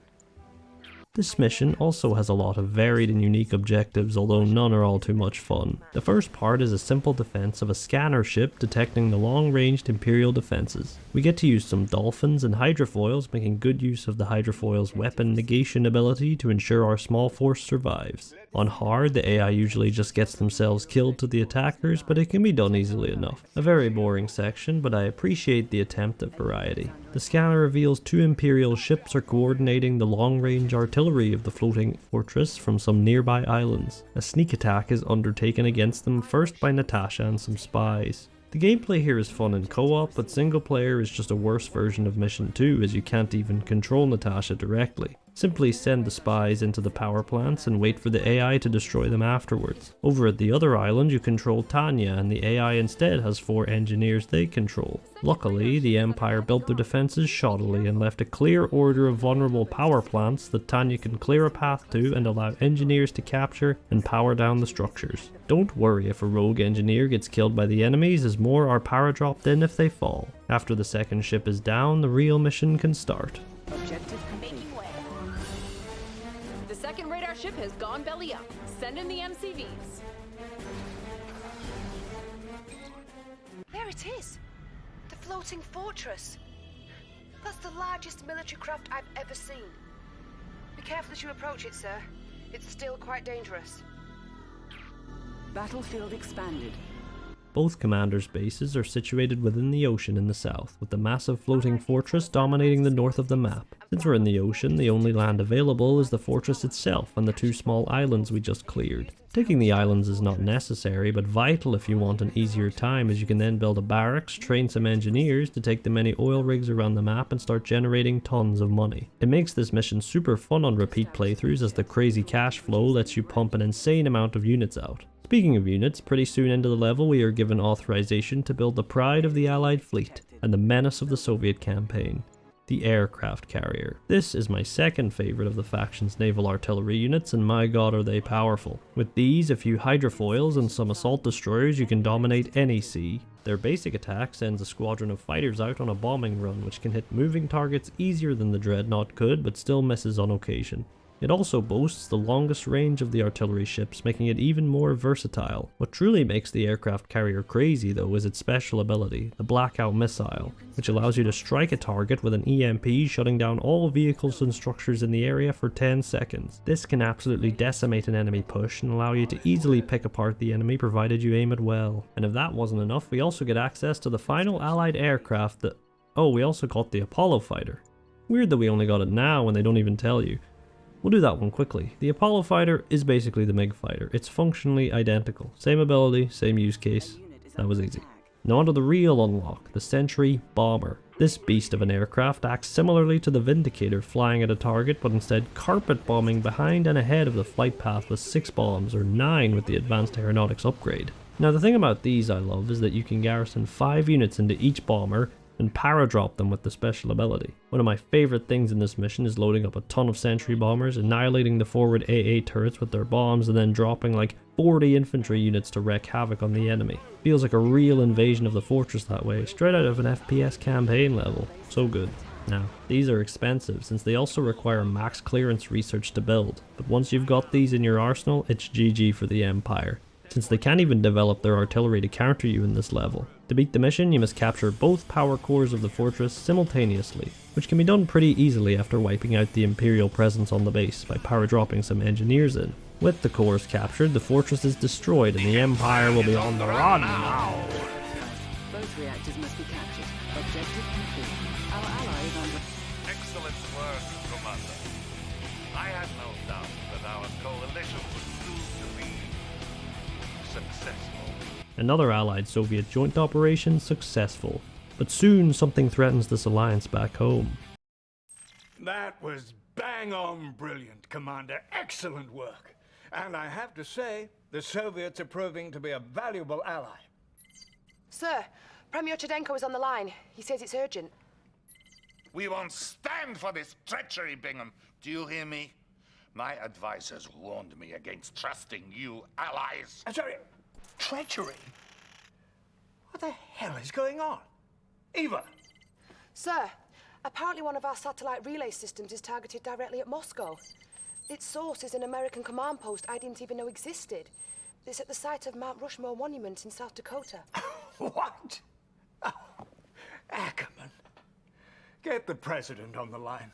This mission also has a lot of varied and unique objectives, although none are all too much fun. The first part is a simple defense of a scanner ship detecting the long-ranged Imperial defenses. We get to use some dolphins and hydrofoils, making good use of the hydrofoil's weapon negation ability to ensure our small force survives. On hard, the AI usually just gets themselves killed to the attackers, but it can be done easily enough. A very boring section, but I appreciate the attempt at variety. The scanner reveals 2 Imperial ships are coordinating the long-range artillery of the floating fortress from some nearby islands. A sneak attack is undertaken against them, first by Natasha and some spies. The gameplay here is fun in co-op, but single player is just a worse version of Mission 2 as you can't even control Natasha directly. Simply send the spies into the power plants and wait for the AI to destroy them afterwards. Over at the other island you control Tanya, and the AI instead has 4 engineers they control. Luckily, the Empire built their defenses shoddily and left a clear order of vulnerable power plants that Tanya can clear a path to and allow engineers to capture and power down the structures. Don't worry if a rogue engineer gets killed by the enemies, as more are para-dropped in if they fall. After the second ship is down, the real mission can start. Objective complete. The second radar ship has gone belly up. Send in the MCVs. There it is! The floating fortress! That's the largest military craft I've ever seen. Be careful as you approach it, sir. It's still quite dangerous. Battlefield expanded. Both commanders' bases are situated within the ocean in the south, with the massive floating fortress dominating the north of the map. Since we're in the ocean, the only land available is the fortress itself and the 2 small islands we just cleared. Taking the islands is not necessary, but vital if you want an easier time, as you can then build a barracks, train some engineers to take the many oil rigs around the map and start generating tons of money. It makes this mission super fun on repeat playthroughs, as the crazy cash flow lets you pump an insane amount of units out. Speaking of units, pretty soon into the level we are given authorization to build the pride of the Allied fleet and the menace of the Soviet campaign, the aircraft carrier. This is my second favourite of the faction's naval artillery units, and my god are they powerful. With these, a few hydrofoils and some assault destroyers, you can dominate any sea. Their basic attack sends a squadron of fighters out on a bombing run, which can hit moving targets easier than the Dreadnought could, but still misses on occasion. It also boasts the longest range of the artillery ships, making it even more versatile. What truly makes the aircraft carrier crazy though is its special ability, the Blackout Missile, which allows you to strike a target with an EMP, shutting down all vehicles and structures in the area for 10 seconds. This can absolutely decimate an enemy push and allow you to easily pick apart the enemy provided you aim it well. And if that wasn't enough, we also get access to the final Allied aircraft that... oh, we also got the Apollo fighter. Weird that we only got it now when they don't even tell you. We'll do that one quickly. The Apollo fighter is basically the MiG fighter. It's functionally identical. Same ability, same use case. That was easy. Now onto the real unlock, the Sentry Bomber. This beast of an aircraft acts similarly to the Vindicator, flying at a target but instead carpet bombing behind and ahead of the flight path with 6 bombs, or 9 with the advanced aeronautics upgrade. Now the thing about these I love is that you can garrison 5 units into each bomber and paradrop them with the special ability. One of my favourite things in this mission is loading up a ton of sentry bombers, annihilating the forward AA turrets with their bombs, and then dropping like 40 infantry units to wreak havoc on the enemy. Feels like a real invasion of the fortress that way, straight out of an FPS campaign level. So good. Now, these are expensive since they also require max clearance research to build, but once you've got these in your arsenal, it's GG for the Empire, since they can't even develop their artillery to counter you in this level. To beat the mission, you must capture both power cores of the fortress simultaneously, which can be done pretty easily after wiping out the Imperial presence on the base by power dropping some engineers in. With the cores captured, the fortress is destroyed and the Empire will be on the run now. Both reactors must be captured. Objective complete. Our ally is under... Excellent work, Commander. I had no doubt that our coalition would prove to be successful. Another Allied Soviet joint operation successful, but soon something threatens this alliance back home. That was bang on brilliant, Commander. Excellent work. And I have to say, the Soviets are proving to be a valuable ally. Sir, Premier Chudenko is on the line. He says it's urgent. We won't stand for this treachery, Bingham. Do you hear me? My advisors warned me against trusting you allies. Sorry, treachery? What the hell is going on? Eva! Sir, apparently one of our satellite relay systems is targeted directly at Moscow. Its source is an American command post I didn't even know existed. It's at the site of Mount Rushmore Monument in South Dakota. What? Oh, Ackerman. Get the President on the line.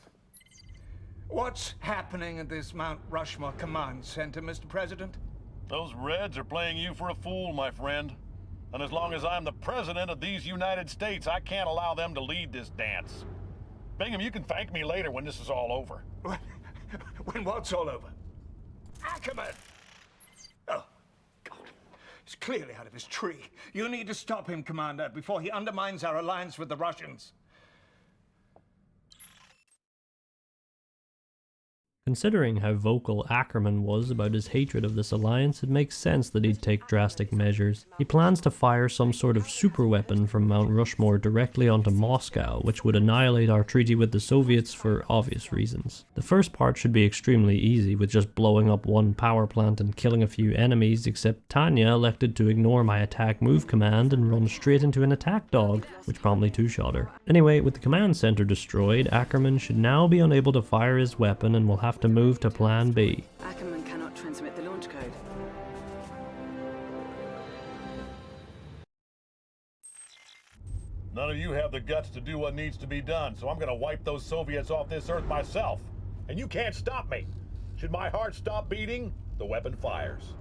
What's happening at this Mount Rushmore Command Center, Mr. President? Those Reds are playing you for a fool, my friend. And as long as I'm the President of these United States, I can't allow them to lead this dance. Bingham, you can thank me later when this is all over. When what's all over? Ackerman! Oh, God. He's clearly out of his tree. You need to stop him, Commander, before he undermines our alliance with the Russians. Considering how vocal Ackerman was about his hatred of this alliance, it makes sense that he'd take drastic measures. He plans to fire some sort of superweapon from Mount Rushmore directly onto Moscow, which would annihilate our treaty with the Soviets for obvious reasons. The first part should be extremely easy, with just blowing up one power plant and killing a few enemies, except Tanya elected to ignore my attack move command and run straight into an attack dog, which promptly two-shot her. Anyway, with the command center destroyed, Ackerman should now be unable to fire his weapon and will have to move to plan B. Ackerman cannot transmit the launch code. None of you have the guts to do what needs to be done, so I'm gonna wipe those Soviets off this earth myself. And you can't stop me. Should my heart stop beating, the weapon fires.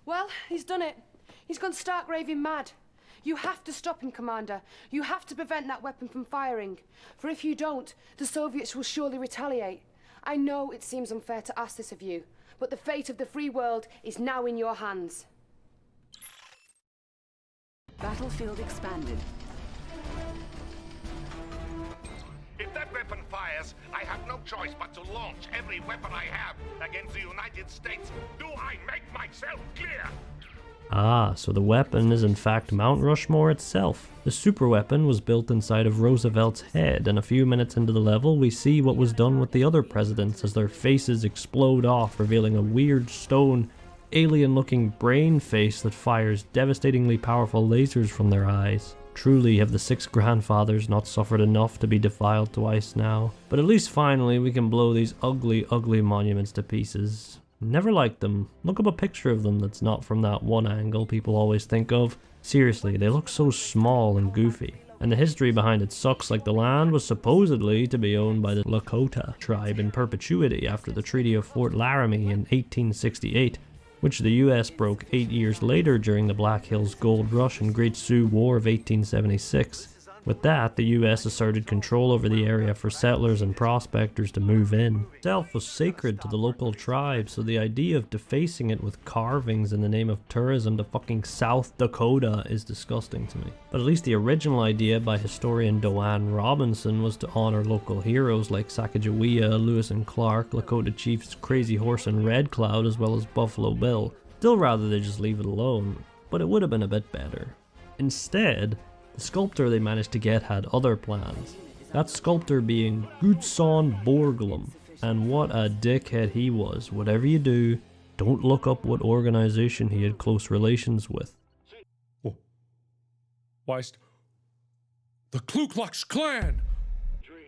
Well, he's done it. He's gone stark raving mad. You have to stop him, Commander. You have to prevent that weapon from firing. For if you don't, the Soviets will surely retaliate. I know it seems unfair to ask this of you, but the fate of the free world is now in your hands. Battlefield expanded. If that weapon fires, I have no choice but to launch every weapon I have against the United States. Do I make myself clear? Ah, so the weapon is in fact Mount Rushmore itself. The superweapon was built inside of Roosevelt's head, and a few minutes into the level we see what was done with the other presidents as their faces explode off, revealing a weird stone, alien-looking brain face that fires devastatingly powerful lasers from their eyes. Truly have the 6 grandfathers not suffered enough to be defiled twice now. But at least finally we can blow these ugly, ugly monuments to pieces. Never liked them. Look up a picture of them that's not from that one angle people always think of. Seriously, they look so small and goofy. And the history behind it sucks, like the land was supposedly to be owned by the Lakota tribe in perpetuity after the Treaty of Fort Laramie in 1868. which the US broke 8 years later during the Black Hills Gold Rush and Great Sioux War of 1876. With that, the US asserted control over the area for settlers and prospectors to move in. Itself was sacred to the local tribe, so the idea of defacing it with carvings in the name of tourism to fucking South Dakota is disgusting to me. But at least the original idea by historian Doane Robinson was to honor local heroes like Sacagawea, Lewis and Clark, Lakota Chiefs Crazy Horse and Red Cloud, as well as Buffalo Bill. Still rather they just leave it alone, but it would have been a bit better. Instead, the sculptor they managed to get had other plans. That sculptor being Gutzon Borglum, and what a dickhead he was. Whatever you do, don't look up what organization he had close relations with. Oh. Why, the Ku Klux Klan!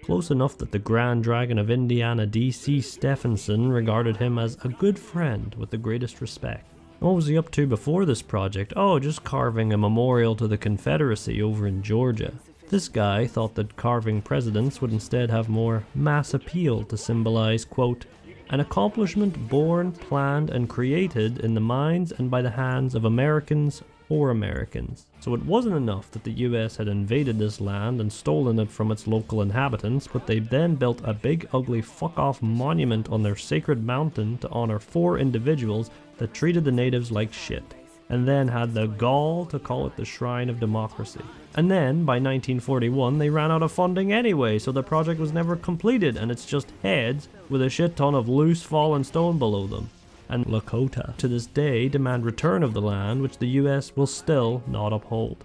Close enough that the Grand Dragon of Indiana, D.C. Stephenson regarded him as a good friend with the greatest respect. What was he up to before this project? Oh, just carving a memorial to the Confederacy over in Georgia. This guy thought that carving presidents would instead have more mass appeal to symbolize, quote, an accomplishment born, planned, and created in the minds and by the hands of Americans for Americans. So it wasn't enough that the US had invaded this land and stolen it from its local inhabitants, but they then built a big ugly fuck-off monument on their sacred mountain to honor 4 individuals that treated the natives like shit, and then had the gall to call it the Shrine of Democracy. And then, by 1941, they ran out of funding anyway, so the project was never completed, and it's just heads with a shit ton of loose fallen stone below them. And Lakota, to this day, demand return of the land, which the US will still not uphold.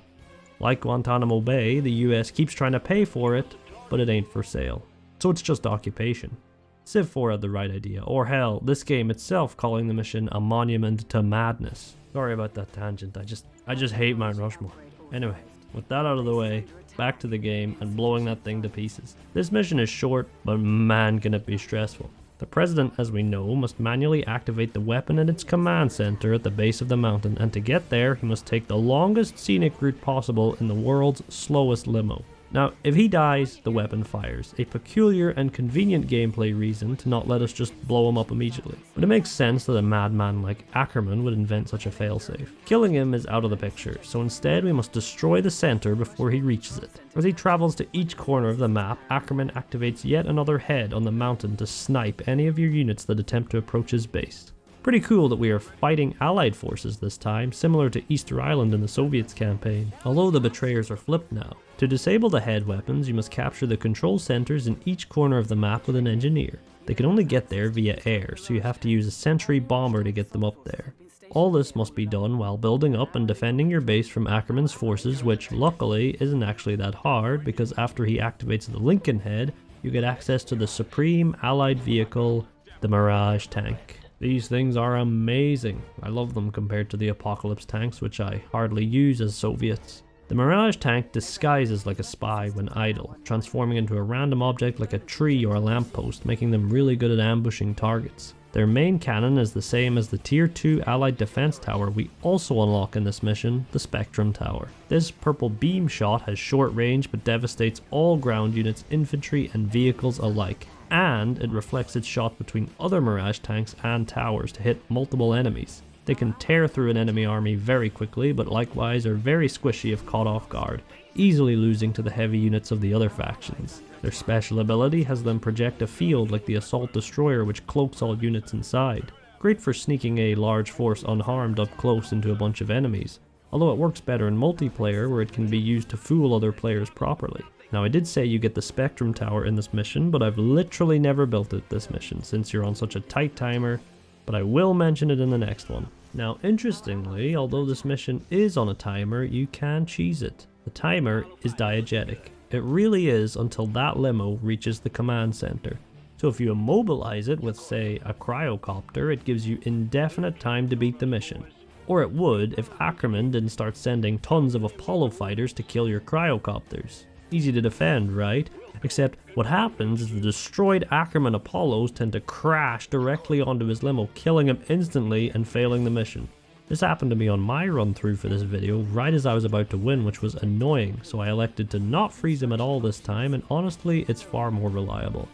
Like Guantanamo Bay, the US keeps trying to pay for it, but it ain't for sale. So it's just occupation. Civ 4 had the right idea, or hell, this game itself calling the mission a monument to madness. Sorry about that tangent, I just hate Mount Rushmore. Anyway, with that out of the way, back to the game and blowing that thing to pieces. This mission is short, but man can it be stressful. The President, as we know, must manually activate the weapon in its command center at the base of the mountain, and to get there, he must take the longest scenic route possible in the world's slowest limo. Now, if he dies, the weapon fires, a peculiar and convenient gameplay reason to not let us just blow him up immediately. But it makes sense that a madman like Ackerman would invent such a failsafe. Killing him is out of the picture, so instead we must destroy the center before he reaches it. As he travels to each corner of the map, Ackerman activates yet another head on the mountain to snipe any of your units that attempt to approach his base. Pretty cool that we are fighting Allied forces this time, similar to Easter Island in the Soviets campaign, although the betrayers are flipped now. To disable the head weapons, you must capture the control centers in each corner of the map with an engineer. They can only get there via air, so you have to use a sentry bomber to get them up there. All this must be done while building up and defending your base from Ackerman's forces, which luckily isn't actually that hard, because after he activates the Lincoln head, you get access to the supreme Allied vehicle, the Mirage tank. These things are amazing. I love them compared to the Apocalypse tanks, which I hardly use as Soviets. The Mirage tank disguises like a spy when idle, transforming into a random object like a tree or a lamppost, making them really good at ambushing targets. Their main cannon is the same as the Tier 2 Allied defense tower we also unlock in this mission, the Spectrum Tower. This purple beam shot has short range but devastates all ground units, infantry and vehicles alike, and it reflects its shot between other Mirage tanks and towers to hit multiple enemies. They can tear through an enemy army very quickly, but likewise are very squishy if caught off guard, easily losing to the heavy units of the other factions. Their special ability has them project a field like the Assault Destroyer, which cloaks all units inside. Great for sneaking a large force unharmed up close into a bunch of enemies, although it works better in multiplayer where it can be used to fool other players properly. Now, I did say you get the Spectrum Tower in this mission, but I've literally never built it this mission since you're on such a tight timer, but I will mention it in the next one. Now, interestingly, although this mission is on a timer, you can cheese it. The timer is diegetic. It really is until that limo reaches the command center. So if you immobilize it with, say, a cryocopter, it gives you indefinite time to beat the mission. Or it would if Ackerman didn't start sending tons of Apollo fighters to kill your cryocopters. Easy to defend, right? Except what happens is the destroyed Ackerman Apollos tend to crash directly onto his limo, killing him instantly and failing the mission. This happened to me on my run through for this video right as I was about to win, which was annoying, so I elected to not freeze him at all this time, and honestly it's far more reliable.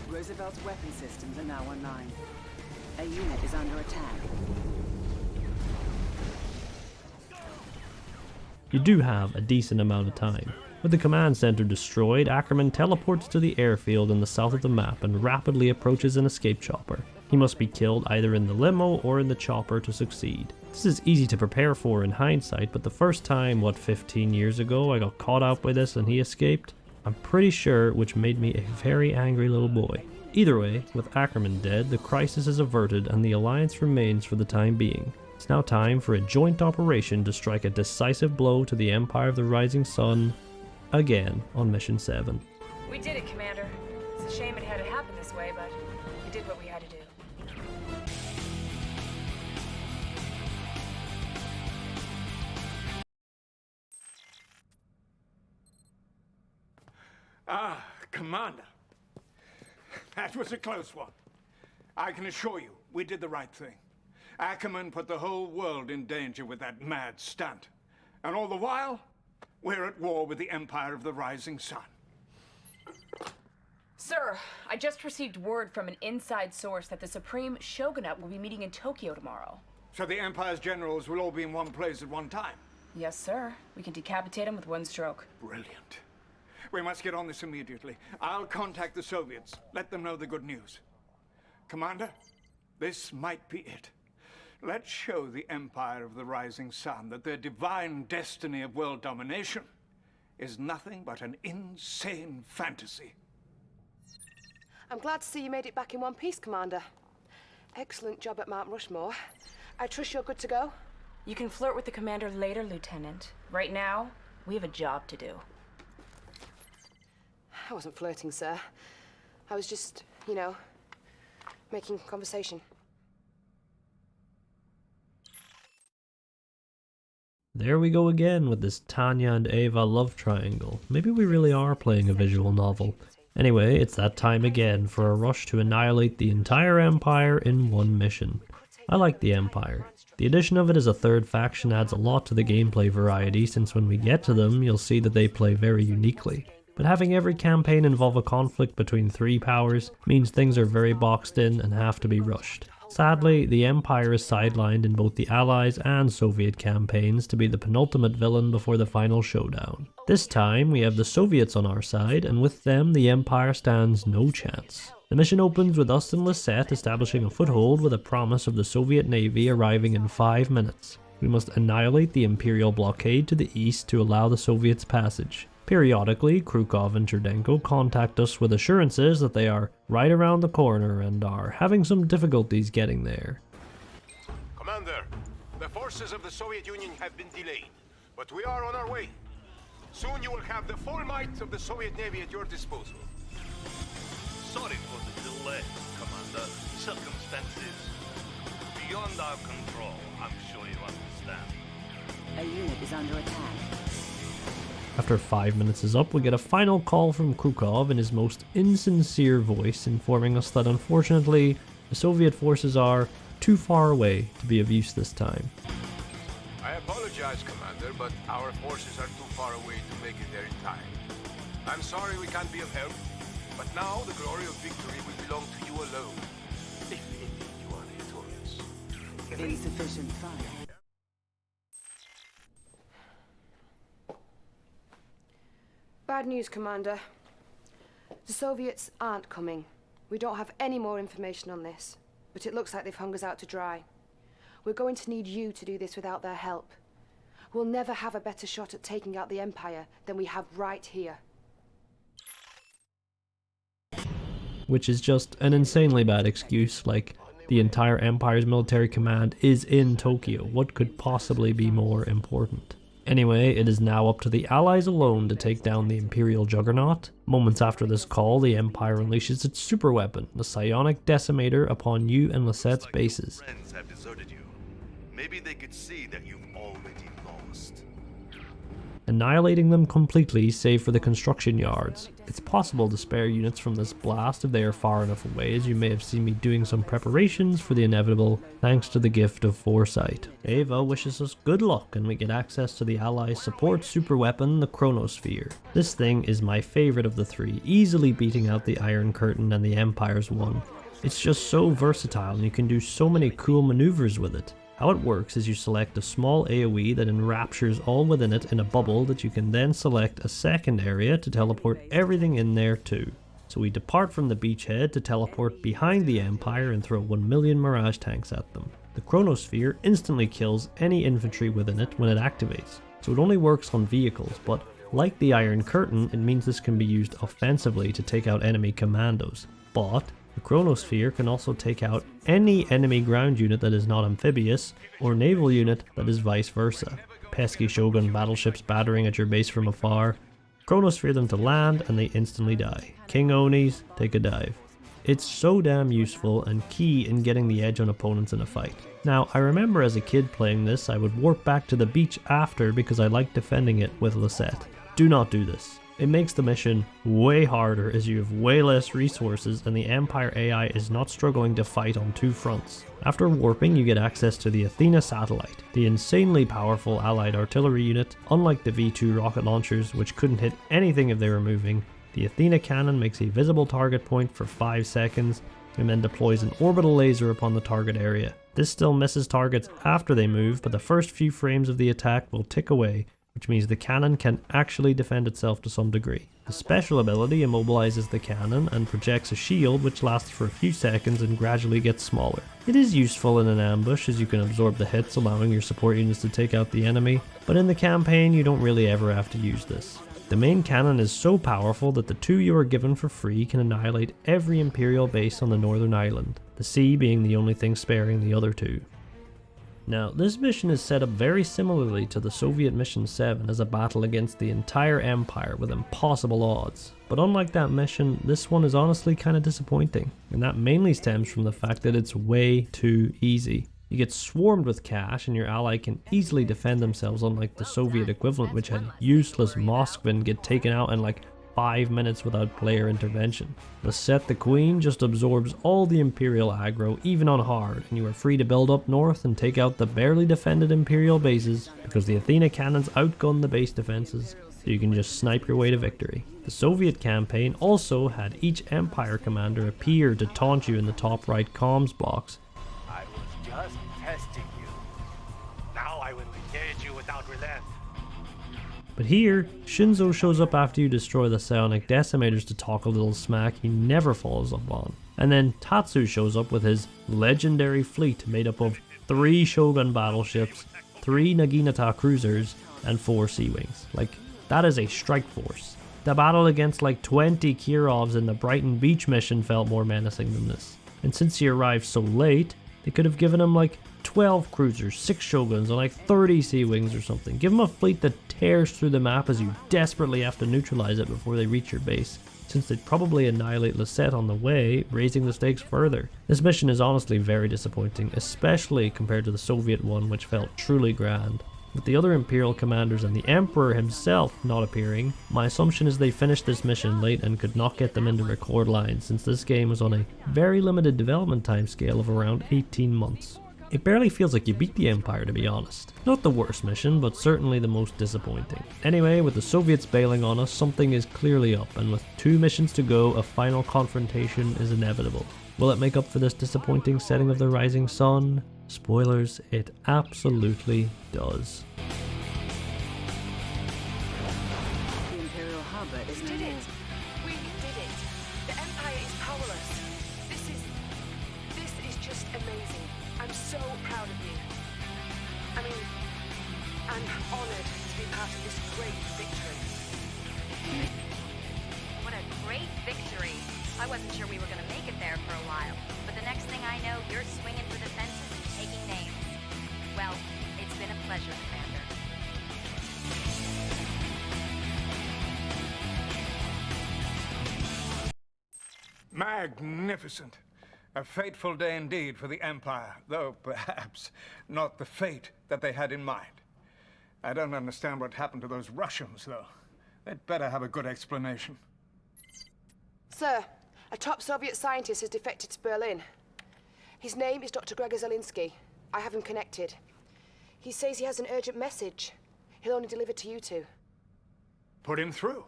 Roosevelt's weapon systems are now online. A unit is under attack. You do have a decent amount of time. With the command center destroyed, Ackerman teleports to the airfield in the south of the map and rapidly approaches an escape chopper. He must be killed either in the limo or in the chopper to succeed. This is easy to prepare for in hindsight, but the first time, 15 years ago, I got caught out by this and he escaped, I'm pretty sure, which made me a very angry little boy. Either way, with Ackerman dead, the crisis is averted and the Alliance remains for the time being. It's now time for a joint operation to strike a decisive blow to the Empire of the Rising Sun, again on Mission 7. We did it, Commander. It's a shame it had to happen this way, but we did what we had to do. Ah, Commander. That was a close one. I can assure you, we did the right thing. Ackerman put the whole world in danger with that mad stunt. And all the while, we're at war with the Empire of the Rising Sun. Sir, I just received word from an inside source that the Supreme Shogunate will be meeting in Tokyo tomorrow. So the Empire's generals will all be in one place at one time? Yes, sir. We can decapitate them with one stroke. Brilliant. We must get on this immediately. I'll contact the Soviets. Let them know the good news. Commander, this might be it. Let's show the Empire of the Rising Sun that their divine destiny of world domination is nothing but an insane fantasy. I'm glad to see you made it back in one piece, Commander. Excellent job at Mount Rushmore. I trust you're good to go? You can flirt with the commander later, Lieutenant. Right now, we have a job to do. I wasn't flirting, sir. I was just, you know, making conversation. There we go again with this Tanya and Ava love triangle. Maybe we really are playing a visual novel. Anyway, it's that time again for a rush to annihilate the entire Empire in one mission. I like the Empire. The addition of it as a third faction adds a lot to the gameplay variety, since when we get to them, you'll see that they play very uniquely. But having every campaign involve a conflict between three powers means things are very boxed in and have to be rushed. Sadly, the Empire is sidelined in both the Allies and Soviet campaigns to be the penultimate villain before the final showdown. This time, we have the Soviets on our side, and with them, the Empire stands no chance. The mission opens with us and Lisette establishing a foothold with a promise of the Soviet Navy arriving in 5 minutes. We must annihilate the Imperial blockade to the east to allow the Soviets passage. Periodically, Krukov and Cherdenko contact us with assurances that they are right around the corner and are having some difficulties getting there. Commander, the forces of the Soviet Union have been delayed, but we are on our way. Soon you will have the full might of the Soviet Navy at your disposal. Sorry for the delay, Commander. Circumstances beyond our control, I'm sure you understand. A unit is under attack. After 5 minutes is up, we get a final call from Krukov in his most insincere voice, informing us that unfortunately, the Soviet forces are too far away to be of use this time. I apologize, Commander, but our forces are too far away to make it there in time. I'm sorry we can't be of help, but now the glory of victory will belong to you alone. If indeed you are victorious. Insufficient fire. Bad news, Commander. The Soviets aren't coming. We don't have any more information on this, but it looks like they've hung us out to dry. We're going to need you to do this without their help. We'll never have a better shot at taking out the Empire than we have right here. Which is just an insanely bad excuse, like the entire Empire's military command is in Tokyo. What could possibly be more important? Anyway, it is now up to the Allies alone to take down the Imperial Juggernaut. Moments after this call, the Empire unleashes its super weapon, the Psionic Decimator, upon you and Lisette's bases. Friends have deserted you. Maybe they could see that you've already lost. Annihilating them completely, save for the construction yards. It's possible to spare units from this blast if they are far enough away, as you may have seen me doing some preparations for the inevitable, thanks to the gift of foresight. Ava wishes us good luck and we get access to the Allies' support super weapon, the Chronosphere. This thing is my favorite of the three, easily beating out the Iron Curtain and the Empire's one. It's just so versatile and you can do so many cool maneuvers with it. How it works is you select a small AoE that enraptures all within it in a bubble that you can then select a second area to teleport everything in there too. So we depart from the beachhead to teleport behind the Empire and throw 1 million Mirage tanks at them. The Chronosphere instantly kills any infantry within it when it activates, so it only works on vehicles, but like the Iron Curtain, it means this can be used offensively to take out enemy commandos. But the Chronosphere can also take out any enemy ground unit that is not amphibious, or naval unit that is vice versa. Pesky Shogun battleships battering at your base from afar, Chronosphere them to land and they instantly die. King Onis, take a dive. It's so damn useful and key in getting the edge on opponents in a fight. Now, I remember as a kid playing this, I would warp back to the beach after because I liked defending it with Lisette. Do not do this. It makes the mission way harder as you have way less resources and the Empire AI is not struggling to fight on two fronts. After warping, you get access to the Athena satellite, the insanely powerful allied artillery unit. Unlike the V2 rocket launchers, which couldn't hit anything if they were moving, the Athena cannon makes a visible target point for 5 seconds and then deploys an orbital laser upon the target area. This still misses targets after they move, but the first few frames of the attack will tick away, which means the cannon can actually defend itself to some degree. The special ability immobilizes the cannon and projects a shield which lasts for a few seconds and gradually gets smaller. It is useful in an ambush as you can absorb the hits, allowing your support units to take out the enemy, but in the campaign you don't really ever have to use this. The main cannon is so powerful that the 2 you are given for free can annihilate every Imperial base on the northern island, the sea being the only thing sparing the other 2. Now, this mission is set up very similarly to the Soviet Mission 7 as a battle against the entire Empire with impossible odds. But unlike that mission, this one is honestly kinda disappointing, and that mainly stems from the fact that it's way too easy. You get swarmed with cash and your ally can easily defend themselves, unlike the Soviet equivalent which had useless Moskvin get taken out in like 5 minutes without player intervention. Lisette the Queen just absorbs all the Imperial aggro even on hard, and you are free to build up north and take out the barely defended Imperial bases because the Athena cannons outgun the base defenses, so you can just snipe your way to victory. The Soviet campaign also had each Empire commander appear to taunt you in the top right comms box. I was just testing you. Now I will engage you without relent. But here, Shinzo shows up after you destroy the psionic decimators to talk a little smack he never follows up on. And then Tatsu shows up with his legendary fleet made up of 3 Shogun battleships, 3 Naginata cruisers, and 4 Sea Wings. Like, that is a strike force. The battle against like 20 Kirovs in the Brighton Beach mission felt more menacing than this. And since he arrived so late, they could have given him like 12 cruisers, 6 Shoguns, and like 30 Sea Wings or something. Give him a fleet that tears through the map as you desperately have to neutralize it before they reach your base, since they'd probably annihilate Lisette on the way, raising the stakes further. This mission is honestly very disappointing, especially compared to the Soviet one, which felt truly grand. With the other Imperial commanders and the Emperor himself not appearing, my assumption is they finished this mission late and could not get them into record lines, since this game was on a very limited development timescale of around 18 months. It barely feels like you beat the Empire, to be honest. Not the worst mission, but certainly the most disappointing. Anyway, with the Soviets bailing on us, something is clearly up, and with 2 missions to go, a final confrontation is inevitable. Will it make up for this disappointing setting of the Rising Sun? Spoilers, it absolutely does. The Imperial Harbor is We did it! We did it! The Empire is powerless. This is just amazing. I'm so proud of you. I mean, I'm honored to be part of this great victory. What a great victory. I wasn't sure we were going to make it there for a while, but the next thing I know, you're swinging for the fences and taking names. Well, it's been a pleasure, Commander. Magnificent. A fateful day indeed for the Empire, though perhaps not the fate that they had in mind. I don't understand what happened to those Russians, though. They'd better have a good explanation. Sir, a top Soviet scientist has defected to Berlin. His name is Dr. Gregor Zelinsky. I have him connected. He says he has an urgent message. He'll only deliver to you 2. Put him through.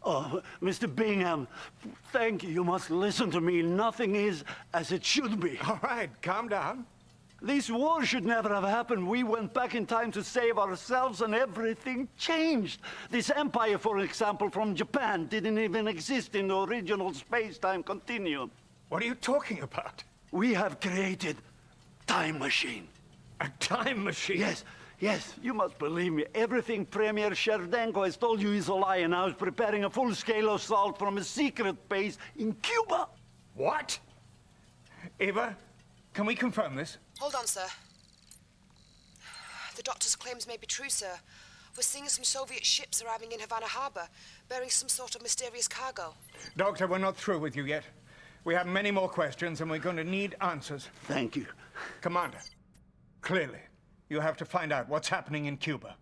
Oh, Mr. Bingham, thank you. You must listen to me. Nothing is as it should be. All right, calm down. This war should never have happened. We went back in time to save ourselves and everything changed. This empire, for example, from Japan, didn't even exist in the original space-time continuum. What are you talking about? We have created time machine. A time machine? Yes, yes, you must believe me. Everything Premier Sherdenko has told you is a lie, and I was preparing a full-scale assault from a secret base in Cuba. What? Eva, can we confirm this? Hold on, sir. The doctor's claims may be true, sir. We're seeing some Soviet ships arriving in Havana Harbor, bearing some sort of mysterious cargo. Doctor, we're not through with you yet. We have many more questions, and we're going to need answers. Thank you. Commander, clearly, you have to find out what's happening in Cuba.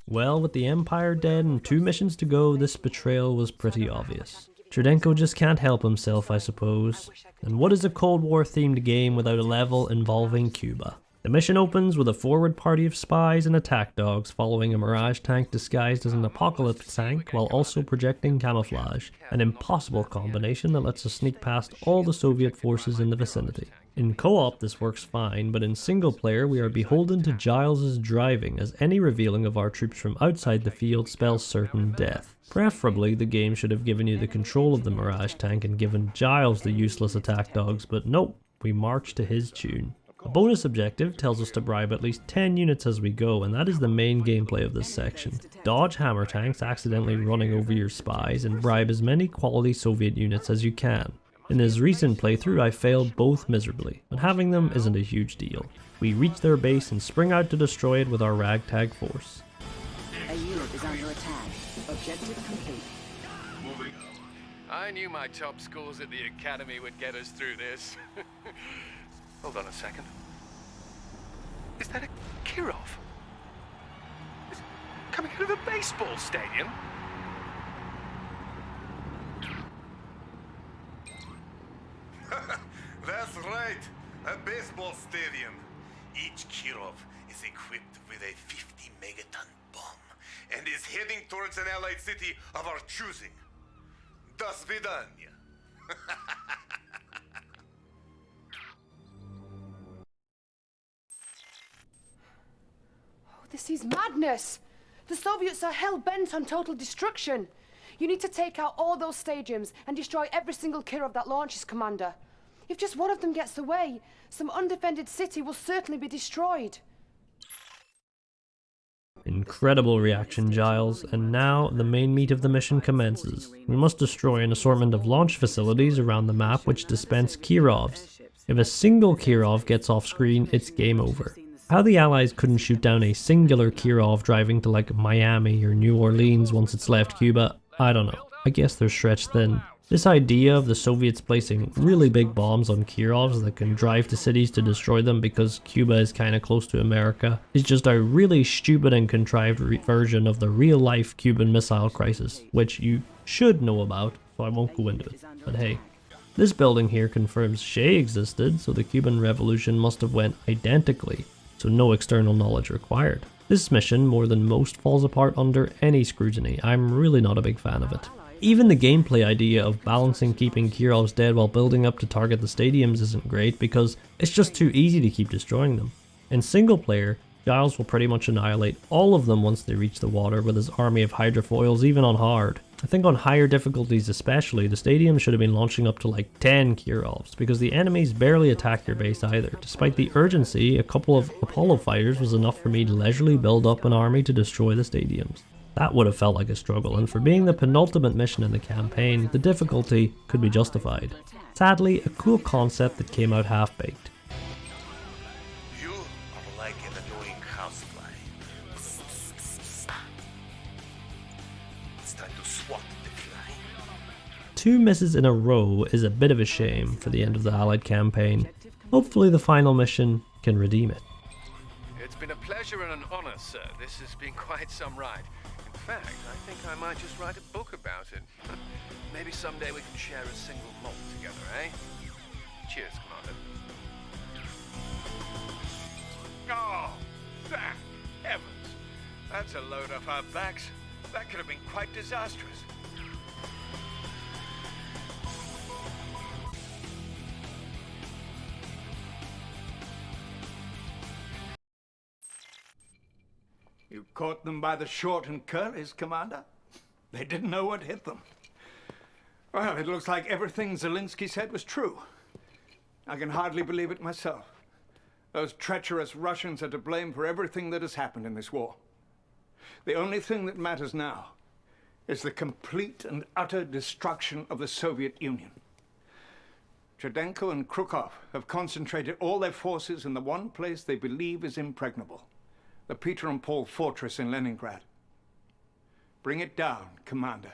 Well, with the Empire dead and 2 missions to go, this betrayal was pretty obvious. Sherdenko just can't help himself, I suppose. And what is a Cold War themed game without a level involving Cuba? The mission opens with a forward party of spies and attack dogs following a Mirage tank disguised as an Apocalypse tank while also projecting camouflage, an impossible combination that lets us sneak past all the Soviet forces in the vicinity. In co-op this works fine, but in single player we are beholden to Giles' driving, as any revealing of our troops from outside the field spells certain death. Preferably the game should have given you the control of the Mirage tank and given Giles the useless attack dogs, but nope, we march to his tune. A bonus objective tells us to bribe at least 10 units as we go, and that is the main gameplay of this section. Dodge hammer tanks accidentally running over your spies and bribe as many quality Soviet units as you can. In his recent playthrough I failed both miserably, but having them isn't a huge deal. We reach their base and spring out to destroy it with our ragtag force. A unit is under attack. Objective complete. I knew my top scores at the academy would get us through this. Hold on a second. Is that a Kirov? It's coming out of a baseball stadium? That's right, a baseball stadium. Each Kirov is equipped with a 50 megaton bomb and is heading towards an allied city of our choosing. До свидания. This is madness! The Soviets are hell-bent on total destruction. You need to take out all those stadiums and destroy every single Kirov that launches, Commander. If just one of them gets away, some undefended city will certainly be destroyed. Incredible reaction, Giles, and now the main meat of the mission commences. We must destroy an assortment of launch facilities around the map which dispense Kirovs. If a single Kirov gets off screen, it's game over. How the Allies couldn't shoot down a singular Kirov driving to like Miami or New Orleans once it's left Cuba, I don't know. I guess they're stretched thin. This idea of the Soviets placing really big bombs on Kirovs that can drive to cities to destroy them because Cuba is kinda close to America is just a really stupid and contrived version of the real-life Cuban Missile Crisis, which you should know about, so I won't go into it. But hey. This building here confirms Che existed, so the Cuban Revolution must have went identically, so no external knowledge required. This mission, more than most, falls apart under any scrutiny. I'm really not a big fan of it. Even the gameplay idea of balancing keeping Kirovs dead while building up to target the stadiums isn't great because it's just too easy to keep destroying them. In single player, Giles will pretty much annihilate all of them once they reach the water with his army of hydrofoils, even on hard. I think on higher difficulties especially, the stadium should have been launching up to like 10 Kirovs, because the enemies barely attack your base either. Despite the urgency, a couple of Apollo fighters was enough for me to leisurely build up an army to destroy the stadiums. That would have felt like a struggle, and for being the penultimate mission in the campaign, the difficulty could be justified. Sadly, a cool concept that came out half-baked. You are like an annoying housefly. It's time to swat the fly. 2 misses in a row is a bit of a shame for the end of the Allied campaign. Hopefully the final mission can redeem it. It's been a pleasure and an honor, sir. This has been quite some ride. In fact, I think I might just write a book about it. Maybe someday we can share a single malt together, eh? Cheers, Commander. Oh, thank heavens. That's a load off our backs. That could have been quite disastrous. You caught them by the short and curlies, Commander. They didn't know what hit them. Well, it looks like everything Zelensky said was true. I can hardly believe it myself. Those treacherous Russians are to blame for everything that has happened in this war. The only thing that matters now is the complete and utter destruction of the Soviet Union. Cherdenko and Krukov have concentrated all their forces in the one place they believe is impregnable, the Peter and Paul fortress in Leningrad. Bring it down, Commander.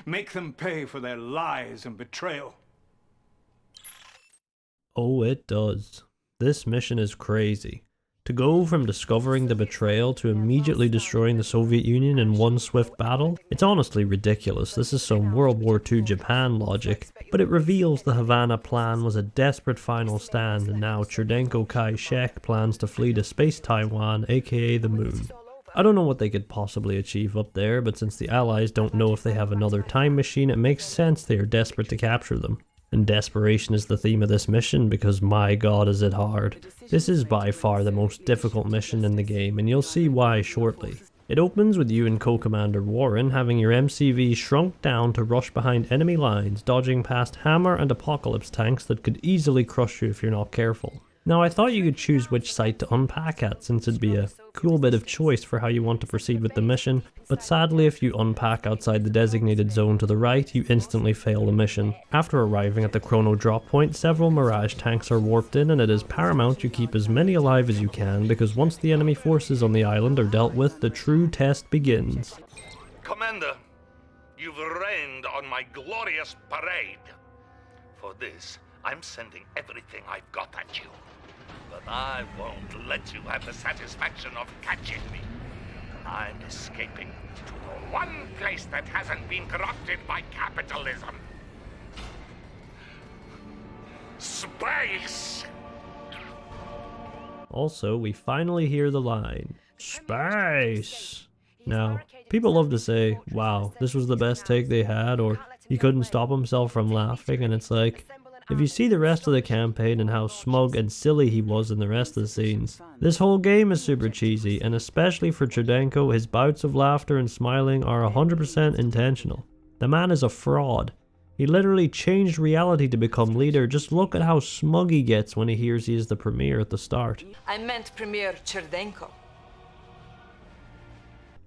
Make them pay for their lies and betrayal. Oh, it does. This mission is crazy. To go from discovering the betrayal to immediately destroying the Soviet Union in one swift battle, it's honestly ridiculous. This is some World War II Japan logic, but it reveals the Havana plan was a desperate final stand, and now Cherdenko Kai-shek plans to flee to Space Taiwan, aka the Moon. I don't know what they could possibly achieve up there, but since the Allies don't know if they have another time machine, it makes sense they are desperate to capture them. And desperation is the theme of this mission, because my god is it hard. This is by far the most difficult mission in the game, and you'll see why shortly. It opens with you and Co-Commander Warren having your MCV shrunk down to rush behind enemy lines, dodging past Hammer and Apocalypse tanks that could easily crush you if you're not careful. Now I thought you could choose which site to unpack at, since it'd be a cool bit of choice for how you want to proceed with the mission, but sadly if you unpack outside the designated zone to the right, you instantly fail the mission. After arriving at the Chrono drop point, several Mirage tanks are warped in, and it is paramount you keep as many alive as you can, because once the enemy forces on the island are dealt with, the true test begins. Commander, you've rained on my glorious parade. For this, I'm sending everything I've got at you. But I won't let you have the satisfaction of catching me. I'm escaping to the one place that hasn't been corrupted by capitalism. Space! Also, we finally hear the line, "Space!" Now, people love to say, wow, this was the best take they had, or he couldn't stop himself from laughing, and it's like, if you see the rest of the campaign and how smug and silly he was in the rest of the scenes, this whole game is super cheesy, and especially for Cherdenko, his bouts of laughter and smiling are 100% intentional. The man is a fraud. He literally changed reality to become leader. Just look at how smug he gets when he hears he is the premier at the start. I meant Premier Cherdenko.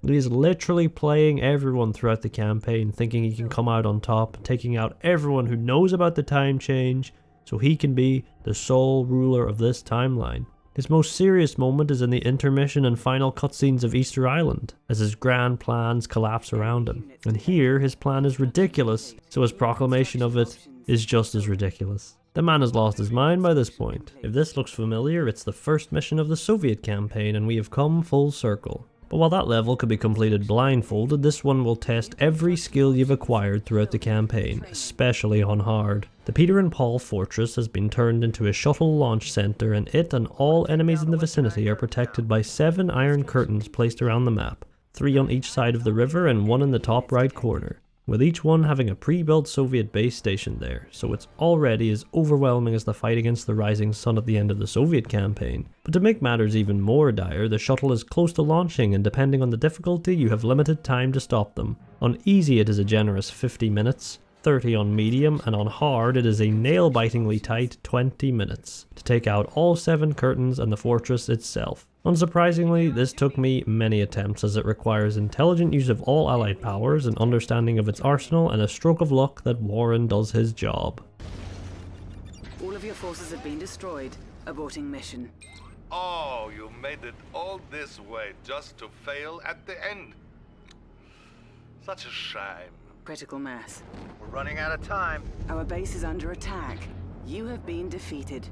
He is literally playing everyone throughout the campaign, thinking he can come out on top, taking out everyone who knows about the time change, so he can be the sole ruler of this timeline. His most serious moment is in the intermission and final cutscenes of Easter Island, as his grand plans collapse around him. And here, his plan is ridiculous, so his proclamation of it is just as ridiculous. The man has lost his mind by this point. If this looks familiar, it's the first mission of the Soviet campaign, and we have come full circle. But while that level could be completed blindfolded, this one will test every skill you've acquired throughout the campaign, especially on hard. The Peter and Paul fortress has been turned into a shuttle launch center, and it and all enemies in the vicinity are protected by 7 iron curtains placed around the map, 3 on each side of the river and 1 in the top right corner, with each one having a pre-built Soviet base stationed there, so it's already as overwhelming as the fight against the rising sun at the end of the Soviet campaign. But to make matters even more dire, the shuttle is close to launching, and depending on the difficulty, you have limited time to stop them. On easy it is a generous 50 minutes, 30 on medium, and on hard it is a nail-bitingly tight 20 minutes, to take out all 7 curtains and the fortress itself. Unsurprisingly, this took me many attempts, as it requires intelligent use of all allied powers, an understanding of its arsenal, and a stroke of luck that Warren does his job. All of your forces have been destroyed. Aborting mission. Oh, you made it all this way just to fail at the end. Such a shame. Critical mass. We're running out of time. Our base is under attack. You have been defeated.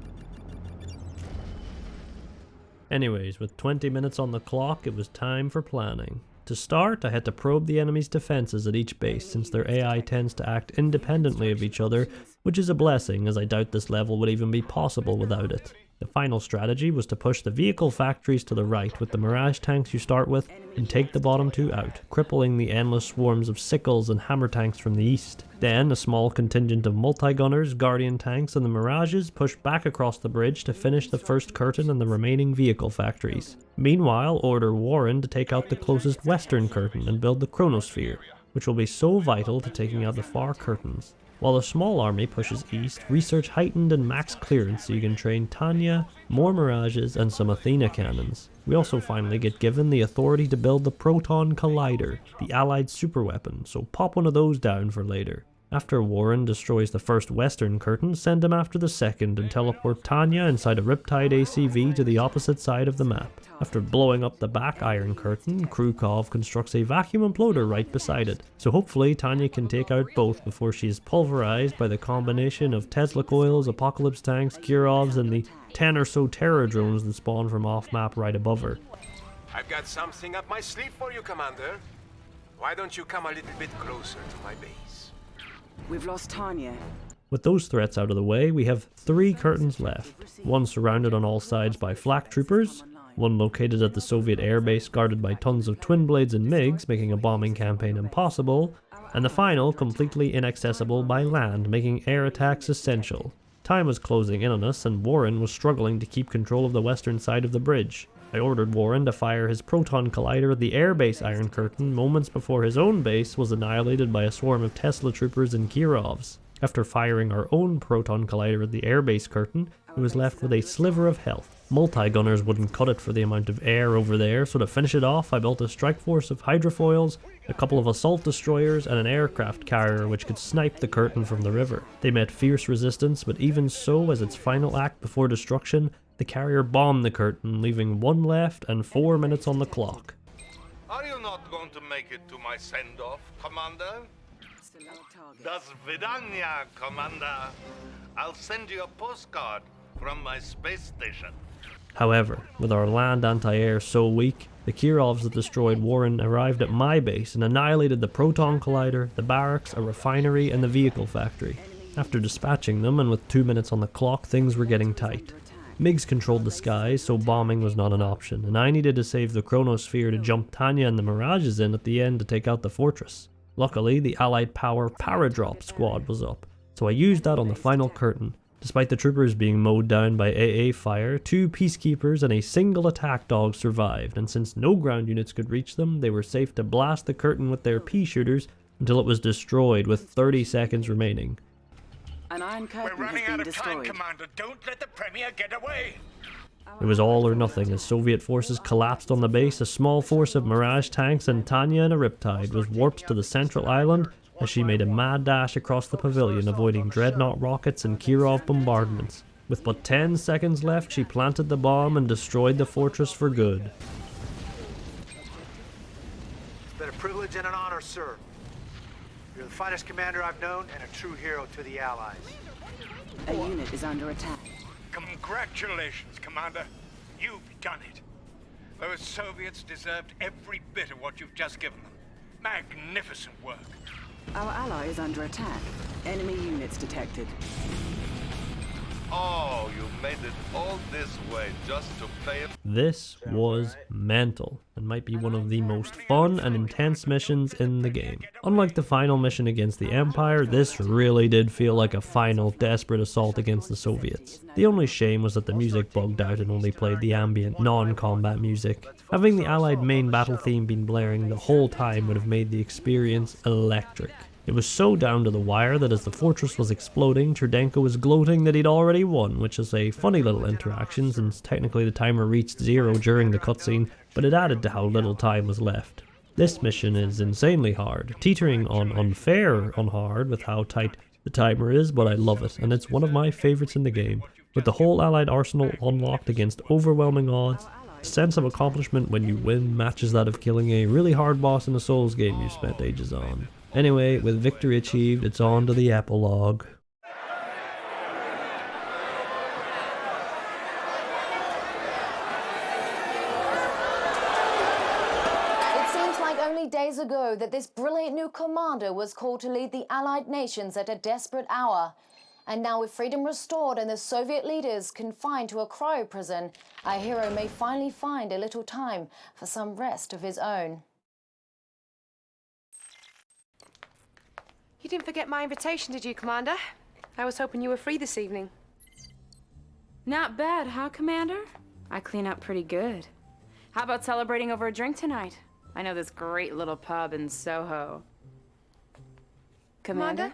Anyways, with 20 minutes on the clock, it was time for planning. To start, I had to probe the enemy's defenses at each base, since their AI tends to act independently of each other, which is a blessing, as I doubt this level would even be possible without it. The final strategy was to push the vehicle factories to the right with the Mirage tanks you start with and take the bottom two out, crippling the endless swarms of sickles and hammer tanks from the east. Then a small contingent of multi-gunners, Guardian tanks and the Mirages pushed back across the bridge to finish the first curtain and the remaining vehicle factories. Meanwhile, order Warren to take out the closest western curtain and build the Chronosphere, which will be so vital to taking out the far curtains. While the small army pushes east, research heightened and max clearance so you can train Tanya, more Mirages, and some Athena cannons. We also finally get given the authority to build the Proton Collider, the allied superweapon, so pop one of those down for later. After Warren destroys the first western curtain, send him after the second and teleport Tanya inside a Riptide ACV to the opposite side of the map. After blowing up the back iron curtain, Krukov constructs a vacuum imploder right beside it, so hopefully Tanya can take out both before she is pulverized by the combination of Tesla coils, Apocalypse tanks, Kirovs, and the 10 or so terror drones that spawn from off-map right above her. I've got something up my sleeve for you, Commander. Why don't you come a little bit closer to my base? We've lost Tanya. With those threats out of the way, we have 3 curtains left. One surrounded on all sides by flak troopers, one located at the Soviet airbase guarded by tons of twin blades and MiGs, making a bombing campaign impossible, and the final completely inaccessible by land, making air attacks essential. Time was closing in on us, and Warren was struggling to keep control of the western side of the bridge. I ordered Warren to fire his Proton Collider at the airbase Iron Curtain moments before his own base was annihilated by a swarm of Tesla troopers and Kirovs. After firing our own Proton Collider at the airbase curtain, it was left with a sliver of health. Multi-gunners wouldn't cut it for the amount of air over there, so to finish it off I built a strike force of hydrofoils, a couple of assault destroyers, and an aircraft carrier which could snipe the curtain from the river. They met fierce resistance, but even so, as its final act before destruction, the carrier bombed the curtain, leaving 1 left and 4 minutes on the clock. Are you not going to make it to my send-off, Commander? Das Vidania, Commander. I'll send you a postcard from my space station. However, with our land anti-air so weak, the Kirovs that destroyed Warren arrived at my base and annihilated the Proton Collider, the barracks, a refinery, and the vehicle factory. After dispatching them, and with 2 minutes on the clock, things were getting tight. MiGs controlled the skies, so bombing was not an option, and I needed to save the Chronosphere to jump Tanya and the Mirages in at the end to take out the fortress. Luckily, the Allied Power Paradrop squad was up, so I used that on the final curtain. Despite the troopers being mowed down by AA fire, 2 peacekeepers and a single attack dog survived, and since no ground units could reach them, they were safe to blast the curtain with their pea shooters until it was destroyed with 30 seconds remaining. An iron curtain We're running has been out of destroyed. time, Commander. Don't let the Premier get away. It was all or nothing as Soviet forces collapsed on the base. A small force of Mirage tanks and Tanya in a Riptide was warped to the central island as she made a mad dash across the pavilion, avoiding dreadnought rockets and Kirov bombardments. With but 10 seconds left, she planted the bomb and destroyed the fortress for good. It's been a privilege and an honor, sir. You're the finest commander I've known and a true hero to the Allies. A unit is under attack. Congratulations, Commander. You've done it. Those Soviets deserved every bit of what you've just given them. Magnificent work. Our ally is under attack. Enemy units detected. Oh, you made it all this way just to play it. This was mental, and might be one of the most fun and intense missions in the game. Unlike the final mission against the Empire, this really did feel like a final desperate assault against the Soviets. The only shame was that the music bugged out and only played the ambient, non-combat music. Having the Allied main battle theme been blaring the whole time would have made the experience electric. It was so down to the wire that as the fortress was exploding, Cherdenko was gloating that he'd already won, which is a funny little interaction since technically the timer reached 0 during the cutscene, but it added to how little time was left. This mission is insanely hard, teetering on unfair on hard with how tight the timer is, but I love it, and it's one of my favourites in the game. With the whole Allied arsenal unlocked against overwhelming odds, the sense of accomplishment when you win matches that of killing a really hard boss in a Souls game you spent ages on. Anyway, with victory achieved, it's on to the epilogue. It seems like only days ago that this brilliant new commander was called to lead the Allied nations at a desperate hour. And now with freedom restored and the Soviet leaders confined to a cryo prison, our hero may finally find a little time for some rest of his own. You didn't forget my invitation, did you, Commander? I was hoping you were free this evening. Not bad, huh, Commander? I clean up pretty good. How about celebrating over a drink tonight? I know this great little pub in Soho. Commander?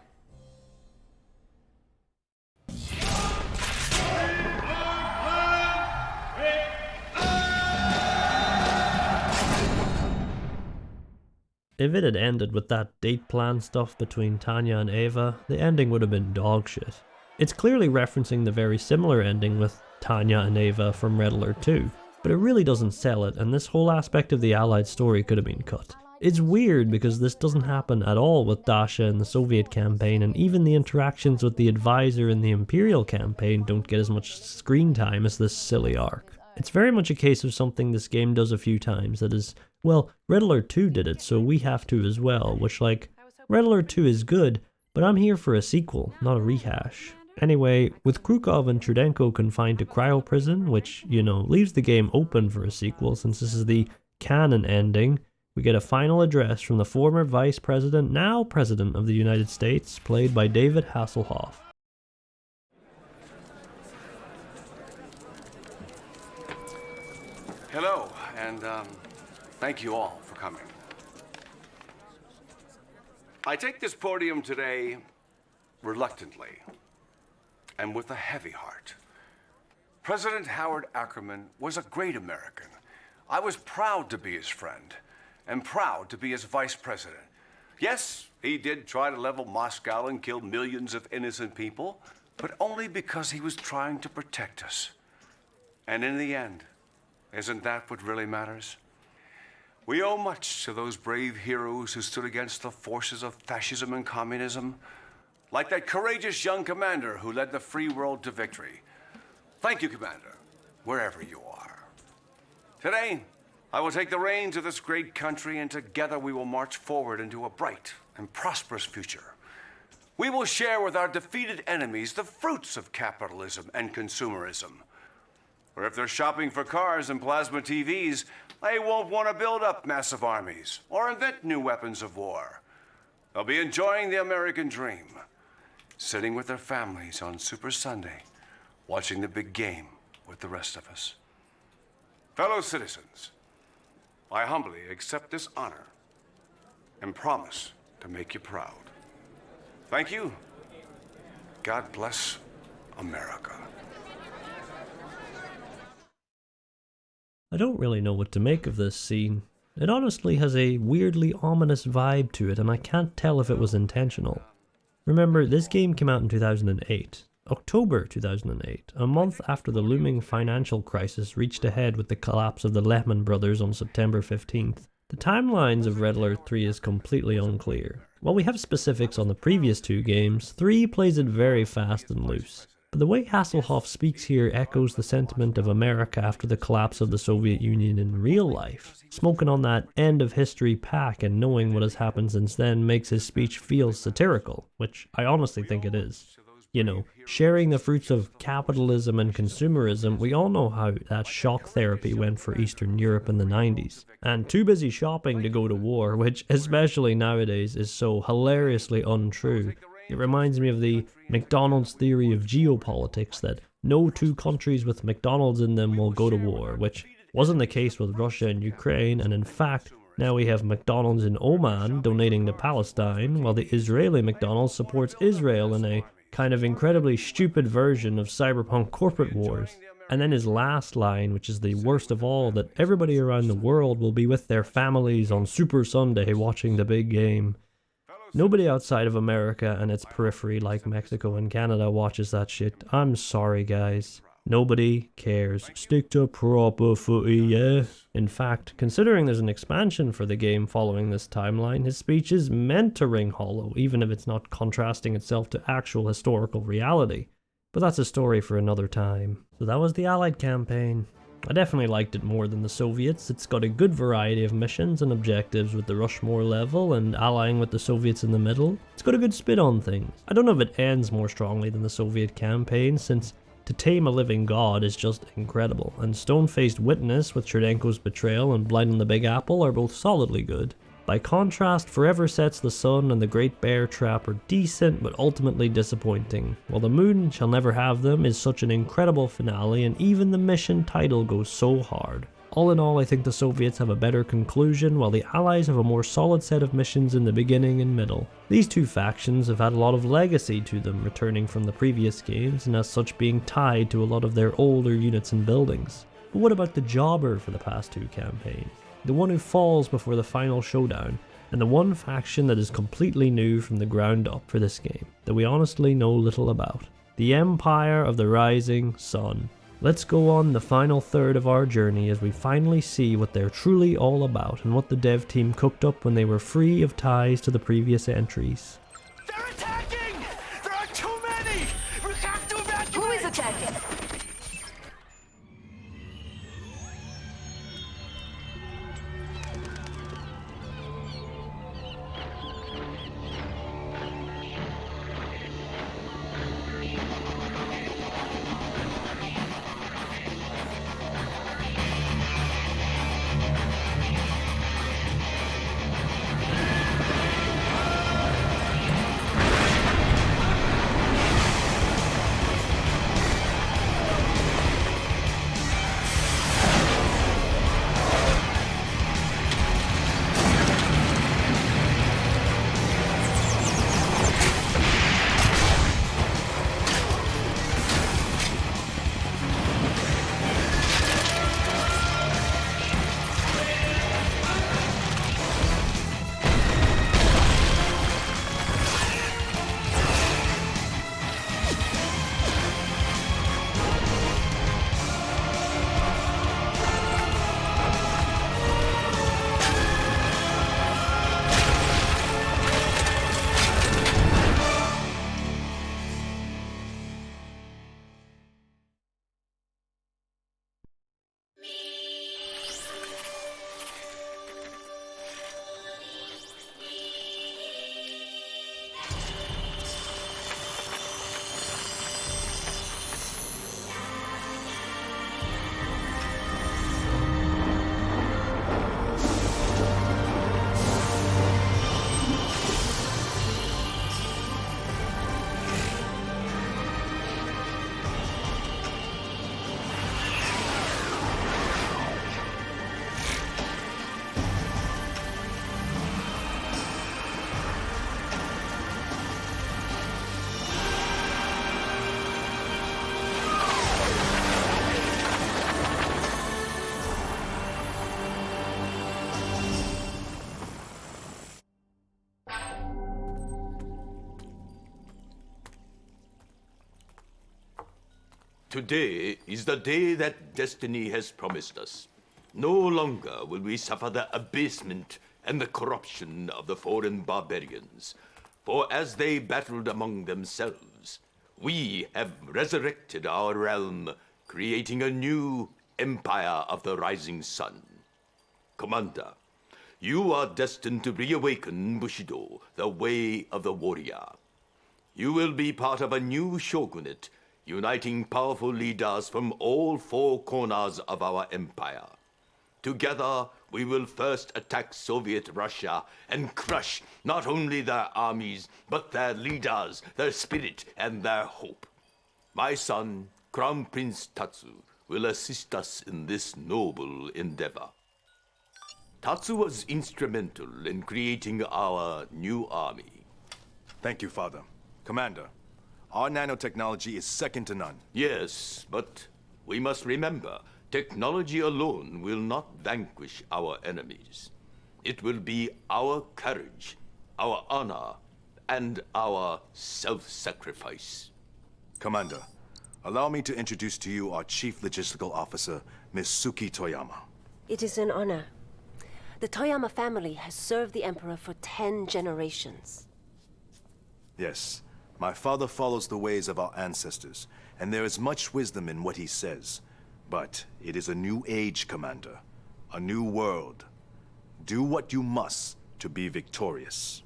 If it had ended with that date plan stuff between Tanya and Ava, the ending would have been dog shit. It's clearly referencing the very similar ending with Tanya and Ava from Red Alert 2, but it really doesn't sell it, and this whole aspect of the Allied story could have been cut. It's weird because this doesn't happen at all with Dasha in the Soviet campaign, and even the interactions with the advisor in the Imperial campaign don't get as much screen time as this silly arc. It's very much a case of something this game does a few times that is, well, Red Alert 2 did it, so we have to as well, which, like, Red Alert 2 is good, but I'm here for a sequel, not a rehash. Anyway, with Krukov and Chudenko confined to cryo prison, which, you know, leaves the game open for a sequel since this is the canon ending, we get a final address from the former Vice President, now President of the United States, played by David Hasselhoff. Hello, and thank you all for coming. I take this podium today reluctantly and with a heavy heart. President Howard Ackerman was a great American. I was proud to be his friend and proud to be his vice president. Yes, he did try to level Moscow and kill millions of innocent people, but only because he was trying to protect us. And in the end, isn't that what really matters? We owe much to those brave heroes who stood against the forces of fascism and communism, like that courageous young commander who led the free world to victory. Thank you, Commander, wherever you are. Today, I will take the reins of this great country, and together we will march forward into a bright and prosperous future. We will share with our defeated enemies the fruits of capitalism and consumerism. Or if they're shopping for cars and plasma TVs, they won't want to build up massive armies or invent new weapons of war. They'll be enjoying the American dream, sitting with their families on Super Sunday, watching the big game with the rest of us. Fellow citizens, I humbly accept this honor and promise to make you proud. Thank you. God bless America. I don't really know what to make of this scene. It honestly has a weirdly ominous vibe to it, and I can't tell if it was intentional. Remember, this game came out in 2008. October 2008, a month after the looming financial crisis reached a head with the collapse of the Lehman Brothers on September 15th. The timelines of Red Alert 3 is completely unclear. While we have specifics on the previous two games, 3 plays it very fast and loose. But the way Hasselhoff speaks here echoes the sentiment of America after the collapse of the Soviet Union in real life. Smoking on that end of history pack and knowing what has happened since then makes his speech feel satirical, which I honestly think it is. You know, sharing the fruits of capitalism and consumerism, we all know how that shock therapy went for Eastern Europe in the 90s. And too busy shopping to go to war, which especially nowadays is so hilariously untrue. It reminds me of the McDonald's theory of geopolitics that no two countries with McDonald's in them will go to war, which wasn't the case with Russia and Ukraine, and in fact, now we have McDonald's in Oman donating to Palestine, while the Israeli McDonald's supports Israel in a kind of incredibly stupid version of cyberpunk corporate wars. And then his last line, which is the worst of all, that everybody around the world will be with their families on Super Sunday watching the big game. Nobody outside of America and its periphery like Mexico and Canada watches that shit. I'm sorry, guys. Nobody cares. Stick to proper footy, yeah? In fact, considering there's an expansion for the game following this timeline, his speech is meant to ring hollow, even if it's not contrasting itself to actual historical reality. But that's a story for another time. So that was the Allied campaign. I definitely liked it more than the Soviets. It's got a good variety of missions and objectives with the Rushmore level and allying with the Soviets in the middle. It's got a good spin on things. I don't know if it ends more strongly than the Soviet campaign, since to tame a living god is just incredible, and Stone-Faced Witness with Cherdenko's betrayal and Blind on the Big Apple are both solidly good. By contrast, Forever Sets the Sun and the Great Bear Trap are decent but ultimately disappointing, while The Moon Shall Never Have Them is such an incredible finale, and even the mission title goes so hard. All in all, I think the Soviets have a better conclusion, while the Allies have a more solid set of missions in the beginning and middle. These two factions have had a lot of legacy to them, returning from the previous games, and as such being tied to a lot of their older units and buildings. But what about the jobber for the past two campaigns? The one who falls before the final showdown, and the one faction that is completely new from the ground up for this game, that we honestly know little about. The Empire of the Rising Sun. Let's go on the final third of our journey as we finally see what they're truly all about and what the dev team cooked up when they were free of ties to the previous entries. They're attacking! There are too many! We have to evacuate! Who is attacking? Today is the day that destiny has promised us. No longer will we suffer the abasement and the corruption of the foreign barbarians, for as they battled among themselves, we have resurrected our realm, creating a new Empire of the Rising Sun. Commander, you are destined to reawaken Bushido, the way of the warrior. You will be part of a new shogunate, uniting powerful leaders from all four corners of our empire. Together, we will first attack Soviet Russia and crush not only their armies, but their leaders, their spirit, and their hope. My son, Crown Prince Tatsu, will assist us in this noble endeavor. Tatsu was instrumental in creating our new army. Thank you, Father. Commander, our nanotechnology is second to none. Yes, but we must remember, technology alone will not vanquish our enemies. It will be our courage, our honor, and our self-sacrifice. Commander, allow me to introduce to you our Chief Logistical Officer, Ms. Suki Toyama. It is an honor. The Toyama family has served the Emperor for 10 generations. Yes, my father follows the ways of our ancestors, and there is much wisdom in what he says. But it is a new age, Commander. A new world. Do what you must to be victorious.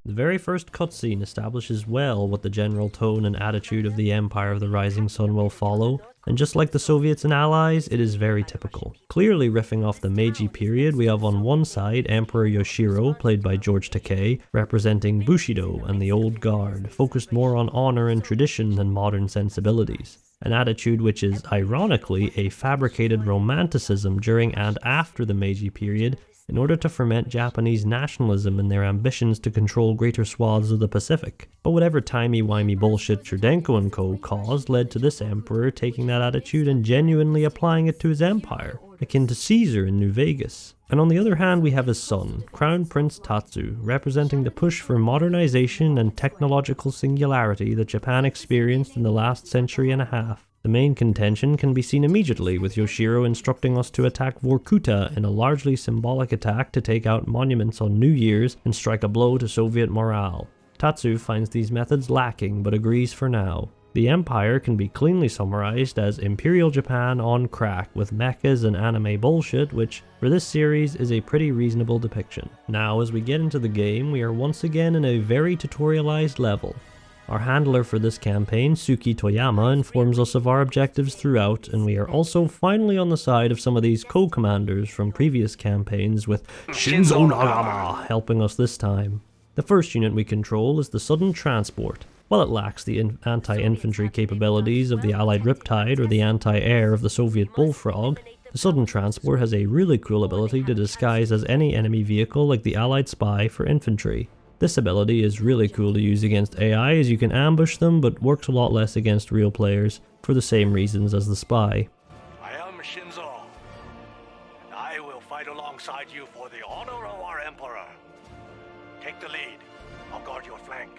The very first cutscene establishes well what the general tone and attitude of the Empire of the Rising Sun will follow, and just like the Soviets and Allies, it is very typical. Clearly riffing off the Meiji period, we have on one side Emperor Yoshiro, played by George Takei, representing Bushido and the Old Guard, focused more on honor and tradition than modern sensibilities. An attitude which is, ironically, a fabricated romanticism during and after the Meiji period, in order to ferment Japanese nationalism and their ambitions to control greater swaths of the Pacific. But whatever timey-wimey bullshit Cherdenko and co. caused led to this emperor taking that attitude and genuinely applying it to his empire, akin to Caesar in New Vegas. And on the other hand, we have his son, Crown Prince Tatsu, representing the push for modernization and technological singularity that Japan experienced in the last century and a half. The main contention can be seen immediately, with Yoshiro instructing us to attack Vorkuta in a largely symbolic attack to take out monuments on New Year's and strike a blow to Soviet morale. Tatsu finds these methods lacking, but agrees for now. The Empire can be cleanly summarized as Imperial Japan on crack, with mechas and anime bullshit, which, for this series, is a pretty reasonable depiction. Now, as we get into the game, we are once again in a very tutorialized level. Our handler for this campaign, Suki Toyama, informs us of our objectives throughout, and we are also finally on the side of some of these co-commanders from previous campaigns, with Shinzo Nagama helping us this time. The first unit we control is the Sudden Transport. While it lacks the anti-infantry capabilities of the Allied Riptide or the anti-air of the Soviet Bullfrog, the Sudden Transport has a really cool ability to disguise as any enemy vehicle like the Allied Spy for infantry. This ability is really cool to use against AI, as you can ambush them, but works a lot less against real players, for the same reasons as the Spy. I am Shinzo, and I will fight alongside you for the honor of our Emperor. Take the lead. I'll guard your flank.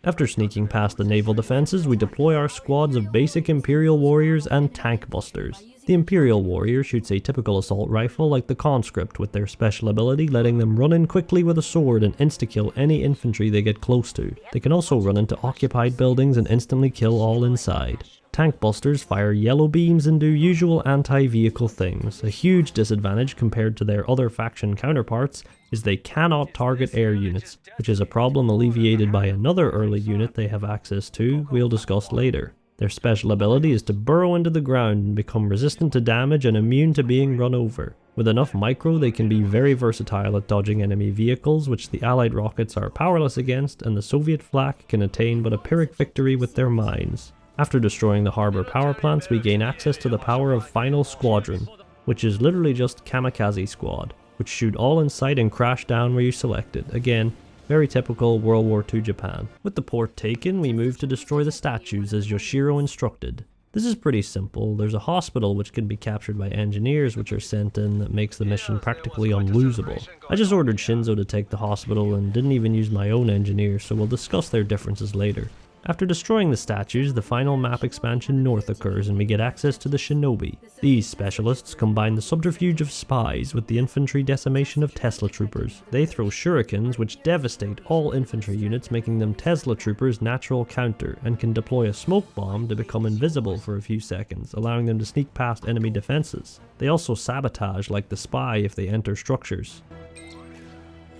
After sneaking past the naval defenses, we deploy our squads of basic Imperial warriors and tank busters. The Imperial warrior shoots a typical assault rifle like the conscript, with their special ability letting them run in quickly with a sword and insta-kill any infantry they get close to. They can also run into occupied buildings and instantly kill all inside. Tank busters fire yellow beams and do usual anti-vehicle things. A huge disadvantage compared to their other faction counterparts is they cannot target air units, which is a problem alleviated by another early unit they have access to, we'll discuss later. Their special ability is to burrow into the ground and become resistant to damage and immune to being run over. With enough micro, they can be very versatile at dodging enemy vehicles, which the Allied rockets are powerless against, and the Soviet flak can attain but a Pyrrhic victory with their mines. After destroying the harbour power plants, we gain access to the power of Final Squadron, which is literally just Kamikaze Squad, which shoot all in sight and crash down where you selected. Again, very typical World War II Japan. With the port taken, we move to destroy the statues as Yoshiro instructed. This is pretty simple. There's a hospital which can be captured by engineers which are sent in that makes the mission practically unlosable. I just ordered Shinzo to take the hospital and didn't even use my own engineers, so we'll discuss their differences later. After destroying the statues, the final map expansion north occurs and we get access to the Shinobi. These specialists combine the subterfuge of spies with the infantry decimation of Tesla troopers. They throw shurikens which devastate all infantry units, making them Tesla troopers' natural counter, and can deploy a smoke bomb to become invisible for a few seconds, allowing them to sneak past enemy defenses. They also sabotage like the spy if they enter structures.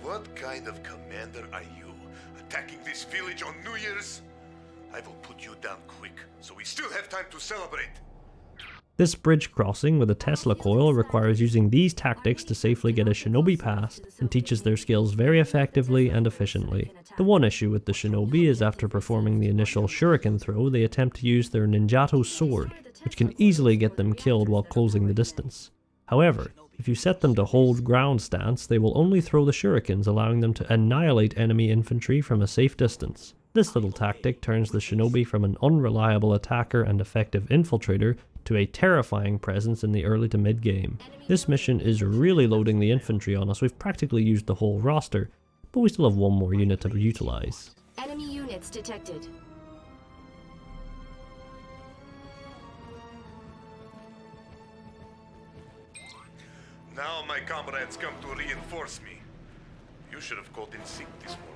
What kind of commander are you? Attacking this village on New Year's? I will put you down quick, so we still have time to celebrate. This bridge crossing with a Tesla coil requires using these tactics to safely get a shinobi past, and teaches their skills very effectively and efficiently. The one issue with the shinobi is after performing the initial shuriken throw, they attempt to use their ninjato sword, which can easily get them killed while closing the distance. However, if you set them to hold ground stance, they will only throw the shurikens, allowing them to annihilate enemy infantry from a safe distance. This little tactic turns the shinobi from an unreliable attacker and effective infiltrator to a terrifying presence in the early to mid game. This mission is really loading the infantry on us. We've practically used the whole roster, but we still have one more unit to utilize. Enemy units detected. Now my comrades come to reinforce me. You should have called in sick this morning.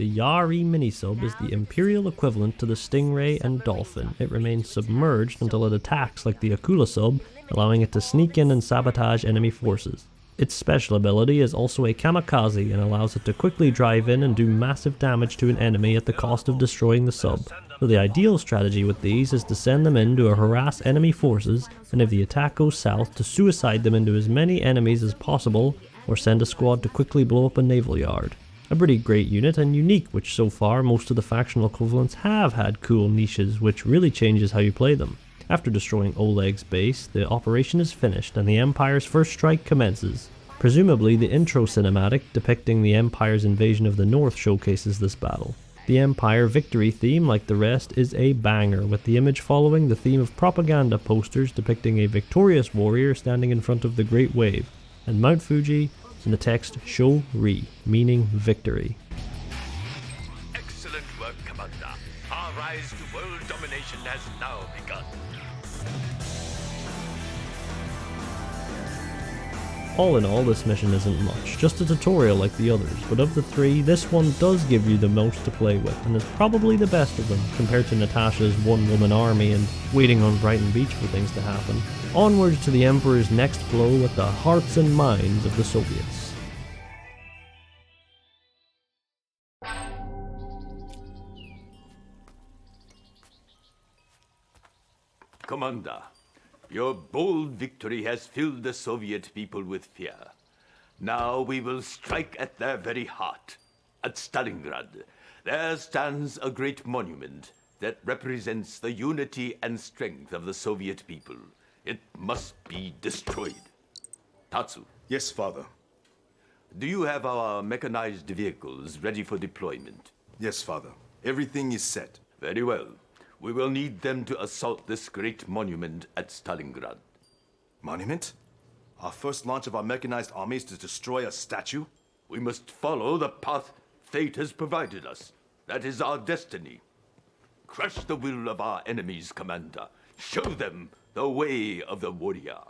the Yari minisub is the Imperial equivalent to the Stingray and Dolphin. It remains submerged until it attacks like the Akula sub, allowing it to sneak in and sabotage enemy forces. Its special ability is also a kamikaze and allows it to quickly drive in and do massive damage to an enemy at the cost of destroying the sub. So the ideal strategy with these is to send them in to harass enemy forces, and if the attack goes south, to suicide them into as many enemies as possible, or send a squad to quickly blow up a naval yard. A pretty great unit and unique, which so far most of the factional equivalents have had cool niches, which really changes how you play them. After destroying Oleg's base, the operation is finished and the Empire's first strike commences. Presumably the intro cinematic depicting the Empire's invasion of the North showcases this battle. The Empire victory theme, like the rest, is a banger, with the image following the theme of propaganda posters depicting a victorious warrior standing in front of the Great Wave, and Mount Fuji, and the text Shou-Ri, meaning victory. Excellent work, Commander. Our rise to world domination has now begun. All in all, this mission isn't much, just a tutorial like the others, but of the three, this one does give you the most to play with, and is probably the best of them, compared to Natasha's one-woman army and waiting on Brighton Beach for things to happen. Onwards to the Emperor's next blow at the hearts and minds of the Soviets. Commander, your bold victory has filled the Soviet people with fear. Now we will strike at their very heart. At Stalingrad, there stands a great monument that represents the unity and strength of the Soviet people. It must be destroyed. Tatsu. Yes, Father. Do you have our mechanized vehicles ready for deployment? Yes, Father. Everything is set. Very well. We will need them to assault this great monument at Stalingrad. Monument? Our first launch of our mechanized army is to destroy a statue? We must follow the path fate has provided us. That is our destiny. Crush the will of our enemies, Commander. Show them the way of the warrior.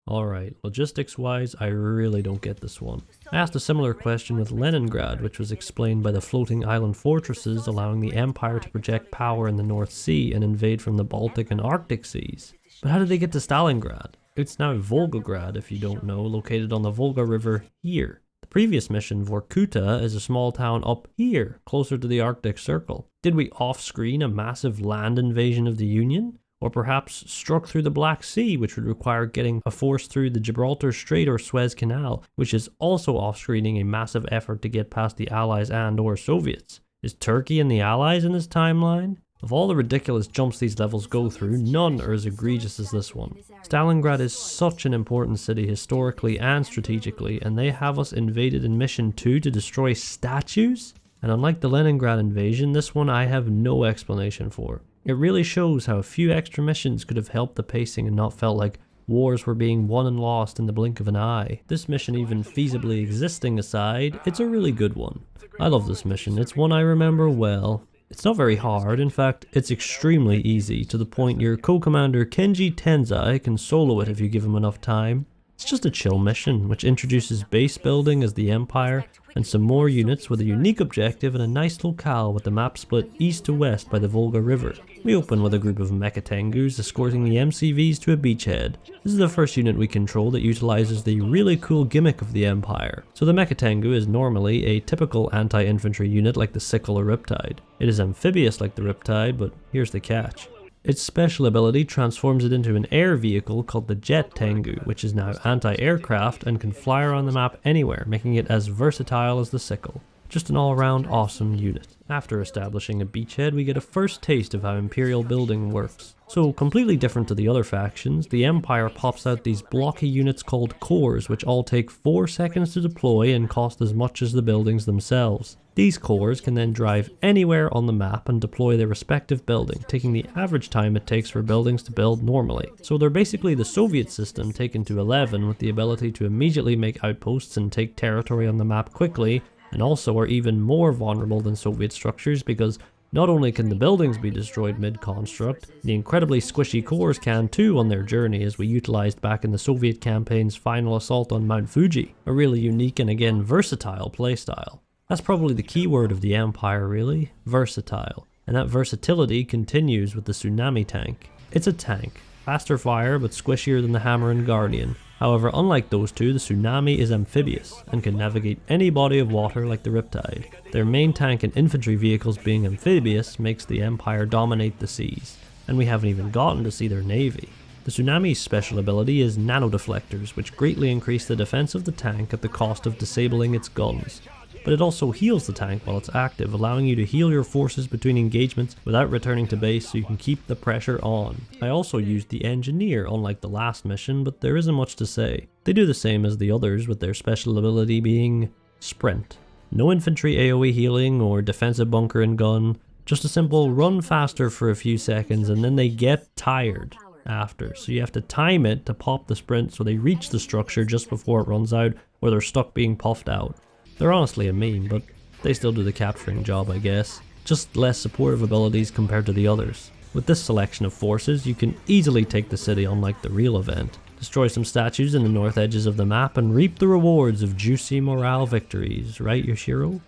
Alright, logistics-wise, I really don't get this one. I asked a similar question with Leningrad, which was explained by the floating island fortresses allowing the Empire to project power in the North Sea and invade from the Baltic and Arctic seas. But how did they get to Stalingrad? It's now Volgograd, if you don't know, located on the Volga River here. The previous mission, Vorkuta, is a small town up here, closer to the Arctic Circle. Did we off-screen a massive land invasion of the Union? Or perhaps struck through the Black Sea, which would require getting a force through the Gibraltar Strait or Suez Canal, which is also off-screening a massive effort to get past the Allies and or Soviets. Is Turkey and the Allies in this timeline? Of all the ridiculous jumps these levels go through, none are as egregious as this one. Stalingrad is such an important city historically and strategically, and they have us invaded in Mission 2 to destroy statues? And unlike the Leningrad invasion, this one I have no explanation for. It really shows how a few extra missions could have helped the pacing and not felt like wars were being won and lost in the blink of an eye. This mission even feasibly existing aside, it's a really good one. I love this mission, it's one I remember well. It's not very hard, in fact, it's extremely easy, to the point your co-commander Kenji Tenzai can solo it if you give him enough time. It's just a chill mission, which introduces base building as the Empire, and some more units with a unique objective and a nice locale with the map split east to west by the Volga River. We open with a group of Mecha Tengus escorting the MCVs to a beachhead. This is the first unit we control that utilizes the really cool gimmick of the Empire. So the Mecha Tengu is normally a typical anti-infantry unit like the Sickle or Riptide. It is amphibious like the Riptide, but here's the catch. Its special ability transforms it into an air vehicle called the Jet Tengu, which is now anti-aircraft and can fly around the map anywhere, making it as versatile as the Sickle. Just an all-around awesome unit. After establishing a beachhead, we get a first taste of how Imperial building works. So, completely different to the other factions, the Empire pops out these blocky units called cores, which all take 4 seconds to deploy and cost as much as the buildings themselves. These cores can then drive anywhere on the map and deploy their respective building, taking the average time it takes for buildings to build normally. So they're basically the Soviet system taken to 11, with the ability to immediately make outposts and take territory on the map quickly, and also are even more vulnerable than Soviet structures because Not only can the buildings be destroyed mid-construct, the incredibly squishy cores can too on their journey, as we utilised back in the Soviet campaign's final assault on Mount Fuji, a really unique and again versatile playstyle. That's probably the key word of the Empire really, versatile, and that versatility continues with the Tsunami tank. It's a tank, faster fire but squishier than the Hammer and Guardian. However, unlike those two, the Tsunami is amphibious and can navigate any body of water like the Riptide. Their main tank and infantry vehicles being amphibious makes the Empire dominate the seas, and we haven't even gotten to see their navy. The Tsunami's special ability is nanodeflectors, which greatly increase the defense of the tank at the cost of disabling its guns. But it also heals the tank while it's active, allowing you to heal your forces between engagements without returning to base so you can keep the pressure on. I also used the Engineer, unlike the last mission, but there isn't much to say. They do the same as the others, with their special ability being Sprint. No infantry AoE healing or defensive bunker and gun, just a simple run faster for a few seconds and then they get tired after, so you have to time it to pop the sprint so they reach the structure just before it runs out, or they're stuck being puffed out. They're honestly a meme, but they still do the capturing job, I guess. Just less supportive abilities compared to the others. With this selection of forces, you can easily take the city unlike the real event, destroy some statues in the north edges of the map, and reap the rewards of juicy morale victories, right Yoshiro?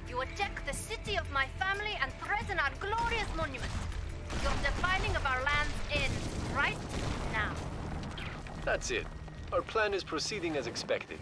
You attack the city of my family and threaten our glorious monument. Your defiling of our lands ends right now. That's it. Our plan is proceeding as expected.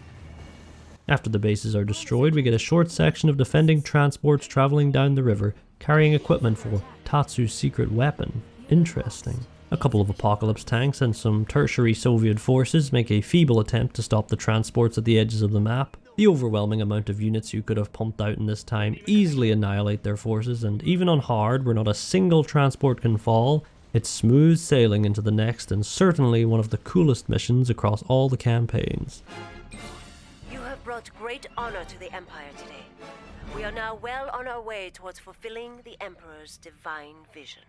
After the bases are destroyed, we get a short section of defending transports traveling down the river, carrying equipment for Tatsu's secret weapon. Interesting. A couple of Apocalypse tanks and some tertiary Soviet forces make a feeble attempt to stop the transports at the edges of the map. The overwhelming amount of units you could have pumped out in this time easily annihilate their forces, and even on hard, where not a single transport can fall, it's smooth sailing into the next, and certainly one of the coolest missions across all the campaigns. Brought great honor to the Empire today. We are now well on our way towards fulfilling the Emperor's divine vision.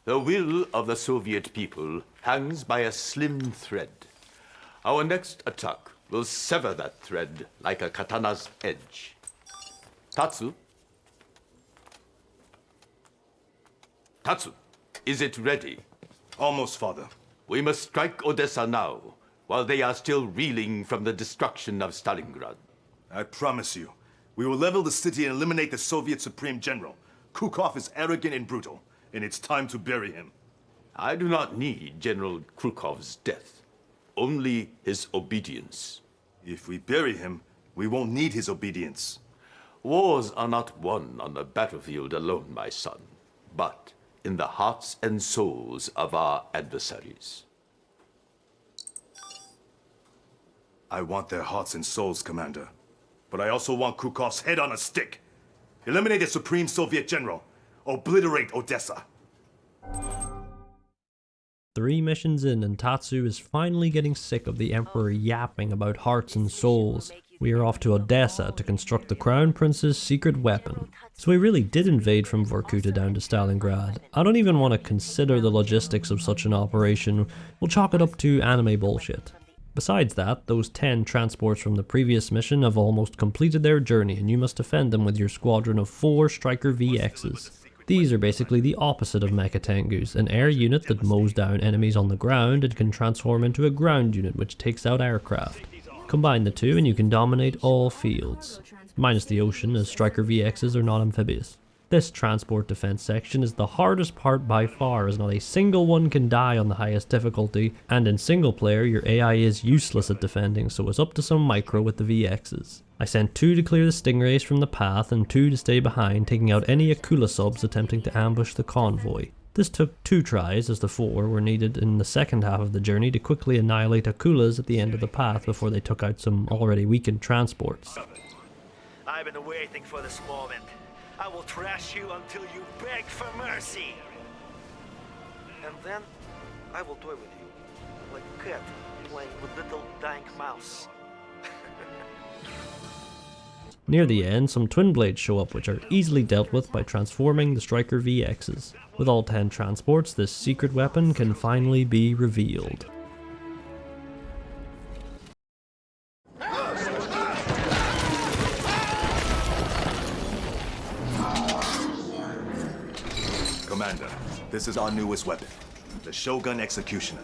The will of the Soviet people hangs by a slim thread. Our next attack will sever that thread like a katana's edge. Tatsu? Tatsu, is it ready? Almost, Father. We must strike Odessa now, while they are still reeling from the destruction of Stalingrad. I promise you, we will level the city and eliminate the Soviet Supreme General. Krukov is arrogant and brutal, and it's time to bury him. I do not need General Krukov's death. Only his obedience. If we bury him, we won't need his obedience. Wars are not won on the battlefield alone, my son, but in the hearts and souls of our adversaries. I want their hearts and souls, Commander. But I also want Krukov's head on a stick. Eliminate the Supreme Soviet General. Obliterate Odessa. 3 missions in and Tatsu is finally getting sick of the Emperor yapping about hearts and souls. We are off to Odessa to construct the Crown Prince's secret weapon. So we really did invade from Vorkuta down to Stalingrad. I don't even want to consider the logistics of such an operation. We'll chalk it up to anime bullshit. Besides that, those 10 transports from the previous mission have almost completed their journey, and you must defend them with your squadron of 4 Striker VXs. These are basically the opposite of Mecha Tengus, an air unit that mows down enemies on the ground and can transform into a ground unit which takes out aircraft. Combine the two and you can dominate all fields, minus the ocean, as Striker VXs are not amphibious. This transport defense section is the hardest part by far, as not a single one can die on the highest difficulty, and in single player your AI is useless at defending, so it's up to some micro with the VXs. I sent 2 to clear the Stingrays from the path and 2 to stay behind, taking out any Akula subs attempting to ambush the convoy. This took 2 tries, as the 4 were needed in the second half of the journey to quickly annihilate Akulas at the end of the path before they took out some already weakened transports. I've been waiting for this moment. I will trash you until you beg for mercy. And then I will toy with you, like a cat playing with little dank mouse. Near the end, some twin blades show up which are easily dealt with by transforming the Striker VXs. With all 10 transports, this secret weapon can finally be revealed. Commander, this is our newest weapon, the Shogun Executioner,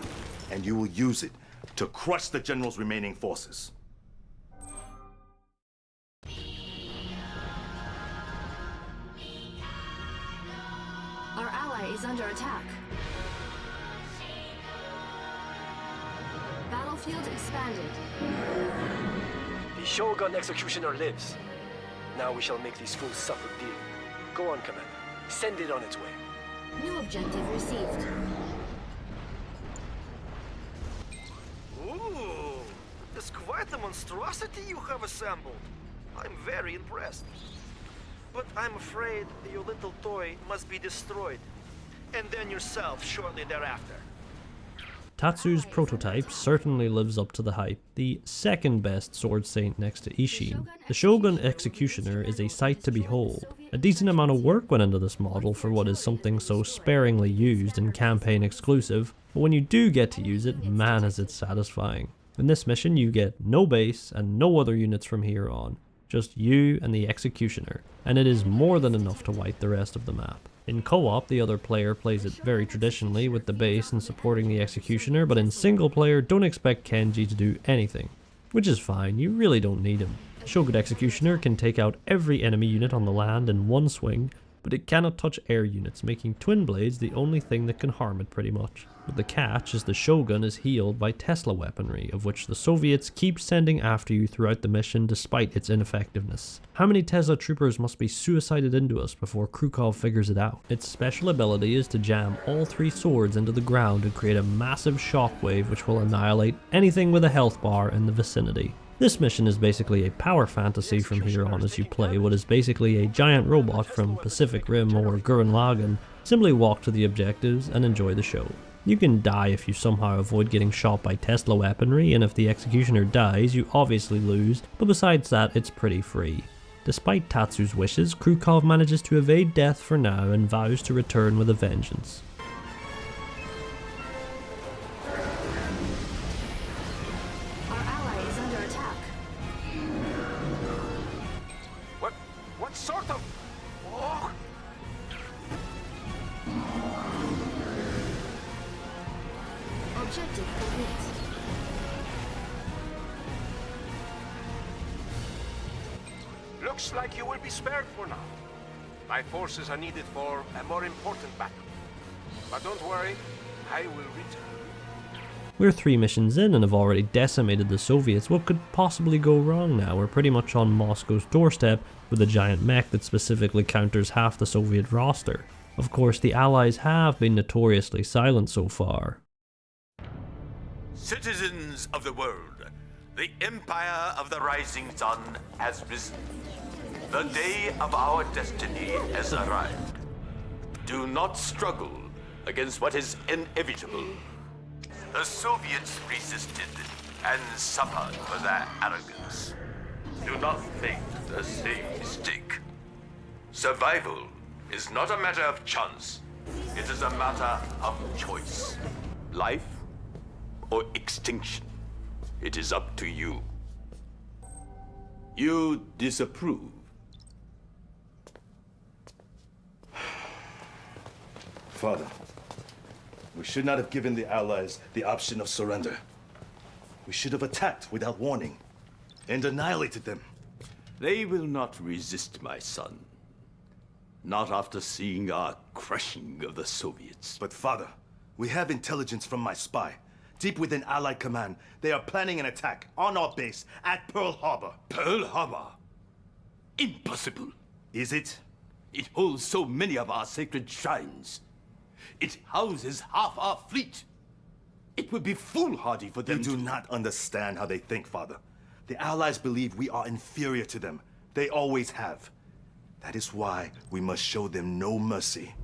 and you will use it to crush the General's remaining forces. Our ally is under attack. Battlefield expanded. The Shogun Executioner lives. Now we shall make these fools suffer dearly. Go on, Commander. Send it on its way. New objective received. Ooh, that's quite a monstrosity you have assembled. I'm very impressed. But I'm afraid your little toy must be destroyed, and then yourself shortly thereafter. Tatsu's prototype certainly lives up to the hype, the second best sword saint next to Ishin. The Shogun Executioner is a sight to behold. A decent amount of work went into this model for what is something so sparingly used and campaign exclusive, but when you do get to use it, man is it satisfying. In this mission you get no base and no other units from here on, just you and the Executioner, and it is more than enough to wipe the rest of the map. In co-op, the other player plays it very traditionally with the base and supporting the Executioner, but in single player, don't expect Kenji to do anything. Which is fine, you really don't need him. The Shogun Executioner can take out every enemy unit on the land in one swing, but it cannot touch air units, making twin blades the only thing that can harm it pretty much. But the catch is the Shogun is healed by Tesla weaponry, of which the Soviets keep sending after you throughout the mission despite its ineffectiveness. How many Tesla troopers must be suicided into us before Krukov figures it out? Its special ability is to jam all 3 swords into the ground and create a massive shockwave which will annihilate anything with a health bar in the vicinity. This mission is basically a power fantasy from here on as you play what is basically a giant robot from Pacific Rim or Gurren Lagann. Simply walk to the objectives and enjoy the show. You can die if you somehow avoid getting shot by Tesla weaponry, and if the Executioner dies you obviously lose, but besides that it's pretty free. Despite Tatsu's wishes, Krukov manages to evade death for now and vows to return with a vengeance. Our ally is under attack. What sort of... Oh. Objective complete. Looks like you will be spared for now. My forces are needed for a more important battle. But don't worry, I will return. We're 3 missions in and have already decimated the Soviets. What could possibly go wrong now? We're pretty much on Moscow's doorstep with a giant mech that specifically counters half the Soviet roster. Of course, the Allies have been notoriously silent so far. Citizens of the world, the Empire of the Rising Sun has risen. The day of our destiny has arrived. Do not struggle against what is inevitable. The Soviets resisted and suffered for their arrogance. Do not make the same mistake. Survival is not a matter of chance. It is a matter of choice. Life or extinction. It is up to you. You disapprove. Father, we should not have given the Allies the option of surrender. We should have attacked without warning and annihilated them. They will not resist, my son. Not after seeing our crushing of the Soviets. But Father, we have intelligence from my spy. Deep within Allied command, they are planning an attack on our base at Pearl Harbor. Pearl Harbor? Impossible. Is it? It holds so many of our sacred shrines. It houses half our fleet. It would be foolhardy for them to... You do not understand how they think, Father. The Allies believe we are inferior to them. They always have. That is why we must show them no mercy.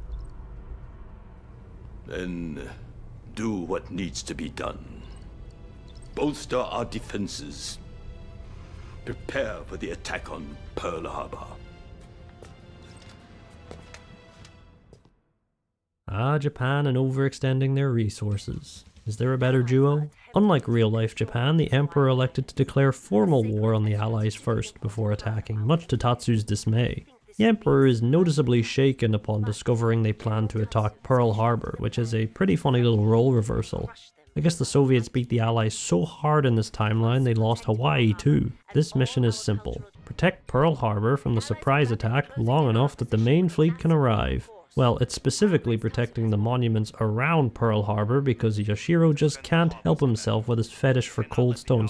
Then do what needs to be done. Bolster our defenses. Prepare for the attack on Pearl Harbor. Japan and overextending their resources. Is there a better duo? Unlike real-life Japan, the Emperor elected to declare formal war on the Allies first before attacking, much to Tatsu's dismay. The Emperor is noticeably shaken upon discovering they plan to attack Pearl Harbor, which is a pretty funny little role reversal. I guess the Soviets beat the Allies so hard in this timeline they lost Hawaii too. This mission is simple. Protect Pearl Harbor from the surprise attack long enough that the main fleet can arrive. Well, it's specifically protecting the monuments around Pearl Harbor because Yoshiro just can't help himself with his fetish for cold stone,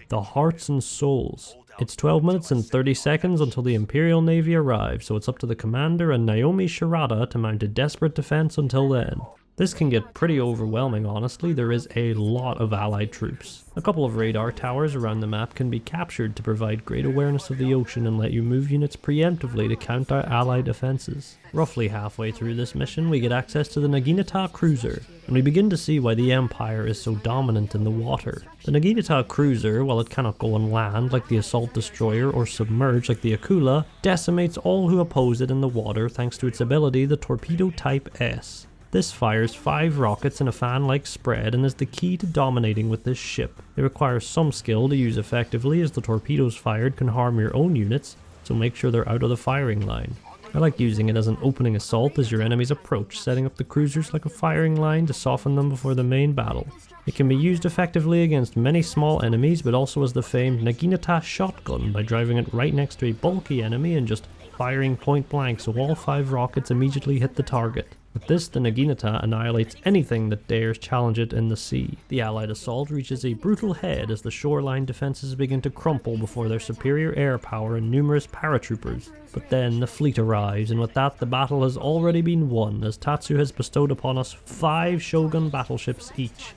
the hearts and souls. It's 12 minutes and 30 seconds until the Imperial Navy arrives, so it's up to the commander and Naomi Shirada to mount a desperate defense until then. This can get pretty overwhelming, honestly. There is a lot of Allied troops. A couple of radar towers around the map can be captured to provide great awareness of the ocean and let you move units preemptively to counter Allied offenses. Roughly halfway through this mission, we get access to the Naginata cruiser, and we begin to see why the Empire is so dominant in the water. The Naginata cruiser, while it cannot go on land like the assault destroyer or submerge like the Akula, decimates all who oppose it in the water thanks to its ability, the Torpedo Type S. This fires 5 rockets in a fan-like spread and is the key to dominating with this ship. It requires some skill to use effectively as the torpedoes fired can harm your own units, so make sure they're out of the firing line. I like using it as an opening assault as your enemies approach, setting up the cruisers like a firing line to soften them before the main battle. It can be used effectively against many small enemies, but also as the famed Naginata shotgun by driving it right next to a bulky enemy and just firing point blank so all 5 rockets immediately hit the target. With this, the Naginata annihilates anything that dares challenge it in the sea. The Allied assault reaches a brutal head as the shoreline defenses begin to crumple before their superior air power and numerous paratroopers. But then the fleet arrives, and with that the battle has already been won as Tatsu has bestowed upon us 5 Shogun battleships each.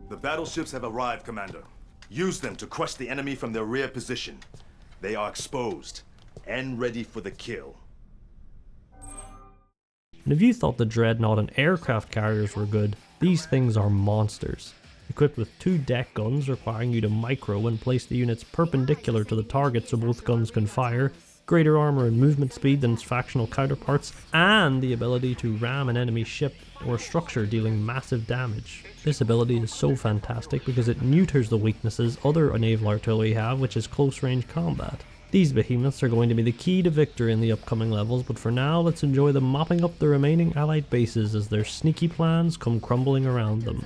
The battleships have arrived, Commander. Use them to crush the enemy from their rear position. They are exposed and ready for the kill. And if you thought the Dreadnought and aircraft carriers were good, these things are monsters. Equipped with 2 deck guns requiring you to micro and place the units perpendicular to the target so both guns can fire, greater armor and movement speed than its factional counterparts, and the ability to ram an enemy ship or structure dealing massive damage. This ability is so fantastic because it neuters the weaknesses other naval artillery have, which is close range combat. These behemoths are going to be the key to victory in the upcoming levels, but for now let's enjoy them mopping up the remaining Allied bases as their sneaky plans come crumbling around them.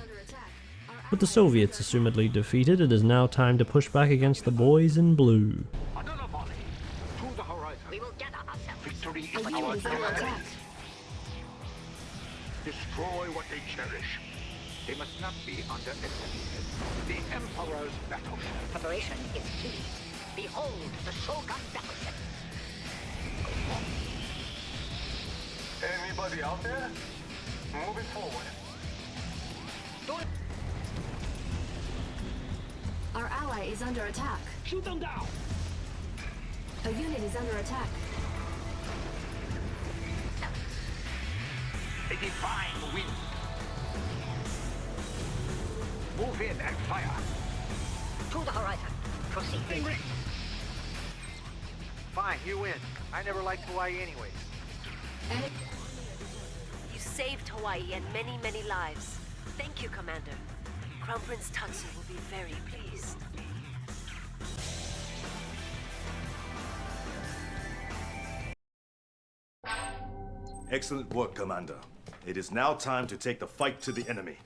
With the Soviets assumedly defeated, it is now time to push back against the boys in blue. Destroy what they cherish. They must not be underestimated. The Emperor's battleship. Preparation is key. Behold the Shogun battleship. Anybody out there? Moving forward. Our ally is under attack. Shoot them down. A unit is under attack. A divine wind. Move in and fire. To the horizon. Proceed. Fine, you win. I never liked Hawaii anyways. You saved Hawaii and many, many lives. Thank you, Commander. Crown Prince Tatsu will be very pleased. Excellent work, Commander. It is now time to take the fight to the enemy.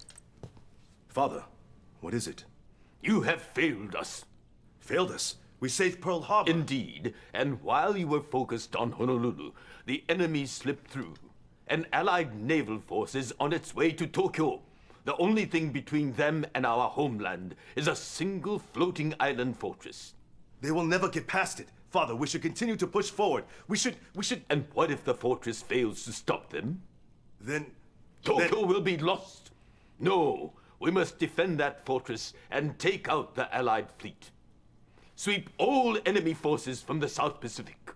Father, what is it? You have failed us. Failed us? We saved Pearl Harbor. Indeed, and while you were focused on Honolulu, the enemy slipped through. An Allied naval force is on its way to Tokyo. The only thing between them and our homeland is a single floating island fortress. They will never get past it. Father, we should continue to push forward. We should... And what if the fortress fails to stop them? Then... Tokyo will be lost. No, we must defend that fortress and take out the Allied fleet. Sweep all enemy forces from the South Pacific.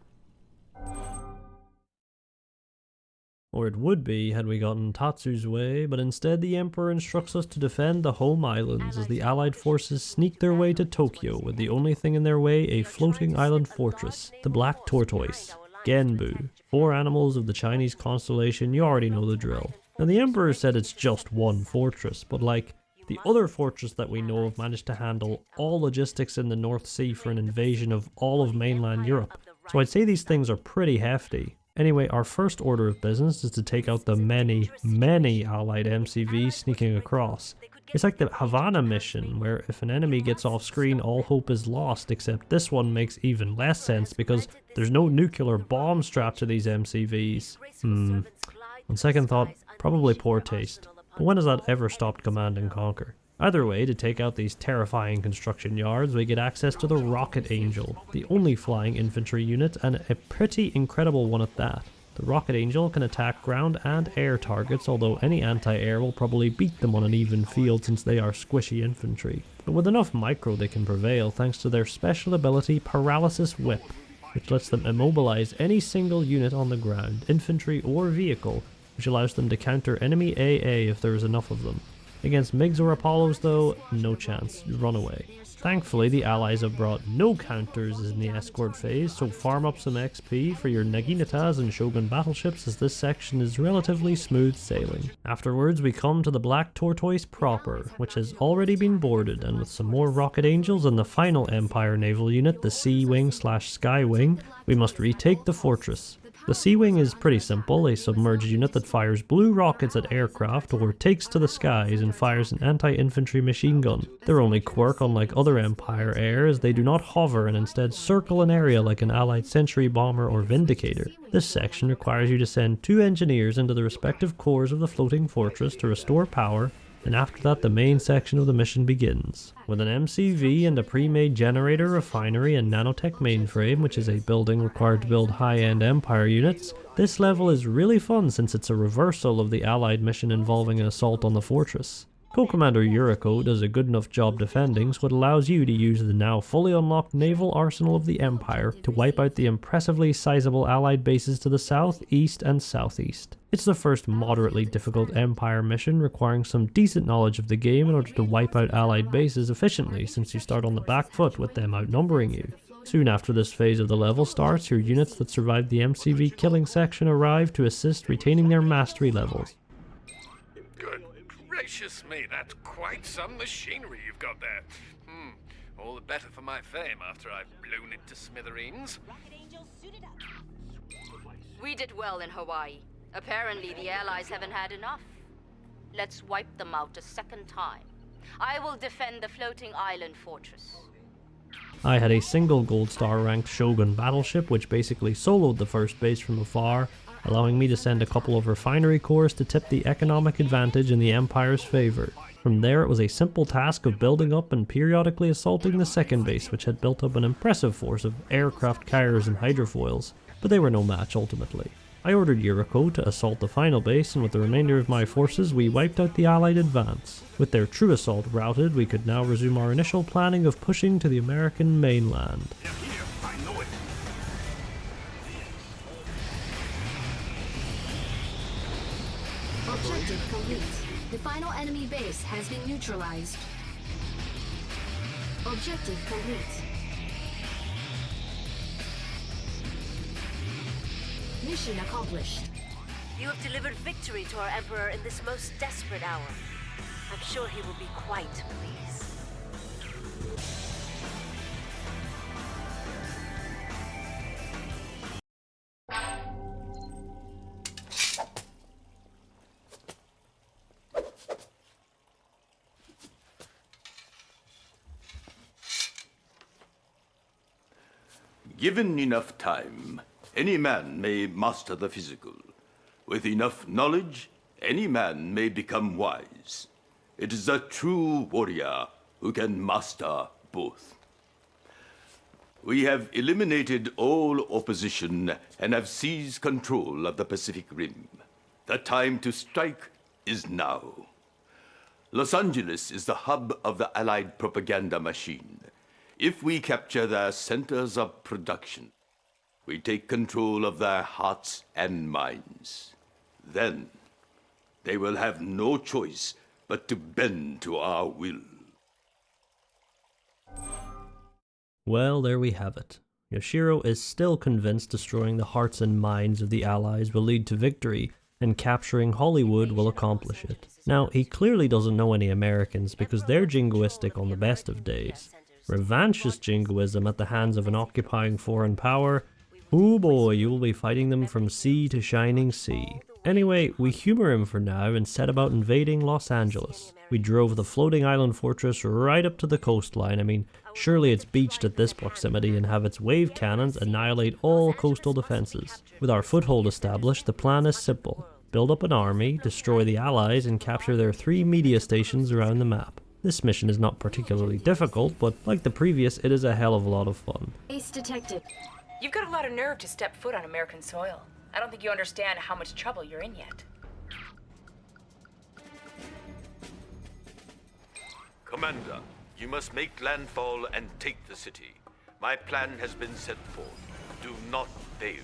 Or it would be had we gotten Tatsu's way, but instead the Emperor instructs us to defend the home islands as the Allied forces sneak their way to Tokyo with the only thing in their way a floating island fortress, the Black Tortoise, Genbu. 4 animals of the Chinese constellation, you already know the drill. Now the Emperor said it's just one fortress, but like, the other fortress that we know of managed to handle all logistics in the North Sea for an invasion of all of mainland Europe. So I'd say these things are pretty hefty. Anyway, our first order of business is to take out the many Allied MCVs sneaking across. It's like the Havana mission, where if an enemy gets off screen, all hope is lost, except this one makes even less sense because there's no nuclear bomb strapped to these MCVs. On second thought, probably poor taste. But when has that ever stopped Command and Conquer? Either way, to take out these terrifying construction yards, we get access to the Rocket Angel, the only flying infantry unit, and a pretty incredible one at that. The Rocket Angel can attack ground and air targets, although any anti-air will probably beat them on an even field since they are squishy infantry. But with enough micro they can prevail thanks to their special ability Paralysis Whip, which lets them immobilize any single unit on the ground, infantry or vehicle, which allows them to counter enemy AA if there is enough of them. Against MiGs or Apollos though, no chance, you run away. Thankfully the Allies have brought no counters in the escort phase, so farm up some XP for your Naginatas and Shogun battleships as this section is relatively smooth sailing. Afterwards we come to the Black Tortoise proper, which has already been boarded, and with some more Rocket Angels and the final Empire naval unit, the Sea Wing / Sky Wing, we must retake the fortress. The Sea Wing is pretty simple, a submerged unit that fires blue rockets at aircraft or takes to the skies and fires an anti-infantry machine gun. Their only quirk, unlike other Empire air, is they do not hover and instead circle an area like an Allied Sentry Bomber or Vindicator. This section requires you to send 2 engineers into the respective cores of the floating fortress to restore power, and after that the main section of the mission begins. With an MCV and a pre-made generator, refinery and nanotech mainframe, which is a building required to build high-end Empire units, this level is really fun since it's a reversal of the Allied mission involving an assault on the fortress. Co-Commander Yuriko does a good enough job defending, so it allows you to use the now fully unlocked naval arsenal of the Empire to wipe out the impressively sizable Allied bases to the south, east and southeast. It's the first moderately difficult Empire mission requiring some decent knowledge of the game in order to wipe out Allied bases efficiently, since you start on the back foot with them outnumbering you. Soon after this phase of the level starts, your units that survived the MCV killing section arrive to assist retaining their mastery levels. Gracious me, that's quite some machinery you've got there. All the better for my fame after I've blown it to smithereens. We did well in Hawaii. Apparently the Allies haven't had enough. Let's wipe them out a second time. I will defend the floating island fortress. I had a single gold star ranked Shogun battleship which basically soloed the first base from afar, allowing me to send a couple of refinery cores to tip the economic advantage in the Empire's favour. From there it was a simple task of building up and periodically assaulting the second base, which had built up an impressive force of aircraft carriers and hydrofoils, but they were no match ultimately. I ordered Yuriko to assault the final base, and with the remainder of my forces we wiped out the Allied advance. With their true assault routed, we could now resume our initial planning of pushing to the American mainland. Objective complete. The final enemy base has been neutralized. Objective complete. Mission accomplished. You have delivered victory to our Emperor in this most desperate hour. I'm sure he will be quite pleased. Given enough time, any man may master the physical. With enough knowledge, any man may become wise. It is a true warrior who can master both. We have eliminated all opposition and have seized control of the Pacific Rim. The time to strike is now. Los Angeles is the hub of the Allied propaganda machine. If we capture their centers of production, we take control of their hearts and minds. then they will have no choice but to bend to our will. Well, there we have it. Yoshiro is still convinced destroying the hearts and minds of the Allies will lead to victory, and capturing Hollywood will accomplish it. Now, he clearly doesn't know any Americans because they're jingoistic on the best of days. Revanchist jingoism at the hands of an occupying foreign power, oh boy, you will be fighting them from sea to shining sea. Anyway, we humor him for now and set about invading Los Angeles. We drove the floating island fortress right up to the coastline. I mean, surely it's beached at this proximity, and have its wave cannons annihilate all coastal defenses. With our foothold established, the plan is simple. Build up an army, destroy the Allies, and capture their 3 media stations around the map. This mission is not particularly difficult, but like the previous, it is a hell of a lot of fun. Base detected. You've got a lot of nerve to step foot on American soil. I don't think you understand how much trouble you're in yet. Commander, you must make landfall and take the city. My plan has been set forth. Do not fail.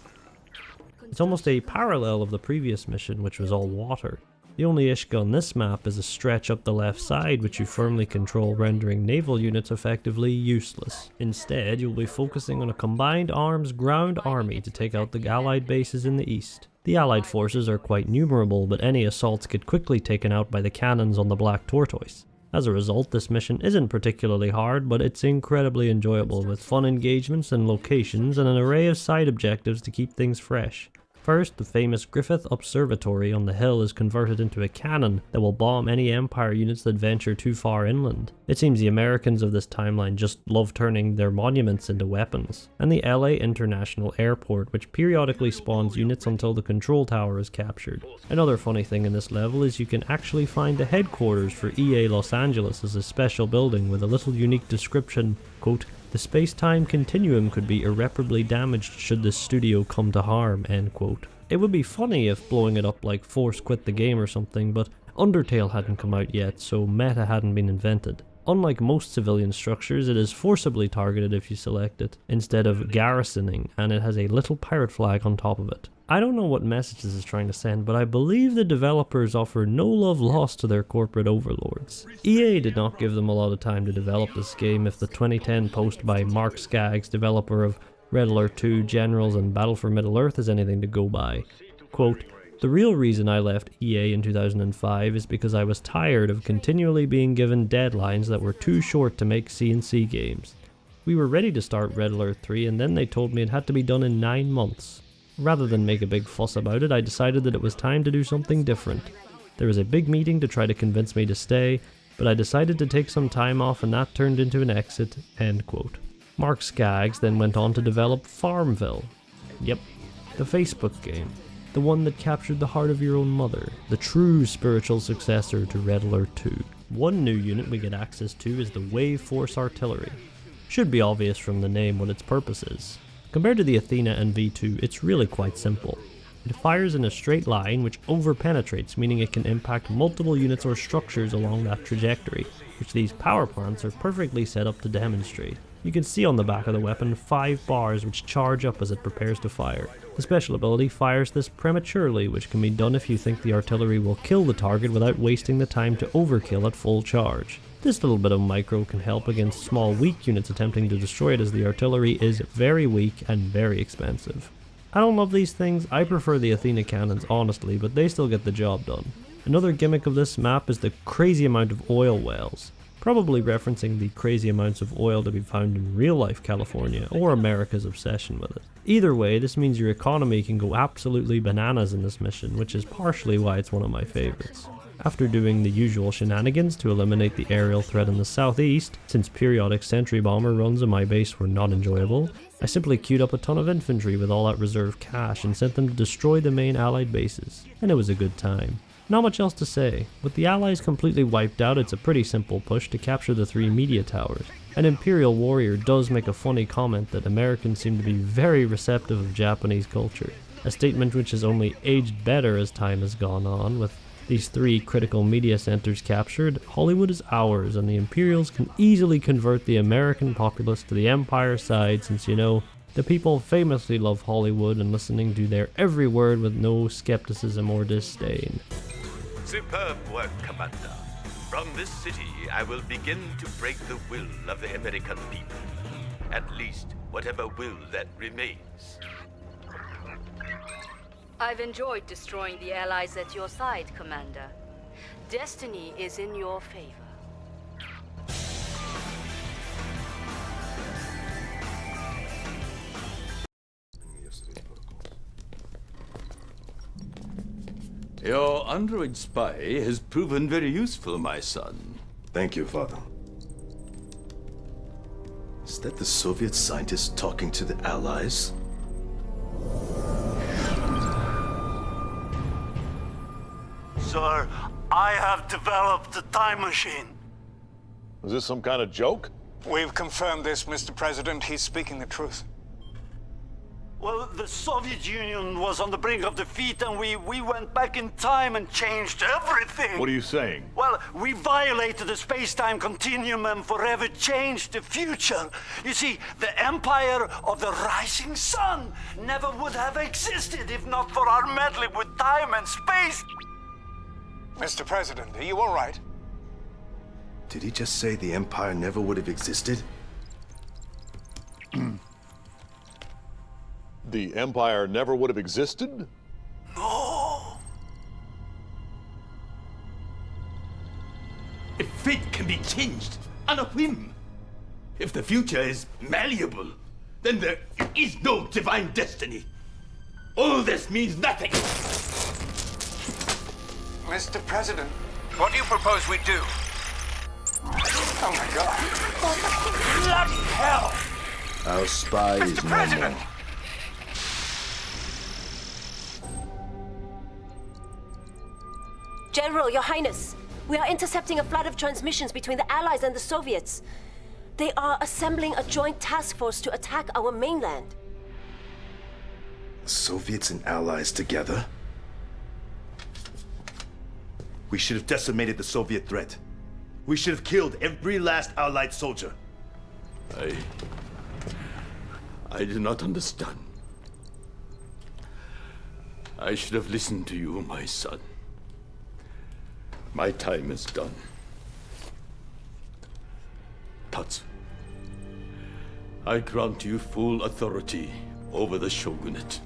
It's almost a parallel of the previous mission, which was all water. The only issue on this map is a stretch up the left side which you firmly control, rendering naval units effectively useless. Instead, you'll be focusing on a combined arms ground army to take out the Allied bases in the east. The Allied forces are quite numerable, but any assaults get quickly taken out by the cannons on the Black Tortoise. As a result, this mission isn't particularly hard, but it's incredibly enjoyable, with fun engagements and locations and an array of side objectives to keep things fresh. First, the famous Griffith Observatory on the hill is converted into a cannon that will bomb any Empire units that venture too far inland. It seems the Americans of this timeline just love turning their monuments into weapons. And the LA International Airport, which periodically spawns units until the control tower is captured. Another funny thing in this level is you can actually find the headquarters for EA Los Angeles as a special building with a little unique description, quote, "The space-time continuum could be irreparably damaged should this studio come to harm," end quote. It would be funny if blowing it up like Force quit the game or something, but Undertale hadn't come out yet, so meta hadn't been invented. Unlike most civilian structures, it is forcibly targeted if you select it, instead of garrisoning, and it has a little pirate flag on top of it. I don't know what message this is trying to send, but I believe the developers offer no love lost to their corporate overlords. EA did not give them a lot of time to develop this game if the 2010 post by Mark Skaggs, developer of Red Alert 2, Generals, and Battle for Middle-earth is anything to go by. Quote, "The real reason I left EA in 2005 is because I was tired of continually being given deadlines that were too short to make C&C games. We were ready to start Red Alert 3 and then they told me it had to be done in 9 months. Rather than make a big fuss about it, I decided that it was time to do something different. There was a big meeting to try to convince me to stay, but I decided to take some time off and that turned into an exit," end quote. Mark Skaggs then went on to develop Farmville. Yep, the Facebook game. The one that captured the heart of your own mother. The true spiritual successor to Red Alert 2. One new unit we get access to is the Wave Force Artillery. Should be obvious from the name what its purpose is. Compared to the Athena and V2, it's really quite simple. It fires in a straight line which over-penetrates, meaning it can impact multiple units or structures along that trajectory, which these power plants are perfectly set up to demonstrate. You can see on the back of the weapon 5 bars which charge up as it prepares to fire. The special ability fires this prematurely, which can be done if you think the artillery will kill the target without wasting the time to overkill at full charge. This little bit of micro can help against small weak units attempting to destroy it, as the artillery is very weak and very expensive. I don't love these things, I prefer the Athena cannons honestly, but they still get the job done. Another gimmick of this map is the crazy amount of oil wells, probably referencing the crazy amounts of oil to be found in real life California, or America's obsession with it. Either way, this means your economy can go absolutely bananas in this mission, which is partially why it's one of my favorites. After doing the usual shenanigans to eliminate the aerial threat in the southeast, since periodic sentry bomber runs on my base were not enjoyable, I simply queued up a ton of infantry with all that reserve cash and sent them to destroy the main allied bases, and it was a good time. Not much else to say. With the allies completely wiped out, it's a pretty simple push to capture the 3 media towers. An Imperial warrior does make a funny comment that Americans seem to be very receptive of Japanese culture, a statement which has only aged better as time has gone on. With these 3 critical media centers captured, Hollywood is ours, and the Imperials can easily convert the American populace to the Empire side since, you know, The people famously love Hollywood and listening to their every word with no skepticism or disdain. Superb work, Commander. From this city, I will begin to break the will of the American people. At least, whatever will that remains. I've enjoyed destroying the allies at your side, Commander. Destiny is in your favor. Your android spy has proven very useful, my son. Thank you, Father. Is that the Soviet scientist talking to the Allies? Sir, I have developed a time machine. Is this some kind of joke? We've confirmed this, Mr. President. He's speaking the truth. Well, the Soviet Union was on the brink of defeat, and we went back in time and changed everything. What are you saying? Well, we violated the space-time continuum and forever changed the future. You see, the empire of the rising sun never would have existed if not for our meddling with time and space. Mr. President, are you all right? Did he just say the Empire never would have existed? The Empire never would have existed? No. If fate can be changed on a whim, if the future is malleable, then there is no divine destiny. All this means nothing. Mr. President. What do you propose we do? Oh my God. Bloody hell! Our spy is no more. General, Your Highness, we are intercepting a flood of transmissions between the Allies and the Soviets. They are assembling a joint task force to attack our mainland. Soviets and Allies together? We should have decimated the Soviet threat. We should have killed every last Allied soldier. I do not understand. I should have listened to you, my son. My time is done. Tatsu, I grant you full authority over the shogunate.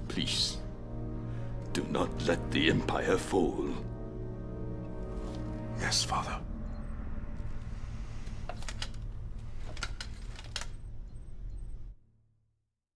Please, do not let the Empire fall. Yes, Father.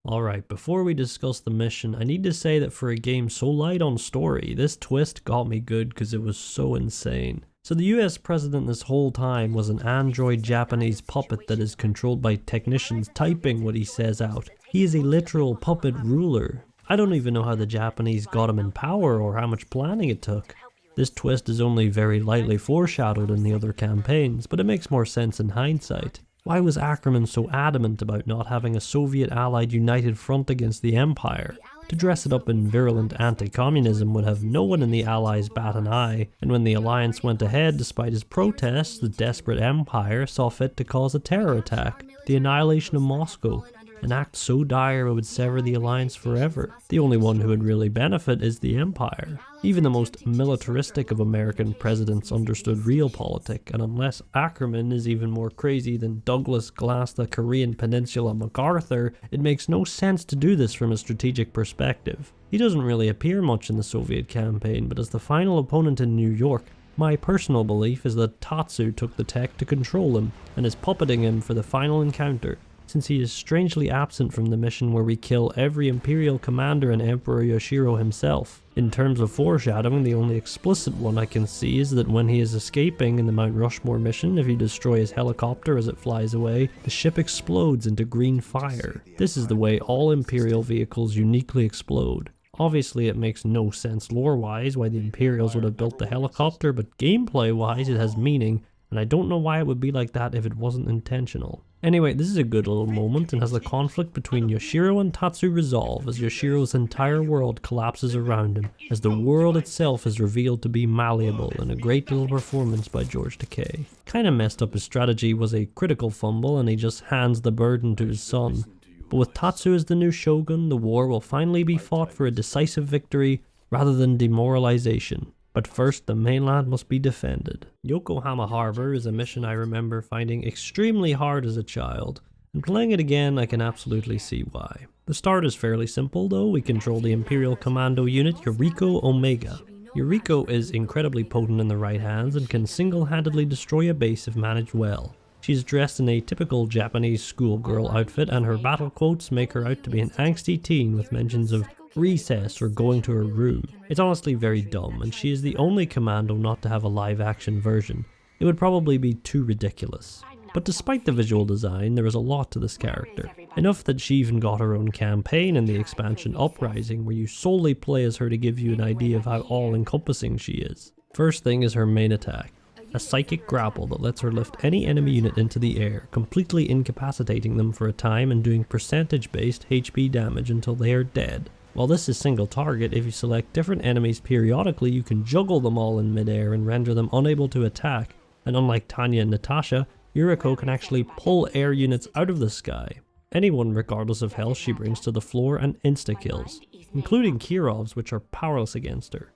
Alright, before we discuss the mission, I need to say that for a game so light on story, this twist got me good because it was so insane. So the US president this whole time was an android Japanese puppet that is controlled by technicians typing what he says out. He is a literal puppet ruler. I don't even know how the Japanese got him in power or how much planning it took. This twist is only very lightly foreshadowed in the other campaigns, but it makes more sense in hindsight. Why was Ackerman so adamant about not having a Soviet-allied united front against the Empire? To dress it up in virulent anti-communism would have no one in the Allies bat an eye, and when the Alliance went ahead despite his protests, the desperate Empire saw fit to cause a terror attack, the annihilation of Moscow, an act so dire it would sever the Alliance forever. The only one who would really benefit is the Empire. Even the most militaristic of American presidents understood realpolitik, and unless Ackerman is even more crazy than Douglas Glass the Korean Peninsula MacArthur, it makes no sense to do this from a strategic perspective. He doesn't really appear much in the Soviet campaign, but as the final opponent in New York, my personal belief is that Tatsu took the tech to control him, and is puppeting him for the final encounter, since he is strangely absent from the mission where we kill every Imperial commander and Emperor Yoshiro himself. In terms of foreshadowing, the only explicit one I can see is that when he is escaping in the Mount Rushmore mission, if you destroy his helicopter as it flies away, the ship explodes into green fire. This is the way all Imperial vehicles uniquely explode. Obviously it makes no sense lore-wise why the Imperials would have built the helicopter, but gameplay-wise it has meaning, and I don't know why it would be like that if it wasn't intentional. Anyway, this is a good little moment and has the conflict between Yoshiro and Tatsu resolve as Yoshiro's entire world collapses around him, as the world itself is revealed to be malleable in a great little performance by George Takei. Kinda messed up his strategy was a critical fumble and he just hands the burden to his son. But with Tatsu as the new shogun, the war will finally be fought for a decisive victory rather than demoralization. But first, the mainland must be defended. Yokohama Harbor is a mission I remember finding extremely hard as a child, and playing it again I can absolutely see why. The start is fairly simple though. We control the Imperial Commando unit Yuriko Omega. Yuriko is incredibly potent in the right hands and can single-handedly destroy a base if managed well. She's dressed in a typical Japanese schoolgirl outfit, and her battle quotes make her out to be an angsty teen with mentions of recess or going to her room. It's honestly very dumb, and she is the only commando not to have a live-action version. It would probably be too ridiculous. But despite the visual design, there is a lot to this character. Enough that she even got her own campaign in the expansion Uprising, where you solely play as her to give you an idea of how all-encompassing she is. First thing is her main attack. A psychic grapple that lets her lift any enemy unit into the air, completely incapacitating them for a time and doing percentage-based HP damage until they are dead. While this is single target, if you select different enemies periodically, you can juggle them all in midair and render them unable to attack, and unlike Tanya and Natasha, Yuriko can actually pull air units out of the sky. Anyone regardless of health she brings to the floor and insta-kills, including Kirov's, which are powerless against her.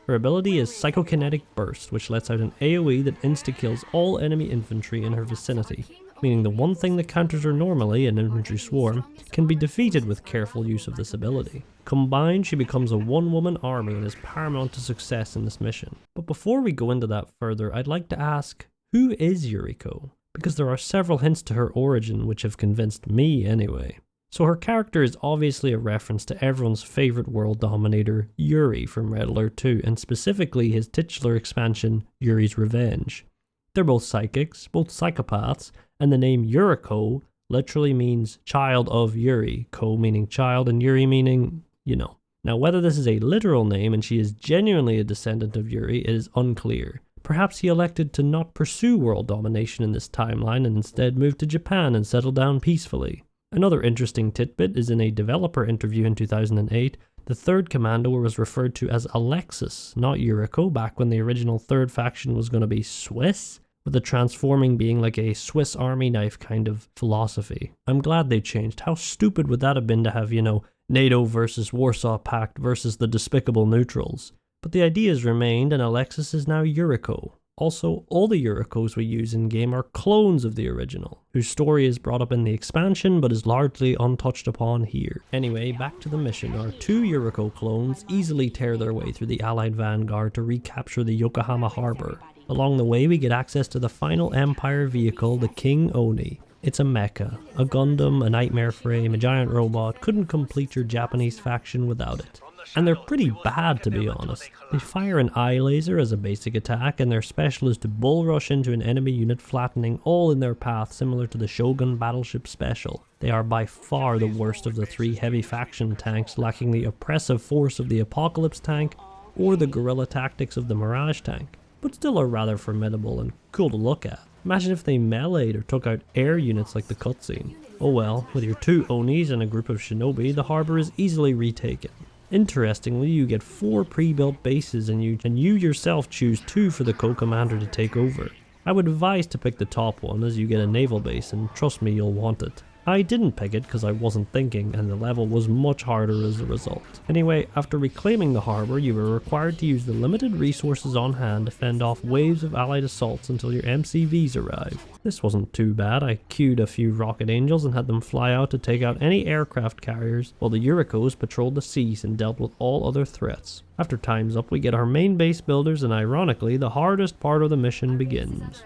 Her ability is Psychokinetic Burst, which lets out an AoE that insta-kills all enemy infantry in her vicinity, meaning the one thing that counters her normally, an infantry swarm, can be defeated with careful use of this ability. Combined, she becomes a one-woman army and is paramount to success in this mission. But before we go into that further, I'd like to ask, who is Yuriko? Because there are several hints to her origin which have convinced me anyway. So her character is obviously a reference to everyone's favourite world dominator, Yuri from Red Alert 2, and specifically his titular expansion, Yuri's Revenge. They're both psychics, both psychopaths, and the name Yuriko literally means child of Yuri, Ko meaning child and Yuri meaning, you know. Now whether this is a literal name and she is genuinely a descendant of Yuri is unclear. Perhaps he elected to not pursue world domination in this timeline and instead moved to Japan and settled down peacefully. Another interesting tidbit is in a developer interview in 2008, the third commando was referred to as Alexis, not Yuriko, back when the original third faction was going to be Swiss, with the transforming being like a Swiss army knife kind of philosophy. I'm glad they changed. How stupid would that have been to have, you know, NATO versus Warsaw Pact versus the despicable neutrals? But the ideas remained and Alexis is now Yuriko. Also, all the Yurikos we use in-game are clones of the original, whose story is brought up in the expansion but is largely untouched upon here. Anyway, back to the mission. Our two Yuriko clones easily tear their way through the Allied vanguard to recapture the Yokohama harbor. Along the way we get access to the final Empire vehicle, the King Oni. It's a mecha, a Gundam, a nightmare frame, a giant robot. Couldn't complete your Japanese faction without it. And they're pretty bad, to be honest. They fire an eye laser as a basic attack, and their special is to bull rush into an enemy unit, flattening all in their path, similar to the Shogun battleship special. They are by far the worst of the three heavy faction tanks, lacking the oppressive force of the Apocalypse tank or the guerrilla tactics of the Mirage tank, but still are rather formidable and cool to look at. Imagine if they meleeed or took out air units like the cutscene. Oh well, with your two Onis and a group of shinobi, the harbor is easily retaken. Interestingly, you get 4 pre-built bases and you yourself choose 2 for the co-commander to take over. I would advise to pick the top one as you get a naval base, and trust me, you'll want it. I didn't pick it because I wasn't thinking, and the level was much harder as a result. Anyway, after reclaiming the harbour, you were required to use the limited resources on hand to fend off waves of allied assaults until your MCVs arrive. This wasn't too bad. I queued a few rocket angels and had them fly out to take out any aircraft carriers, while the Yurikos patrolled the seas and dealt with all other threats. After time's up, we get our main base builders, and ironically, the hardest part of the mission begins.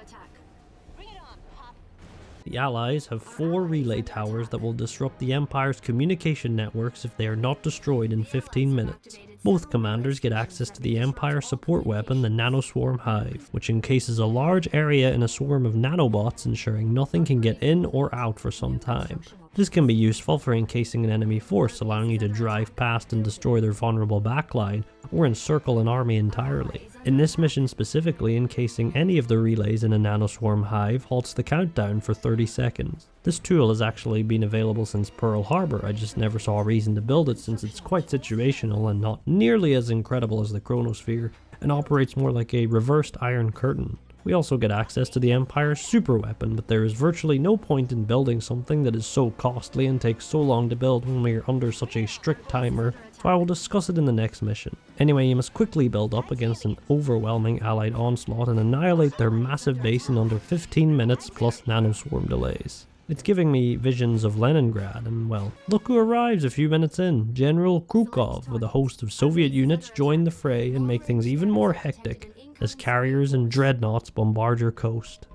The Allies have 4 relay towers that will disrupt the Empire's communication networks if they are not destroyed in 15 minutes. Both commanders get access to the Empire support weapon, the Nanoswarm Hive, which encases a large area in a swarm of nanobots, ensuring nothing can get in or out for some time. This can be useful for encasing an enemy force, allowing you to drive past and destroy their vulnerable backline, or encircle an army entirely. In this mission specifically, encasing any of the relays in a nanoswarm hive halts the countdown for 30 seconds. This tool has actually been available since Pearl Harbor, I just never saw a reason to build it since it's quite situational and not nearly as incredible as the Chronosphere, and operates more like a reversed Iron Curtain. We also get access to the Empire's super weapon, but there is virtually no point in building something that is so costly and takes so long to build when we are under such a strict timer, so I will discuss it in the next mission. Anyway, you must quickly build up against an overwhelming Allied onslaught and annihilate their massive base in under 15 minutes plus nanoswarm delays. It's giving me visions of Leningrad, and well, look who arrives a few minutes in. General Krukov with a host of Soviet units join the fray and make things even more hectic as carriers and dreadnoughts bombard your coast.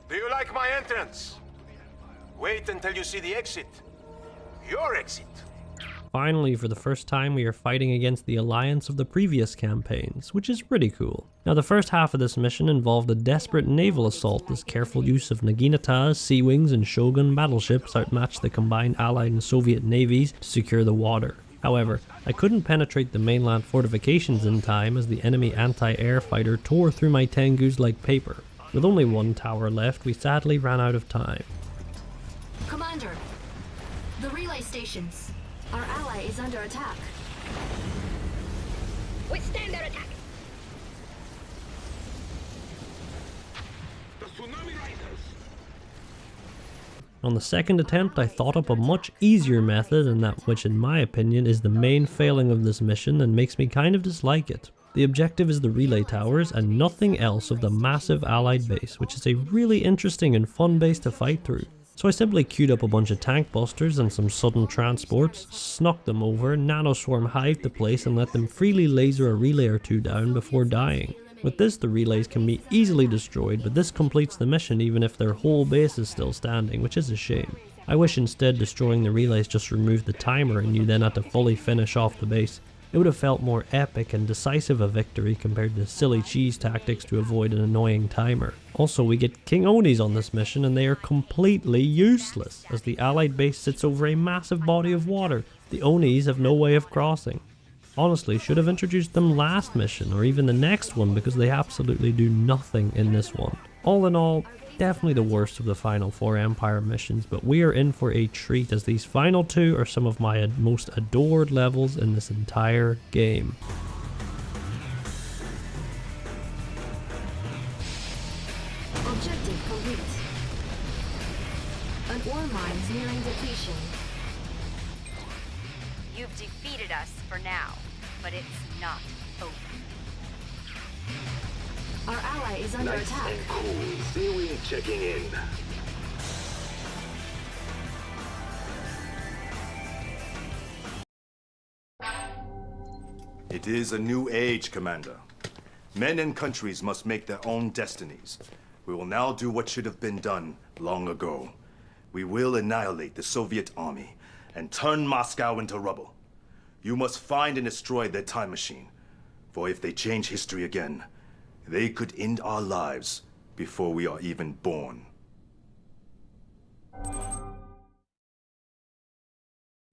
Do you like my entrance? Wait until you see the exit. Your exit. Finally, for the first time, we are fighting against the alliance of the previous campaigns, which is pretty cool. Now, the first half of this mission involved a desperate naval assault as careful use of Naginata's, Sea Wings, and Shogun battleships outmatched the combined Allied and Soviet navies to secure the water. However, I couldn't penetrate the mainland fortifications in time as the enemy anti-air fighter tore through my Tengus like paper. With only one tower left, we sadly ran out of time. Commander, the relay stations. Our ally is under attack. Withstand their attack. The tsunami riders. On the second attempt, I thought up a much easier method, and that which in my opinion is the main failing of this mission and makes me kind of dislike it. The objective is the relay towers and nothing else of the massive Allied base, which is a really interesting and fun base to fight through. So I simply queued up a bunch of tank busters and some sudden transports, snuck them over, nanoswarm hived the place and let them freely laser a relay or two down before dying. With this, the relays can be easily destroyed, but this completes the mission even if their whole base is still standing, which is a shame. I wish instead destroying the relays just removed the timer and you then had to fully finish off the base. It would have felt more epic and decisive a victory compared to silly cheese tactics to avoid an annoying timer. Also, we get King Onis on this mission and they are completely useless, as the Allied base sits over a massive body of water. The Onis have no way of crossing. Honestly, should have introduced them last mission or even the next one because they absolutely do nothing in this one. All in all, definitely the worst of the final 4 Empire missions, but we are in for a treat as these final 2 are some of my most adored levels in this entire game. Objective complete. An ore mine's nearing depletion. You've defeated us for now, but it's not over. Our ally is under attack. And cool. Sea Wing checking in. It is a new age, Commander. Men and countries must make their own destinies. We will now do what should have been done long ago. We will annihilate the Soviet army and turn Moscow into rubble. You must find and destroy their time machine. For if they change history again, they could end our lives before we are even born.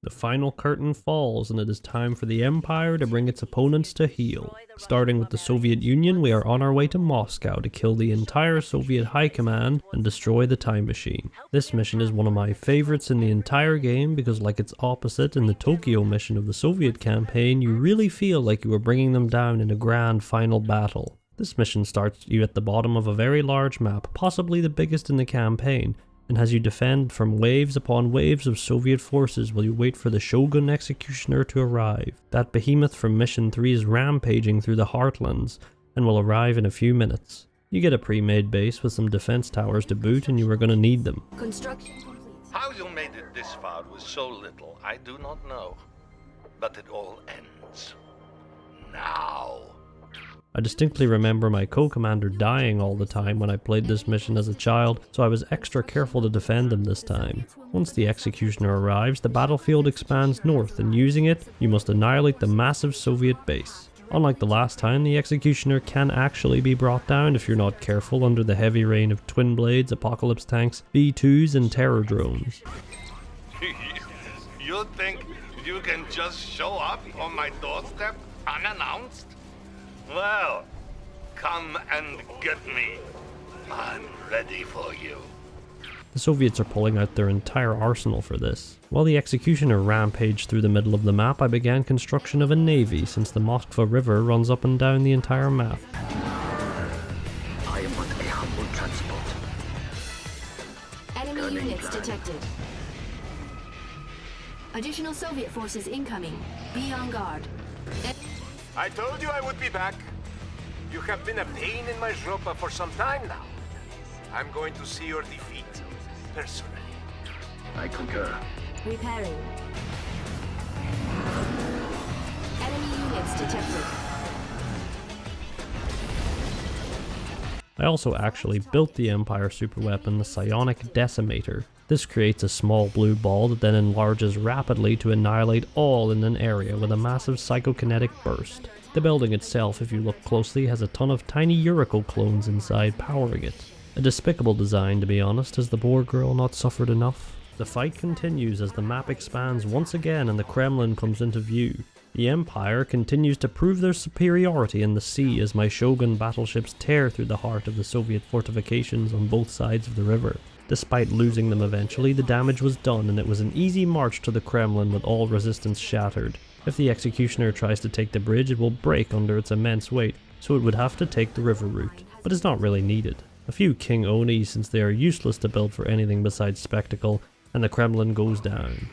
The final curtain falls and it is time for the Empire to bring its opponents to heel. Starting with the Soviet Union, we are on our way to Moscow to kill the entire Soviet High Command and destroy the time machine. This mission is one of my favorites in the entire game because, like its opposite in the Tokyo mission of the Soviet campaign, you really feel like you are bringing them down in a grand final battle. This mission starts you at the bottom of a very large map, possibly the biggest in the campaign, and has you defend from waves upon waves of Soviet forces while you wait for the Shogun Executioner to arrive. That behemoth from Mission 3 is rampaging through the Heartlands and will arrive in a few minutes. You get a pre-made base with some defense towers to boot and you are going to need them. Construction complete. How you made it this far with so little, I do not know. But it all ends now. I distinctly remember my co-commander dying all the time when I played this mission as a child, so I was extra careful to defend him this time. Once the Executioner arrives, the battlefield expands north, and using it, you must annihilate the massive Soviet base. Unlike the last time, the Executioner can actually be brought down if you're not careful under the heavy rain of twin blades, apocalypse tanks, B2s, and terror drones. You think you can just show up on my doorstep unannounced? Well, come and get me. I'm ready for you. The Soviets are pulling out their entire arsenal for this. While the Executioner rampaged through the middle of the map, I began construction of a navy since the Moskva River runs up and down the entire map. I am but a humble transport. Enemy units detected. Additional Soviet forces incoming. Be on guard. I told you I would be back. You have been a pain in my zhopa for some time now. I'm going to see your defeat, personally. I concur. Repairing. Enemy units detected. I also actually built the Empire superweapon, the Psionic Decimator. This creates a small blue ball that then enlarges rapidly to annihilate all in an area with a massive psychokinetic burst. The building itself, if you look closely, has a ton of tiny Urical clones inside powering it. A despicable design, to be honest. Has the poor girl not suffered enough? The fight continues as the map expands once again and the Kremlin comes into view. The Empire continues to prove their superiority in the sea as my Shogun battleships tear through the heart of the Soviet fortifications on both sides of the river. Despite losing them eventually, the damage was done and it was an easy march to the Kremlin with all resistance shattered. If the Executioner tries to take the bridge, it will break under its immense weight, so it would have to take the river route. But it's not really needed. A few King Oni since they are useless to build for anything besides spectacle, and the Kremlin goes down.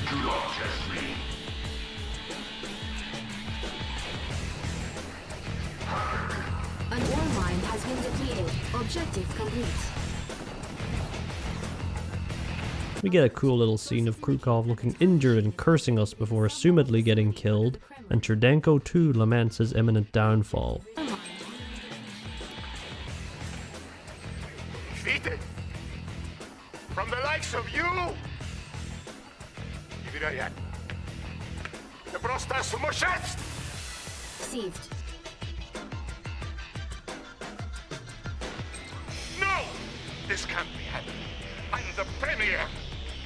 Do not test me. An ore mine has been depleted. Objective complete. We get a cool little scene of Krukov looking injured and cursing us before assumedly getting killed, and Cherdenko too laments his imminent downfall. Defeated? From the likes of you? Neverayat. The prosta sumoshetst! Received. No! This can't be happening. I'm the Premier.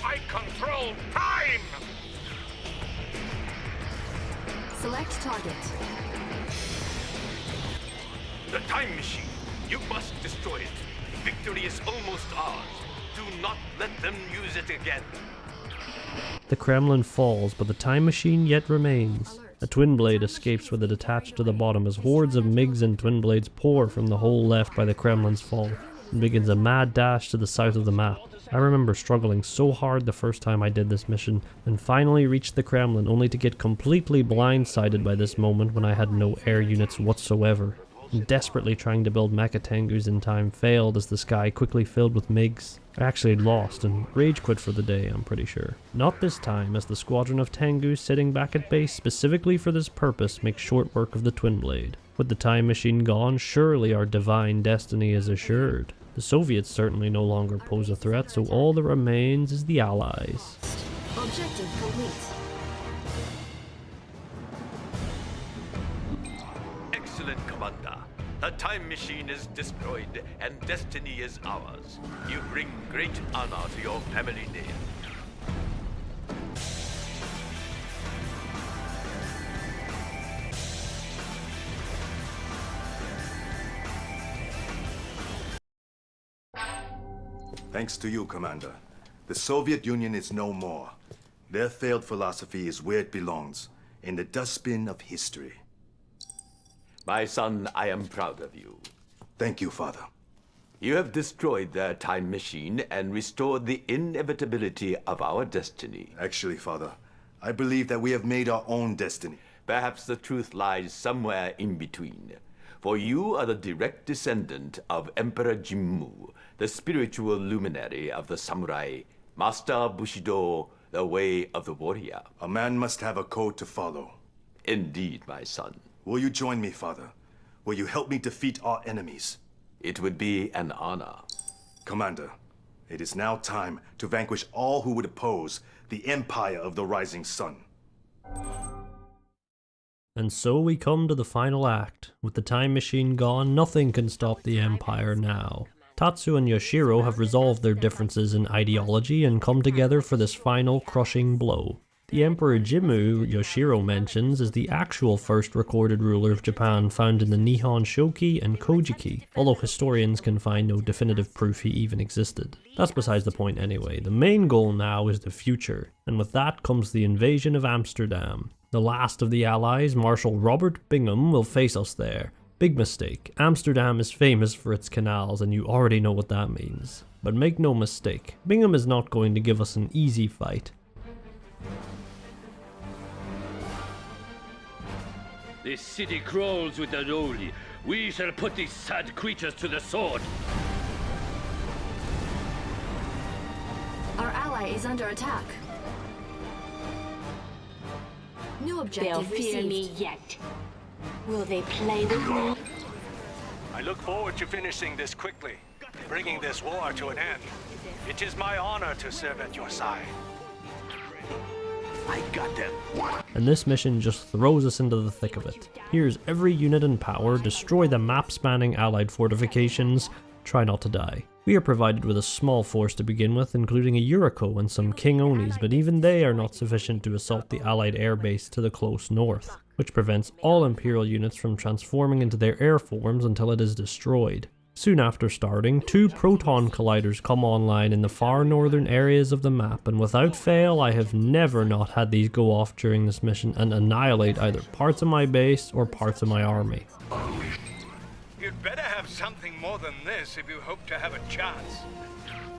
I control time! Select target. The time machine. You must destroy it. Victory is almost ours. Do not let them use it again. The Kremlin falls, but the time machine yet remains. A twin blade escapes with it attached to the bottom as hordes of MiGs and twin blades pour from the hole left by the Kremlin's fall, and begins a mad dash to the south of the map. I remember struggling so hard the first time I did this mission, and finally reached the Kremlin only to get completely blindsided by this moment when I had no air units whatsoever. And desperately trying to build Mecha Tengus in time failed as the sky quickly filled with MiGs. I actually lost and rage quit for the day, I'm pretty sure. Not this time, as the squadron of Tengus sitting back at base specifically for this purpose makes short work of the twin blade. With the time machine gone, surely our divine destiny is assured. The Soviets certainly no longer pose a threat, so all that remains is the Allies. Objective complete. Excellent, Commander. The time machine is destroyed and destiny is ours. You bring great honor to your family name. Thanks to you, Commander. The Soviet Union is no more. Their failed philosophy is where it belongs, in the dustbin of history. My son, I am proud of you. Thank you, Father. You have destroyed their time machine and restored the inevitability of our destiny. Actually, Father, I believe that we have made our own destiny. Perhaps the truth lies somewhere in between. For you are the direct descendant of Emperor Jimmu, the spiritual luminary of the samurai, Master Bushido, the way of the warrior. A man must have a code to follow. Indeed, my son. Will you join me, Father? Will you help me defeat our enemies? It would be an honor. Commander, it is now time to vanquish all who would oppose the Empire of the Rising Sun. And so we come to the final act. With the time machine gone, nothing can stop the Empire now. Tatsu and Yoshiro have resolved their differences in ideology and come together for this final crushing blow. The Emperor Jimmu, Yoshiro mentions, is the actual first recorded ruler of Japan found in the Nihon Shoki and Kojiki, although historians can find no definitive proof he even existed. That's besides the point anyway. The main goal now is the future, and with that comes the invasion of Amsterdam. The last of the Allies, Marshal Robert Bingham, will face us there. Big mistake. Amsterdam is famous for its canals, and you already know what that means. But make no mistake, Bingham is not going to give us an easy fight. This city crawls with the lowly. We shall put these sad creatures to the sword. Our ally is under attack. New objective They'll fear received. me yet. Will they play with me? I look forward to finishing this quickly, bringing this war to an end. It is my honor to serve at your side. I got them. And this mission just throws us into the thick of it. Here's every unit in power, destroy the map-spanning Allied fortifications, try not to die. We are provided with a small force to begin with, including a Yuriko and some King Onis, but even they are not sufficient to assault the Allied airbase to the close north, which prevents all Imperial units from transforming into their air forms until it is destroyed. Soon after starting, 2 proton colliders come online in the far northern areas of the map, and without fail I have never not had these go off during this mission and annihilate either parts of my base or parts of my army. You'd better have something more than this if you hope to have a chance.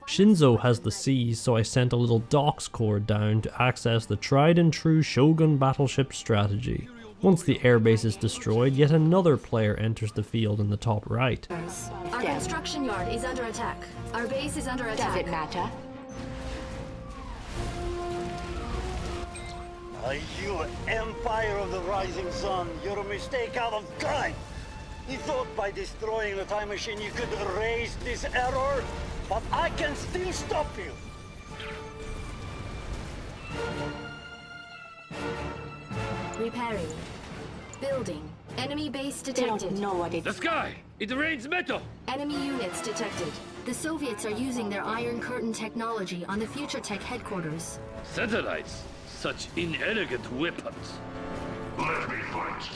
Shinzo has the seas, so I sent a little docks corps down to access the tried and true Shogun battleship strategy. Once the airbase is destroyed, yet another player enters the field in the top right. Our construction yard is under attack. Our base is under attack. Does it matter? You Empire of the Rising Sun, you're a mistake out of time. You thought by destroying the time machine you could erase this error, but I can still stop you. Repairing. Building. Enemy base They detected. don't know what it The sky! It rains metal! Enemy units detected. The Soviets are using their Iron Curtain technology on the Future Tech headquarters. Satellites! Such inelegant weapons. Let me fight.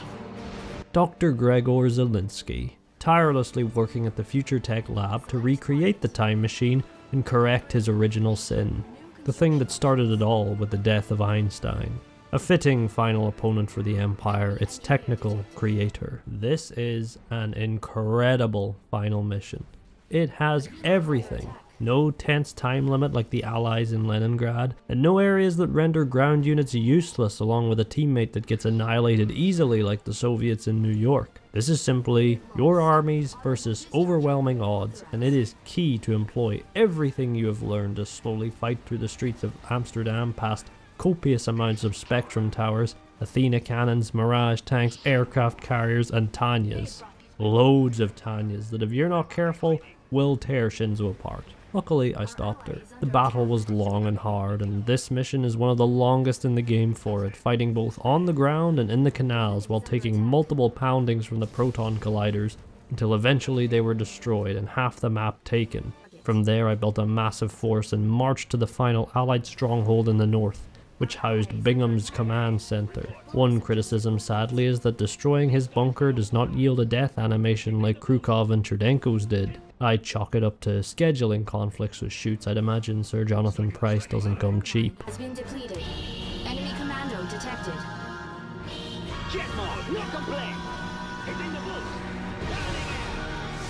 Dr. Gregor Zelinsky, tirelessly working at the Future Tech lab to recreate the time machine and correct his original sin. The thing that started it all with the death of Einstein. A fitting final opponent for the Empire, its technical creator. This is an incredible final mission. It has everything. No tense time limit like the Allies in Leningrad, and no areas that render ground units useless along with a teammate that gets annihilated easily like the Soviets in New York. This is simply your armies versus overwhelming odds, and it is key to employ everything you have learned to slowly fight through the streets of Amsterdam past copious amounts of Spectrum towers, Athena cannons, Mirage tanks, aircraft carriers, and Tanyas. Loads of Tanyas that if you're not careful, will tear Shinzo apart. Luckily, I stopped her. The battle was long and hard, and this mission is one of the longest in the game for it, fighting both on the ground and in the canals while taking multiple poundings from the proton colliders until eventually they were destroyed and half the map taken. From there I built a massive force and marched to the final Allied stronghold in the north, which housed Bingham's command center. One criticism sadly is that destroying his bunker does not yield a death animation like Krukov and Cherdenko's did. I chalk it up to scheduling conflicts with shoots. I'd imagine Sir Jonathan Price doesn't come cheap. Has been depleted. Enemy commando detected. Jet mode, no complaint. Hitting the boost.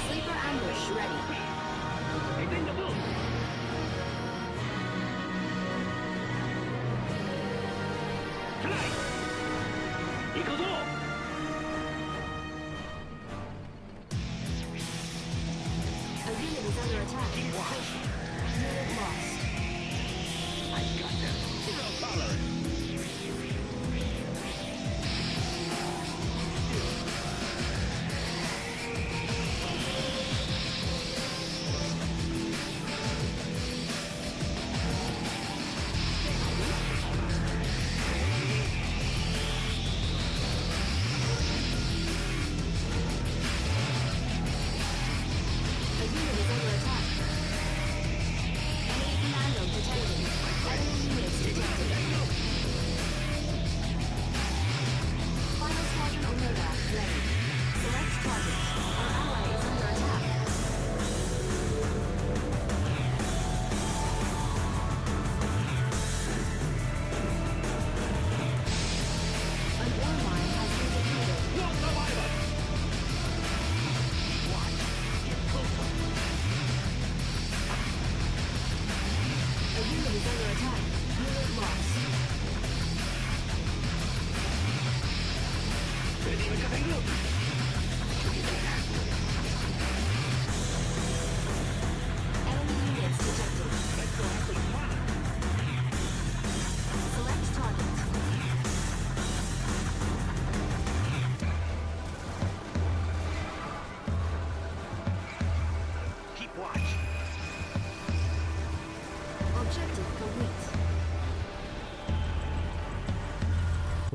Sleeper ambush ready. Hitting the boost. Fly. Equals all. A unit is under attack. Unit lost. I got them. Zero tolerance.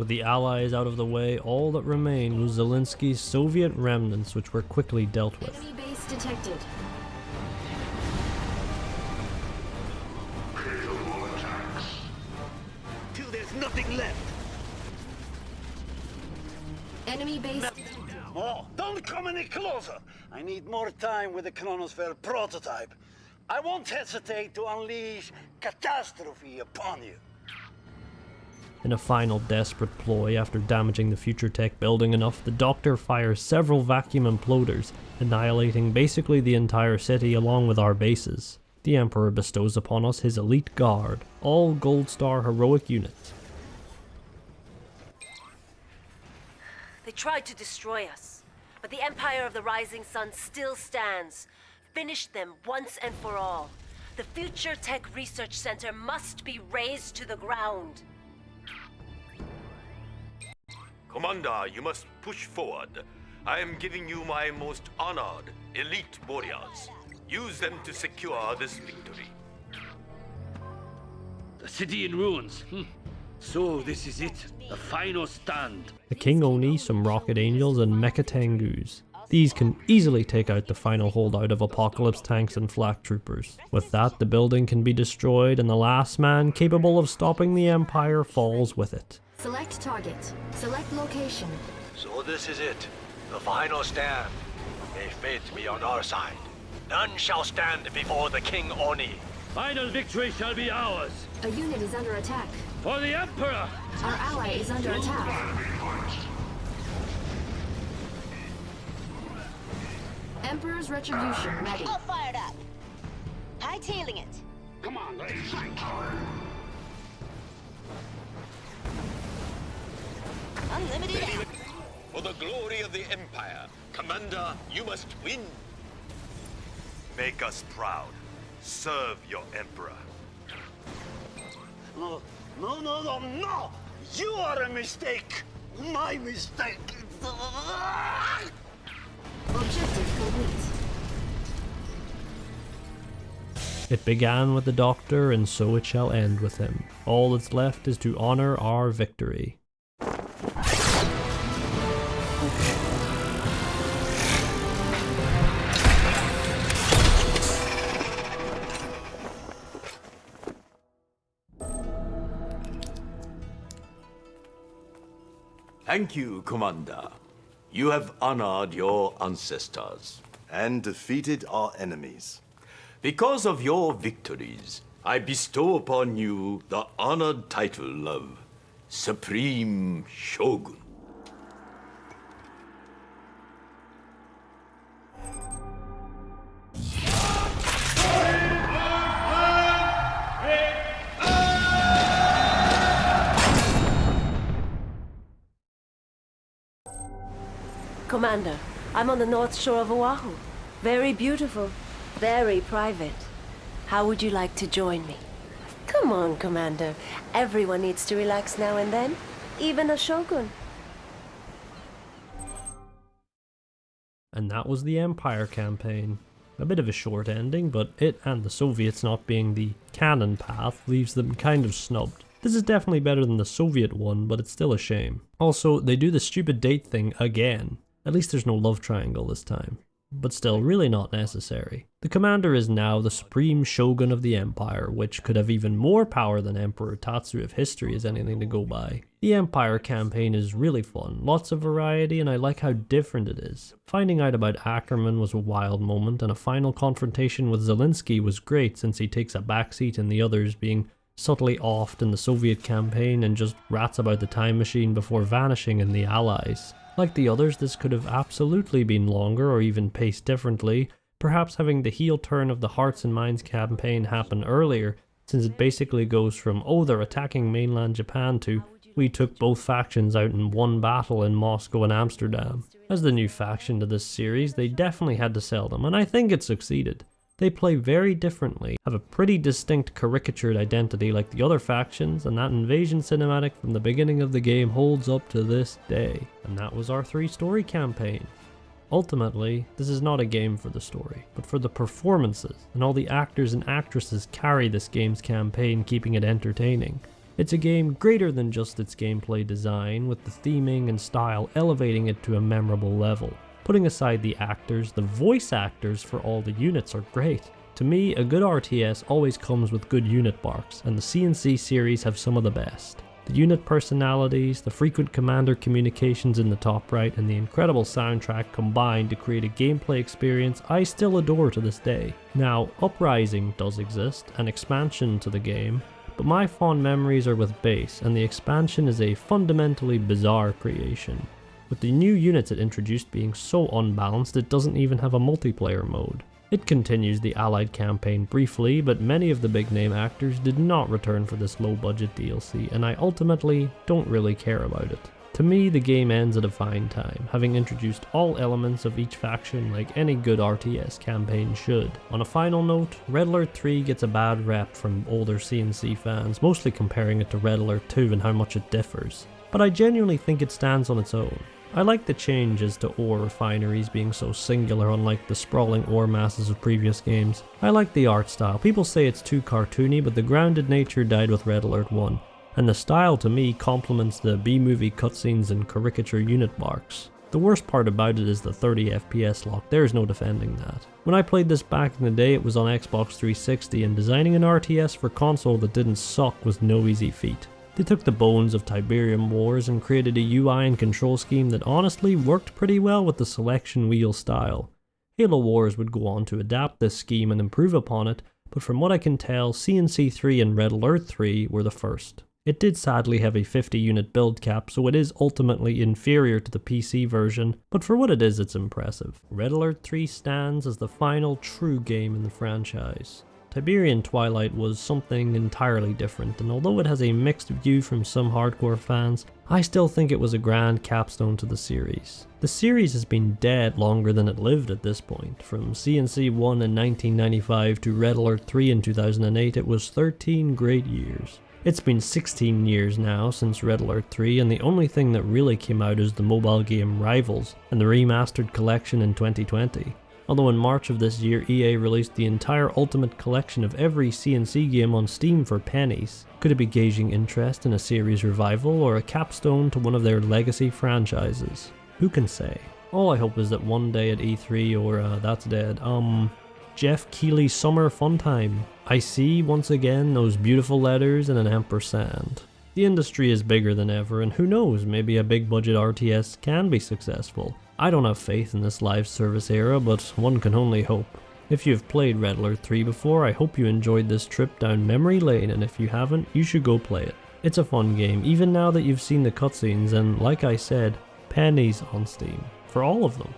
With the Allies out of the way, all that remained was Zelensky's Soviet remnants, which were quickly dealt with. Enemy base detected. Till there's nothing left. Enemy base. Oh, don't come any closer. I need more time with the Chronosphere prototype. I won't hesitate to unleash catastrophe upon you. In a final desperate ploy, after damaging the Future Tech building enough, the Doctor fires several vacuum imploders, annihilating basically the entire city along with our bases. The Emperor bestows upon us his elite guard, all Gold Star heroic units. They tried to destroy us, but the Empire of the Rising Sun still stands. Finish them once and for all. The Future Tech Research Center must be razed to the ground. Commander, you must push forward. I am giving you my most honored, elite warriors. Use them to secure this victory. The city in ruins. So this is it. The final stand. The King Oni, some Rocket Angels, and Mecha Tengus. These can easily take out the final holdout of Apocalypse tanks and flak troopers. With that, the building can be destroyed and the last man capable of stopping the Empire falls with it. Select target. Select location. So this is it. The final stand. May fate be on our side. None shall stand before the King Oni. Final victory shall be ours. A unit is under attack. For the Emperor! Our ally is under attack. Emperor's Retribution ready. All fired up. Hightailing it. Come on, let's fight. Unlimited. For the glory of the Empire, Commander, you must win. Make us proud. Serve your Emperor. No, no, no, no, no! You are a mistake! My mistake! Objective complete. It began with the Doctor, and so it shall end with him. All that's left is to honor our victory. Thank you, Commander. You have honored your ancestors. And defeated our enemies. Because of your victories, I bestow upon you the honored title of Supreme Shogun. Commander, I'm on the north shore of Oahu. Very beautiful, very private. How would you like to join me? Come on, Commander. Everyone needs to relax now and then, even a shogun. And that was the Empire Campaign. A bit of a short ending, but it and the Soviets not being the canon path leaves them kind of snubbed. This is definitely better than the Soviet one, but it's still a shame. Also, they do the stupid date thing again. At least there's no love triangle this time. But still, really not necessary. The Commander is now the Supreme Shogun of the Empire, which could have even more power than Emperor Tatsu if history is anything to go by. The Empire Campaign is really fun, lots of variety, and I like how different it is. Finding out about Ackerman was a wild moment, and a final confrontation with Zelensky was great since he takes a backseat in the others, being subtly offed in the Soviet campaign and just rats about the time machine before vanishing in the Allies. Like the others, this could have absolutely been longer or even paced differently, perhaps having the heel turn of the Hearts and Minds campaign happen earlier, since it basically goes from, oh, they're attacking mainland Japan to, we took both factions out in one battle in Moscow and Amsterdam. As the new faction to this series, they definitely had to sell them, and I think it succeeded. They play very differently, have a pretty distinct caricatured identity like the other factions, and that invasion cinematic from the beginning of the game holds up to this day. And that was our 3-story campaign. Ultimately, this is not a game for the story, but for the performances, and all the actors and actresses carry this game's campaign, keeping it entertaining. It's a game greater than just its gameplay design, with the theming and style elevating it to a memorable level. Putting aside the actors, the voice actors for all the units are great. To me, a good RTS always comes with good unit barks, and the CNC series have some of the best. The unit personalities, the frequent commander communications in the top right, and the incredible soundtrack combined to create a gameplay experience I still adore to this day. Now, Uprising does exist, an expansion to the game, but my fond memories are with Base, and the expansion is a fundamentally bizarre creation. With the new units it introduced being so unbalanced, it doesn't even have a multiplayer mode. It continues the Allied campaign briefly, but many of the big name actors did not return for this low budget DLC, and I ultimately don't really care about it. To me, the game ends at a fine time, having introduced all elements of each faction like any good RTS campaign should. On a final note, Red Alert 3 gets a bad rep from older CNC fans, mostly comparing it to Red Alert 2 and how much it differs. But I genuinely think it stands on its own. I like the changes to ore refineries being so singular, unlike the sprawling ore masses of previous games. I like the art style. People say it's too cartoony, but the grounded nature died with Red Alert 1. And the style to me complements the B-movie cutscenes and caricature unit barks. The worst part about it is the 30 FPS lock, there's no defending that. When I played this back in the day, it was on Xbox 360, and designing an RTS for console that didn't suck was no easy feat. They took the bones of Tiberium Wars and created a UI and control scheme that honestly worked pretty well with the selection wheel style. Halo Wars would go on to adapt this scheme and improve upon it, but from what I can tell, CNC3 and Red Alert 3 were the first. It did sadly have a 50 unit build cap, so it is ultimately inferior to the PC version, but for what it is, it's impressive. Red Alert 3 stands as the final true game in the franchise. Tiberian Twilight was something entirely different, and although it has a mixed view from some hardcore fans, I still think it was a grand capstone to the series. The series has been dead longer than it lived at this point. From CNC 1 in 1995 to Red Alert 3 in 2008, it was 13 great years. It's been 16 years now since Red Alert 3, and the only thing that really came out is the mobile game Rivals and the remastered collection in 2020. Although in March of this year, EA released the entire Ultimate Collection of every CNC game on Steam for pennies. Could it be gauging interest in a series revival or a capstone to one of their legacy franchises? Who can say? All I hope is that one day at E3 or that's dead, Jeff Keighley's Summer Fun Time, I see once again those beautiful letters and an ampersand. The industry is bigger than ever, and who knows, maybe a big budget RTS can be successful. I don't have faith in this live service era, but one can only hope. If you've played Red Alert 3 before, I hope you enjoyed this trip down memory lane, and if you haven't, you should go play it. It's a fun game, even now that you've seen the cutscenes, and like I said, pennies on Steam. For all of them.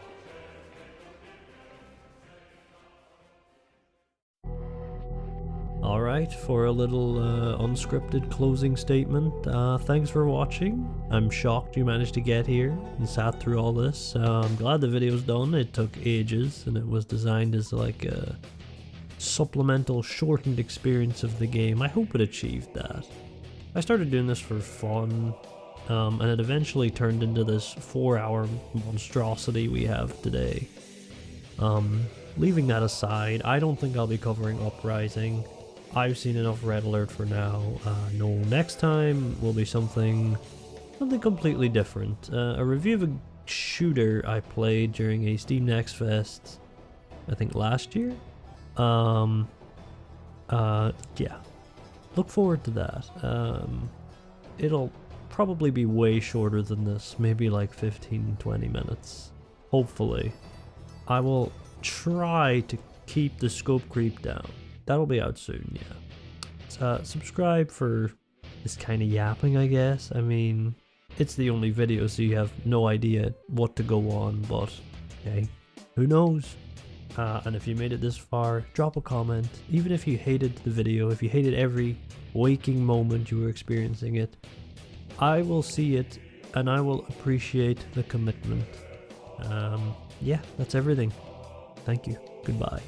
Alright, for a little unscripted closing statement, thanks for watching. I'm shocked you managed to get here and sat through all this. I'm glad the video's done. It took ages and it was designed as like a supplemental shortened experience of the game. I hope it achieved that. I started doing this for fun, and it eventually turned into this 4-hour monstrosity we have today. Leaving that aside, I don't think I'll be covering Uprising. I've seen enough Red Alert for now. No, next time will be something completely different. A review of a shooter I played during a Steam Next Fest, I think last year? Yeah. Look forward to that. It'll probably be way shorter than this, maybe like 15-20 minutes. Hopefully. I will try to keep the scope creep down. That'll be out soon, yeah. So, subscribe for this kind of yapping, I guess. I mean, it's the only video, so you have no idea what to go on, but hey, who knows? And if you made it this far, drop a comment. Even if you hated the video, if you hated every waking moment you were experiencing it, I will see it, and I will appreciate the commitment. Yeah, that's everything. Thank you. Goodbye.